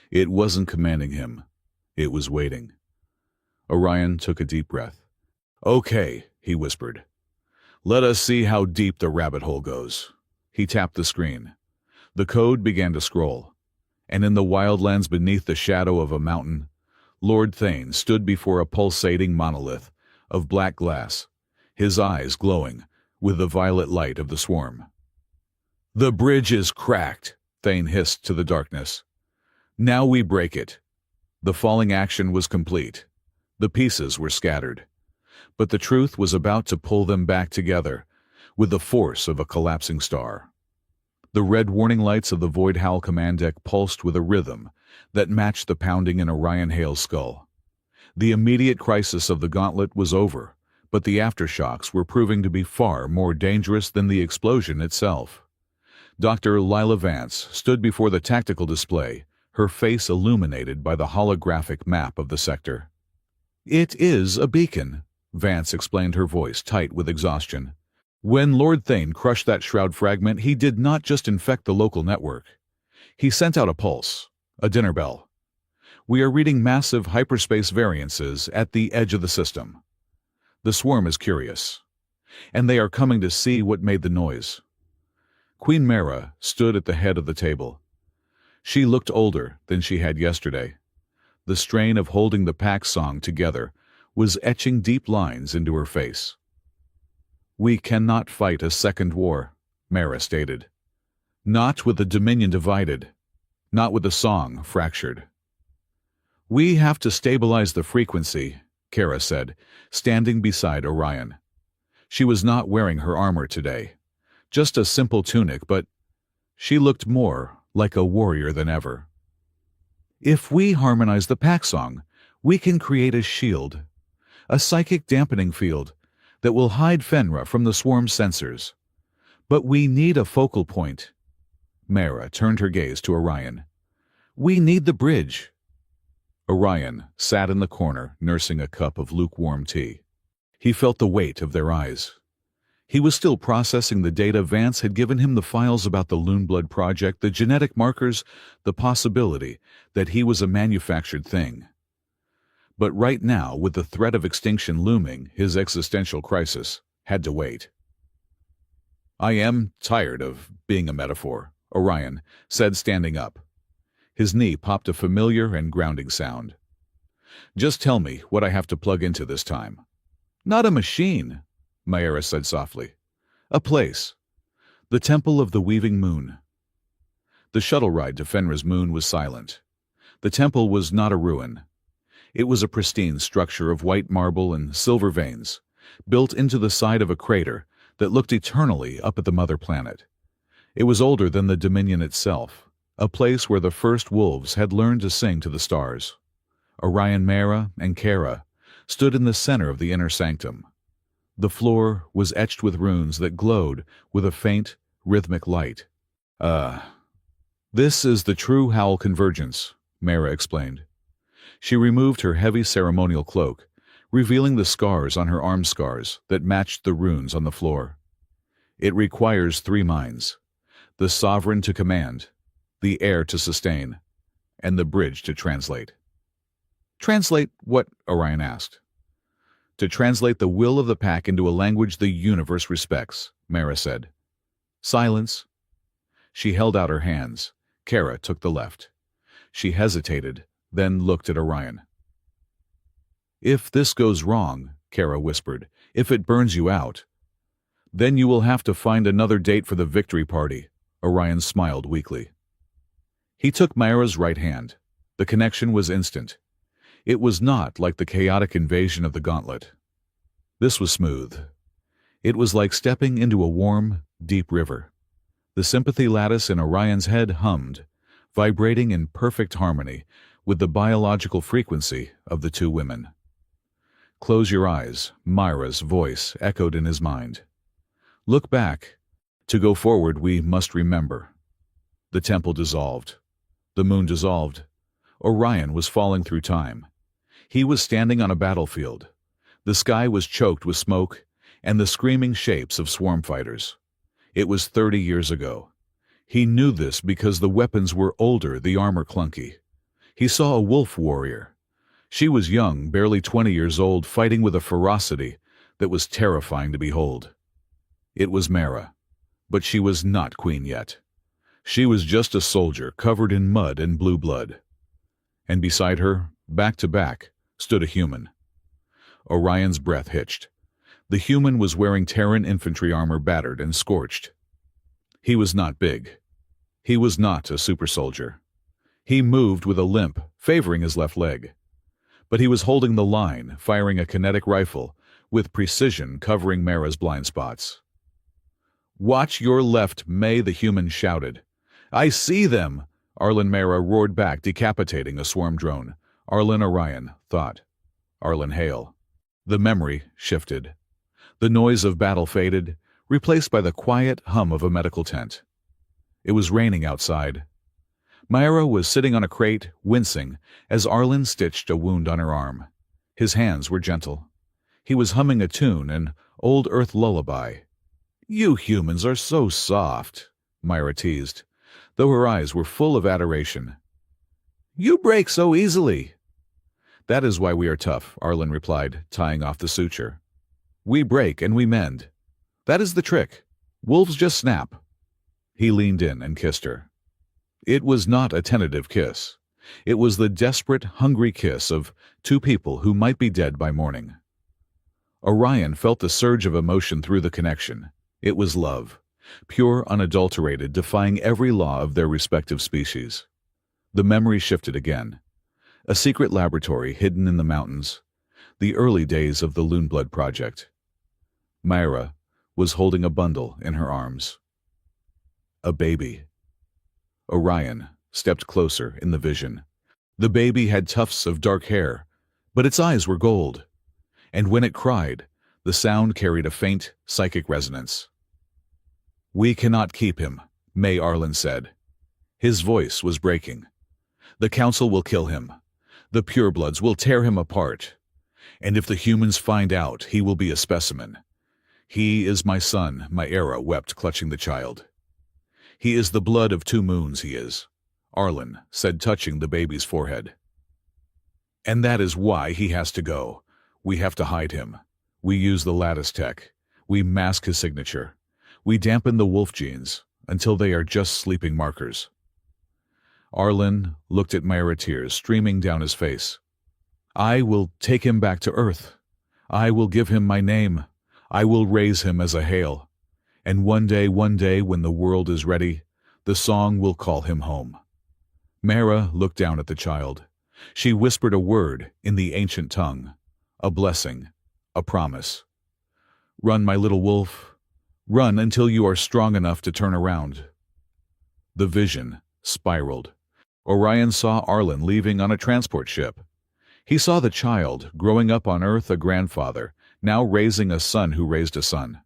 It wasn't commanding him. It was waiting. Orion took a deep breath. Okay, he whispered. Let us see how deep the rabbit hole goes. He tapped the screen. The code began to scroll. And in the wildlands beneath the shadow of a mountain, Lord Thane stood before a pulsating monolith of black glass, his eyes glowing with the violet light of the swarm. "The bridge is cracked," Thane hissed to the darkness. "Now we break it." The falling action was complete. The pieces were scattered. But the truth was about to pull them back together with the force of a collapsing star. The red warning lights of the Void Howl command deck pulsed with a rhythm that matched the pounding in Orion Hale's skull. The immediate crisis of the gauntlet was over, but the aftershocks were proving to be far more dangerous than the explosion itself. Dr. Lila Vance stood before the tactical display, her face illuminated by the holographic map of the sector. "It is a beacon," Vance explained, her voice tight with exhaustion. "When Lord Thane crushed that shroud fragment, he did not just infect the local network. He sent out a pulse, a dinner bell. We are reading massive hyperspace variances at the edge of the system. The swarm is curious, and they are coming to see what made the noise." Queen Mara stood at the head of the table. She looked older than she had yesterday. The strain of holding the pack song together was etching deep lines into her face. "We cannot fight a second war," Mara stated. "Not with the Dominion divided. Not with the song fractured." "We have to stabilize the frequency," Kara said, standing beside Orion. She was not wearing her armor today. Just a simple tunic, but she looked more like a warrior than ever. "If we harmonize the pack song, we can create a shield, a psychic dampening field that will hide Fenra from the swarm's sensors. But we need a focal point." Mara turned her gaze to Orion. "We need the bridge." Orion sat in the corner, nursing a cup of lukewarm tea. He felt the weight of their eyes. He was still processing the data. Vance had given him the files about the Loonblood project, the genetic markers, the possibility that he was a manufactured thing. But right now, with the threat of extinction looming, his existential crisis had to wait. "I am tired of being a metaphor," Orion said, standing up. His knee popped a familiar and grounding sound. "Just tell me what I have to plug into this time." "Not a machine," Mayra said softly. "A place. The Temple of the Weaving Moon." The shuttle ride to Fenra's moon was silent. The temple was not a ruin. It was a pristine structure of white marble and silver veins, built into the side of a crater that looked eternally up at the mother planet. It was older than the Dominion itself, a place where the first wolves had learned to sing to the stars. Orion, Mara, and Kara stood in the center of the inner sanctum. The floor was etched with runes that glowed with a faint, rhythmic light. This is the true Howl convergence," Mara explained. She removed her heavy ceremonial cloak, revealing the scars on her arm scars that matched the runes on the floor. "It requires 3 minds: the sovereign to command, the heir to sustain, and the bridge to translate." "Translate what?" Orion asked. "To translate the will of the pack into a language the universe respects," Mara said. "Silence." She held out her hands. Kara took the left. She hesitated, then looked at Orion. "If this goes wrong," Kara whispered, "if it burns you out, then you will have to find another date for the victory party." Orion smiled weakly. He took Myra's right hand. The connection was instant. It was not like the chaotic invasion of the gauntlet. This was smooth. It was like stepping into a warm, deep river. The sympathy lattice in Orion's head hummed, vibrating in perfect harmony with the biological frequency of the 2 women. "Close your eyes," Myra's voice echoed in his mind. "Look back. To go forward, we must remember." The temple dissolved. The moon dissolved. Orion was falling through time. He was standing on a battlefield. The sky was choked with smoke and the screaming shapes of swarm fighters. It was 30 years ago. He knew this because the weapons were older, the armor clunky. He saw a wolf warrior. She was young, barely 20 years old, fighting with a ferocity that was terrifying to behold. It was Mara, but she was not queen yet. She was just a soldier covered in mud and blue blood. And beside her, Back to back stood a human. Orion's breath hitched. The human was wearing Terran infantry armor, battered and scorched. He was not big. He was not a super soldier. He moved with a limp, favoring his left leg. But he was holding the line, firing a kinetic rifle, with precision covering Mara's blind spots. "Watch your left, May," the human shouted. "I see them!" Arlen Mara roared back, decapitating a swarm drone. Arlen Orion, thought. Arlen Hale. The memory shifted. The noise of battle faded, replaced by the quiet hum of a medical tent. It was raining outside. Myra was sitting on a crate, wincing, as Arlen stitched a wound on her arm. His hands were gentle. He was humming a tune, an old Earth lullaby. "You humans are so soft," Myra teased, though her eyes were full of adoration. "You break so easily." "That is why we are tough," Arlen replied, tying off the suture. "We break and we mend. That is the trick. Wolves just snap." He leaned in and kissed her. It was not a tentative kiss. It was the desperate, hungry kiss of two people who might be dead by morning. Orion felt the surge of emotion through the connection. It was love, pure, unadulterated, defying every law of their respective species. The memory shifted again. A secret laboratory hidden in the mountains. The early days of the Loonblood Project. Myra was holding a bundle in her arms. A baby. Orion stepped closer in the vision. The baby had tufts of dark hair, but its eyes were gold. And when it cried, the sound carried a faint, psychic resonance. "We cannot keep him," May Arlen said. His voice was breaking. "The Council will kill him. The purebloods will tear him apart. And if the humans find out, he will be a specimen. He is my son," Myra wept, clutching the child. "He is the blood of two moons, he is," Arlen said, touching the baby's forehead. "And that is why he has to go. We have to hide him. We use the lattice tech. We mask his signature. We dampen the wolf genes until they are just sleeping markers." Arlen looked at Myra, tears streaming down his face. "I will take him back to Earth. I will give him my name. I will raise him as a Hale. And one day, when the world is ready, the song will call him home." Myra looked down at the child. She whispered a word in the ancient tongue, a blessing, a promise. "Run, my little wolf. Run until you are strong enough to turn around." The vision spiraled. Orion saw Arlen leaving on a transport ship. He saw the child, growing up on Earth, a grandfather, now raising a son who raised a son.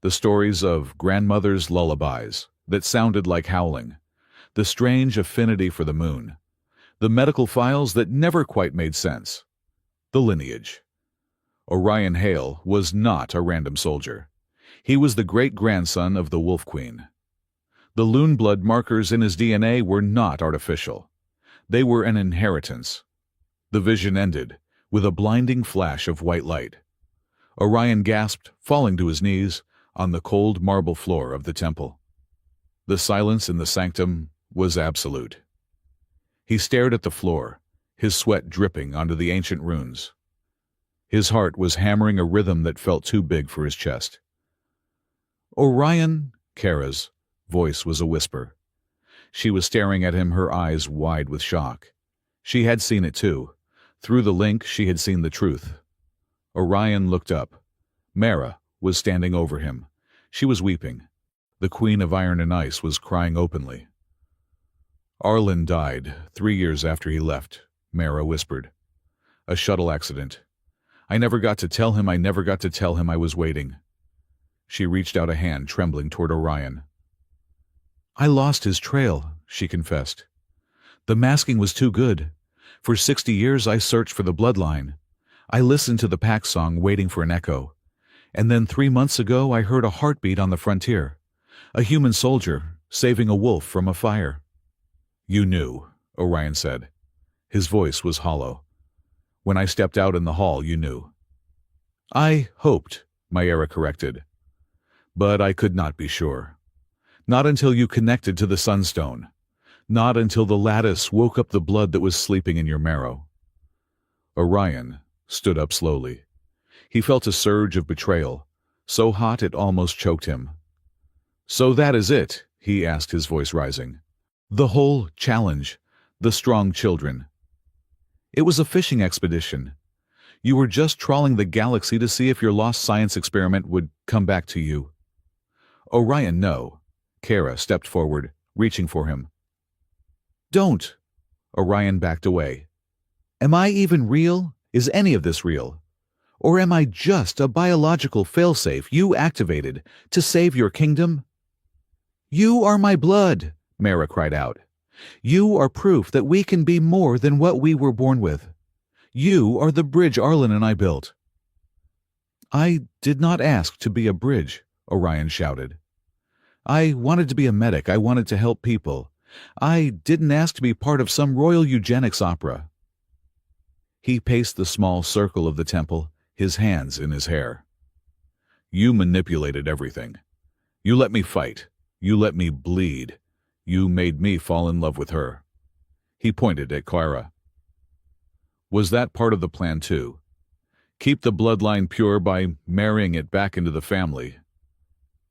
The stories of grandmother's lullabies that sounded like howling. The strange affinity for the moon. The medical files that never quite made sense. The lineage. Orion Hale was not a random soldier. He was the great-grandson of the Wolf Queen. The Loonblood markers in his DNA were not artificial. They were an inheritance. The vision ended with a blinding flash of white light. Orion gasped, falling to his knees on the cold marble floor of the temple. The silence in the sanctum was absolute. He stared at the floor, his sweat dripping onto the ancient runes. His heart was hammering a rhythm that felt too big for his chest. "Orion," Kara's voice was a whisper. She was staring at him, her eyes wide with shock. She had seen it too. Through the link, she had seen the truth. Orion looked up. Mara was standing over him. She was weeping. The Queen of Iron and Ice was crying openly. "Arlen died 3 years after he left," Mara whispered. "A shuttle accident. I never got to tell him I was waiting." She reached out a hand, trembling toward Orion. "I lost his trail," she confessed. "The masking was too good. For 60 years I searched for the bloodline. I listened to the pack song, waiting for an echo. And then 3 months ago I heard a heartbeat on the frontier. A human soldier, saving a wolf from a fire." "You knew," Orion said. His voice was hollow. "When I stepped out in the hall, you knew." "I hoped," Myra corrected. "But I could not be sure. Not until you connected to the Sunstone. Not until the lattice woke up the blood that was sleeping in your marrow." Orion stood up slowly. He felt a surge of betrayal, so hot it almost choked him. "So that is it?" he asked, his voice rising. "The whole challenge, the strong children. It was a fishing expedition. You were just trawling the galaxy to see if your lost science experiment would come back to you." "Orion, no." Kara stepped forward, reaching for him. "Don't." Orion backed away. "Am I even real? Is any of this real? Or am I just a biological failsafe you activated to save your kingdom?" "You are my blood," Mara cried out. "You are proof that we can be more than what we were born with. You are the bridge Arlen and I built." "I did not ask to be a bridge," Orion shouted. "I wanted to be a medic. I wanted to help people. I didn't ask to be part of some royal eugenics opera." He paced the small circle of the temple, his hands in his hair. "You manipulated everything. You let me fight. You let me bleed. You made me fall in love with her." He pointed at Clara. "Was that part of the plan too? Keep the bloodline pure by marrying it back into the family?"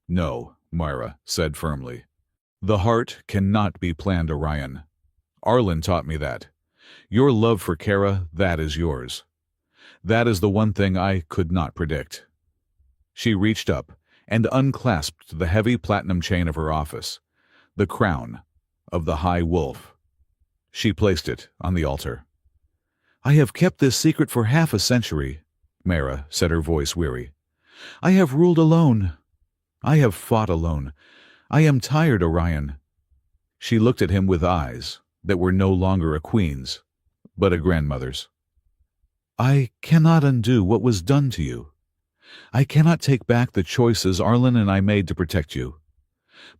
"No," Myra said firmly. "The heart cannot be planned, Orion. Arlen taught me that. Your love for Kara, that is yours. That is the one thing I could not predict." She reached up and unclasped the heavy platinum chain of her office, the crown of the High Wolf. She placed it on the altar. "I have kept this secret for half a century," Mara said, her voice weary. "I have ruled alone. I have fought alone. I am tired, Orion." She looked at him with eyes that were no longer a queen's, but a grandmother's. "I cannot undo what was done to you. I cannot take back the choices Arlen and I made to protect you.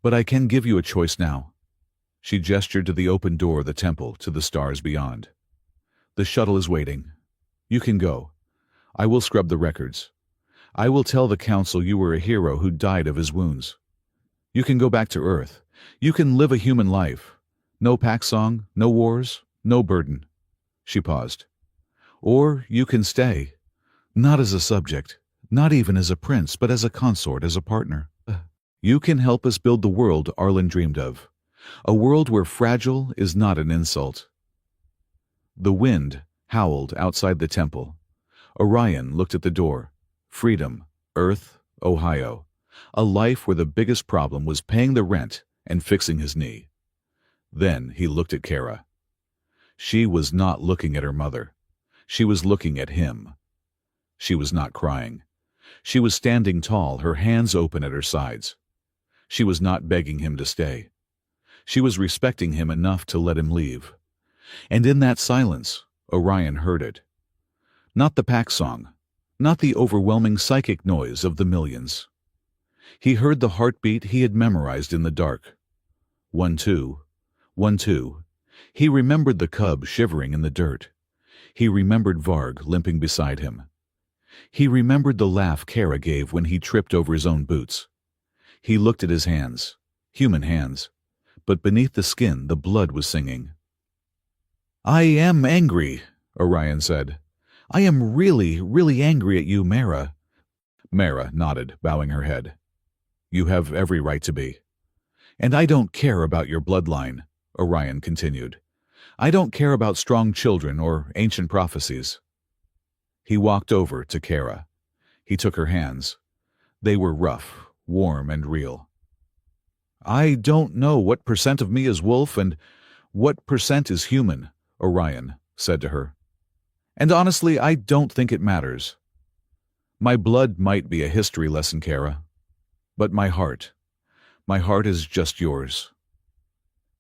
But I can give you a choice now." She gestured to the open door of the temple to the stars beyond. "The shuttle is waiting. You can go. I will scrub the records. I will tell the council you were a hero who died of his wounds. You can go back to Earth. You can live a human life. No pack song, no wars, no burden." She paused. "Or you can stay. Not as a subject, not even as a prince, but as a consort, as a partner. You can help us build the world Arlen dreamed of. A world where fragile is not an insult." The wind howled outside the temple. Orion looked at the door. Freedom, Earth, Ohio. A life where the biggest problem was paying the rent and fixing his knee. Then he looked at Kara. She was not looking at her mother. She was looking at him. She was not crying. She was standing tall, her hands open at her sides. She was not begging him to stay. She was respecting him enough to let him leave. And in that silence, Orion heard it. Not the pack song, not the overwhelming psychic noise of the millions. He heard the heartbeat he had memorized in the dark. 1-2, 1-2. He remembered the cub shivering in the dirt. He remembered Varg limping beside him. He remembered the laugh Kara gave when he tripped over his own boots. He looked at his hands, human hands, but beneath the skin the blood was singing. "I am angry," Orion said. "I am really, really angry at you, Mara." Mara nodded, bowing her head. "You have every right to be." "And I don't care about your bloodline," Orion continued. "I don't care about strong children or ancient prophecies." He walked over to Kara. He took her hands. They were rough, warm, and real. "I don't know what percent of me is wolf and what percent is human," Orion said to her. "And honestly, I don't think it matters. My blood might be a history lesson, Kara, but my heart is just yours."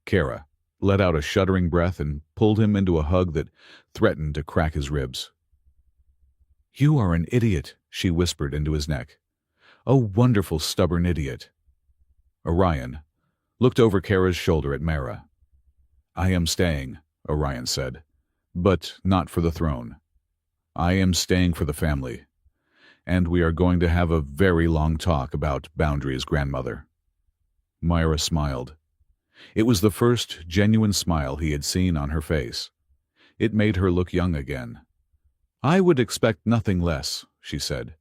Kara let out a shuddering breath and pulled him into a hug that threatened to crack his ribs. "You are an idiot," she whispered into his neck. "A wonderful, stubborn idiot." Orion looked over Kara's shoulder at Mara. "I am staying," Orion said, "but not for the throne. I am staying for the family, and we are going to have a very long talk about boundaries, grandmother." Myra smiled. It was the first genuine smile he had seen on her face. It made her look young again. I would expect nothing less, she said.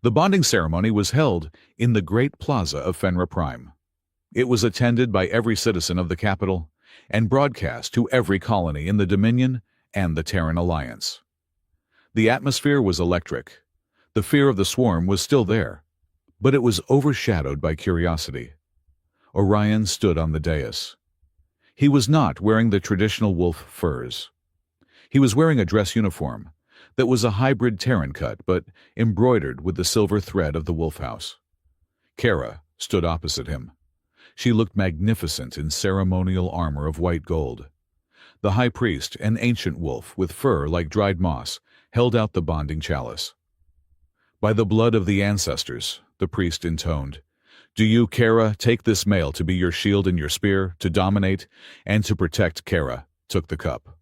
The bonding ceremony was held in the great plaza of Fenra Prime. It was attended by every citizen of the capital and broadcast to every colony in the Dominion and the Terran Alliance. The atmosphere was electric. The fear of the swarm was still there, but it was overshadowed by curiosity. Orion stood on the dais. He was not wearing the traditional wolf furs. He was wearing a dress uniform that was a hybrid Terran cut but embroidered with the silver thread of the wolf house. Kara stood opposite him. She looked magnificent in ceremonial armor of white gold. The high priest, an ancient wolf with fur like dried moss, held out the bonding chalice. By the blood of the ancestors, the priest intoned, do you, Kara, take this mail to be your shield and your spear, to dominate, and to protect. Kara took the cup.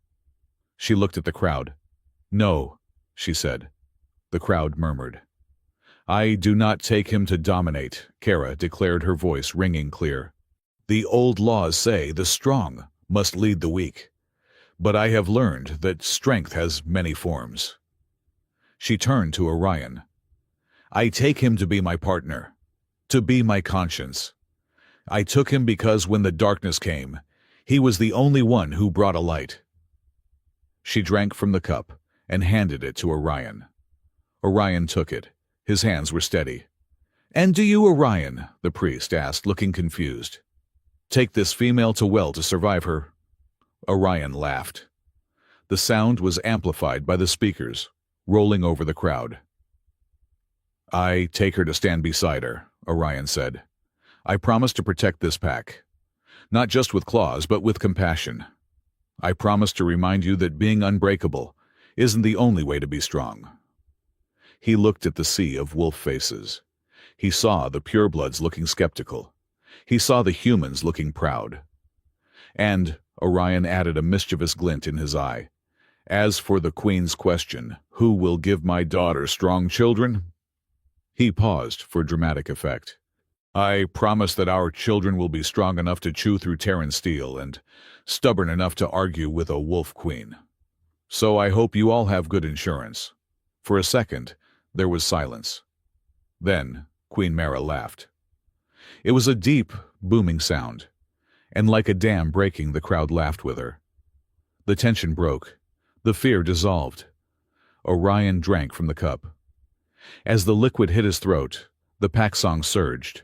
She looked at the crowd. No, she said. The crowd murmured. I do not take him to dominate, Kara declared, her voice ringing clear. The old laws say the strong must lead the weak, but I have learned that strength has many forms. She turned to Orion. I take him to be my partner, to be my conscience. I took him because when the darkness came, he was the only one who brought a light. She drank from the cup and handed it to Orion. Orion took it. His hands were steady. And do you, Orion, the priest asked, looking confused, take this female to well to survive her? Orion laughed. The sound was amplified by the speakers, rolling over the crowd. I take her to stand beside her, Orion said. I promise to protect this pack, not just with claws, but with compassion. I promise to remind you that being unbreakable isn't the only way to be strong. He looked at the sea of wolf faces. He saw the purebloods looking skeptical. He saw the humans looking proud. And Orion added a mischievous glint in his eye. As for the Queen's question, who will give my daughter strong children? He paused for dramatic effect. I promise that our children will be strong enough to chew through Terran steel and stubborn enough to argue with a wolf queen. So I hope you all have good insurance. For a second, there was silence. Then Queen Mara laughed. It was a deep, booming sound, and like a dam breaking, the crowd laughed with her. The tension broke. The fear dissolved. Orion drank from the cup. As the liquid hit his throat, the pack song surged.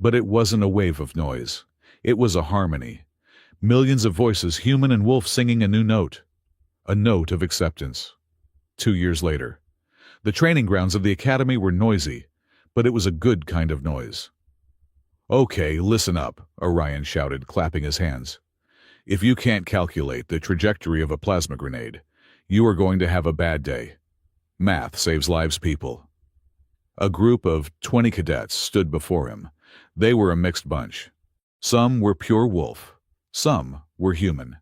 But it wasn't a wave of noise. It was a harmony. Millions of voices, human and wolf, singing a new note. A note of acceptance. 2 years later, the training grounds of the academy were noisy, but it was a good kind of noise. Okay, listen up, Orion shouted, clapping his hands. If you can't calculate the trajectory of a plasma grenade, you are going to have a bad day. Math saves lives, people. A group of 20 cadets stood before him. They were a mixed bunch. Some were pure wolf. Some were human.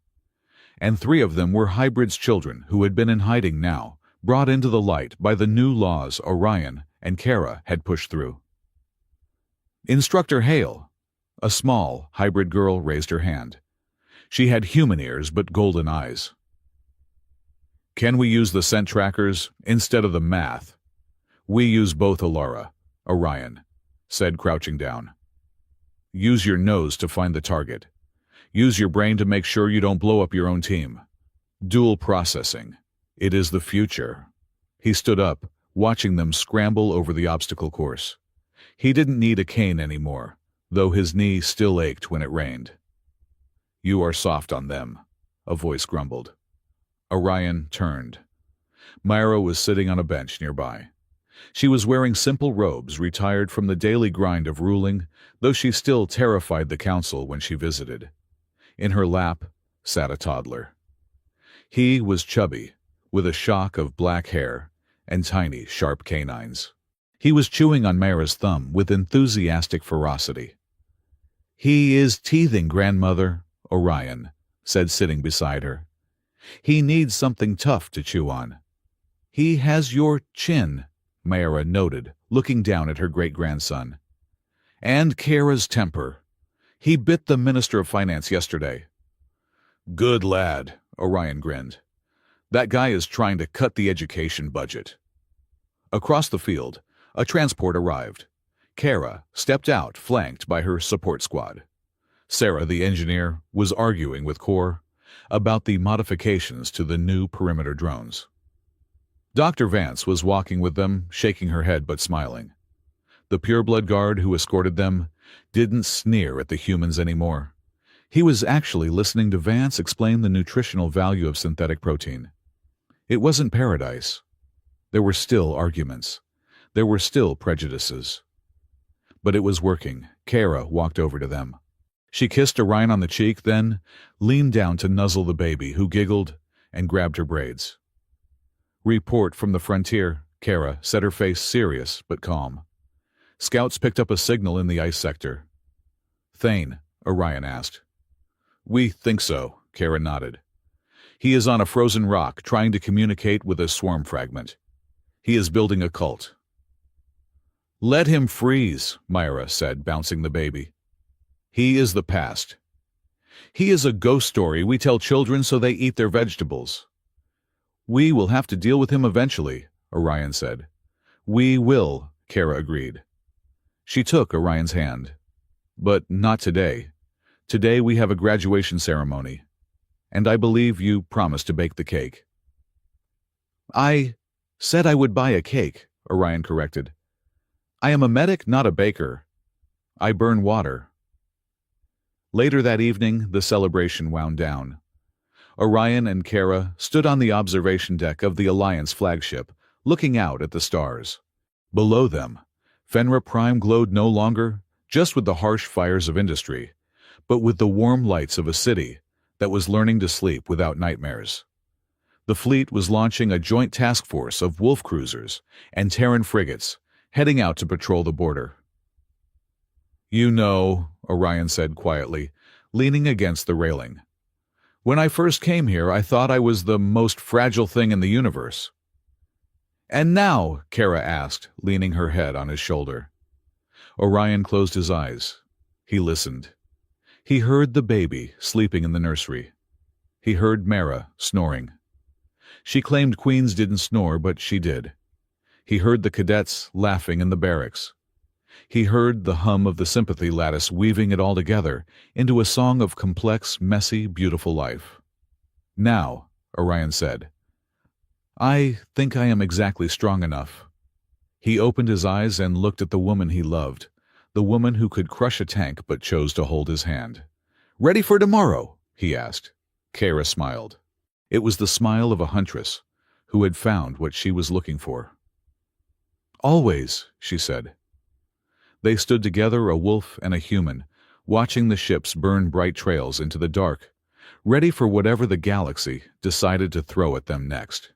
And 3 of them were hybrids, children who had been in hiding now, brought into the light by the new laws Orion and Kara had pushed through. Instructor Hale, a small hybrid girl, raised her hand. She had human ears but golden eyes. Can we use the scent trackers instead of the math? We use both, Alara, Orion said, crouching down. Use your nose to find the target. Use your brain to make sure you don't blow up your own team. Dual processing. It is the future. He stood up, watching them scramble over the obstacle course. He didn't need a cane anymore, though his knee still ached when it rained. You are soft on them, a voice grumbled. Orion turned. Myra was sitting on a bench nearby. She was wearing simple robes, retired from the daily grind of ruling, though she still terrified the council when she visited. In her lap sat a toddler. He was chubby, with a shock of black hair and tiny, sharp canines. He was chewing on Myra's thumb with enthusiastic ferocity. He is teething, grandmother, Orion said, sitting beside her. He needs something tough to chew on. He has your chin, Myra noted, looking down at her great-grandson. And Kara's temper. He bit the Minister of Finance yesterday. Good lad, Orion grinned. That guy is trying to cut the education budget. Across the field, a transport arrived. Kara stepped out, flanked by her support squad. Sarah, the engineer, was arguing with Core about the modifications to the new perimeter drones. Dr. Vance was walking with them, shaking her head but smiling. The pureblood guard who escorted them didn't sneer at the humans anymore. He was actually listening to Vance explain the nutritional value of synthetic protein. It wasn't paradise. There were still arguments. There were still prejudices. But it was working. Kara walked over to them. She kissed Orion on the cheek, then leaned down to nuzzle the baby, who giggled and grabbed her braids. "Report from the frontier," Kara said, her face serious but calm. "Scouts picked up a signal in the ice sector." "Thane?" Orion asked. "We think so," Kara nodded. "He is on a frozen rock trying to communicate with a swarm fragment. He is building a cult." "Let him freeze," Myra said, bouncing the baby. "He is the past. He is a ghost story we tell children so they eat their vegetables." "We will have to deal with him eventually," Orion said. "We will," Kara agreed. She took Orion's hand. "But not today. Today we have a graduation ceremony. And I believe you promised to bake the cake." "I said I would buy a cake," Orion corrected. "I am a medic, not a baker. I burn water." Later that evening, the celebration wound down. Orion and Kara stood on the observation deck of the Alliance flagship, looking out at the stars. Below them, Fenra Prime glowed no longer just with the harsh fires of industry, but with the warm lights of a city that was learning to sleep without nightmares. The fleet was launching a joint task force of wolf cruisers and Terran frigates, heading out to patrol the border. "You know," Orion said quietly, leaning against the railing, "when I first came here, I thought I was the most fragile thing in the universe." "And now?" Kara asked, leaning her head on his shoulder. Orion closed his eyes. He listened. He heard the baby sleeping in the nursery. He heard Mara snoring. She claimed queens didn't snore, but she did. He heard the cadets laughing in the barracks. He heard the hum of the sympathy lattice weaving it all together into a song of complex, messy, beautiful life. "Now," Orion said, "I think I am exactly strong enough." He opened his eyes and looked at the woman he loved, the woman who could crush a tank but chose to hold his hand. "Ready for tomorrow?" he asked. Kara smiled. It was the smile of a huntress who had found what she was looking for. "Always," she said. They stood together, a wolf and a human, watching the ships burn bright trails into the dark, ready for whatever the galaxy decided to throw at them next.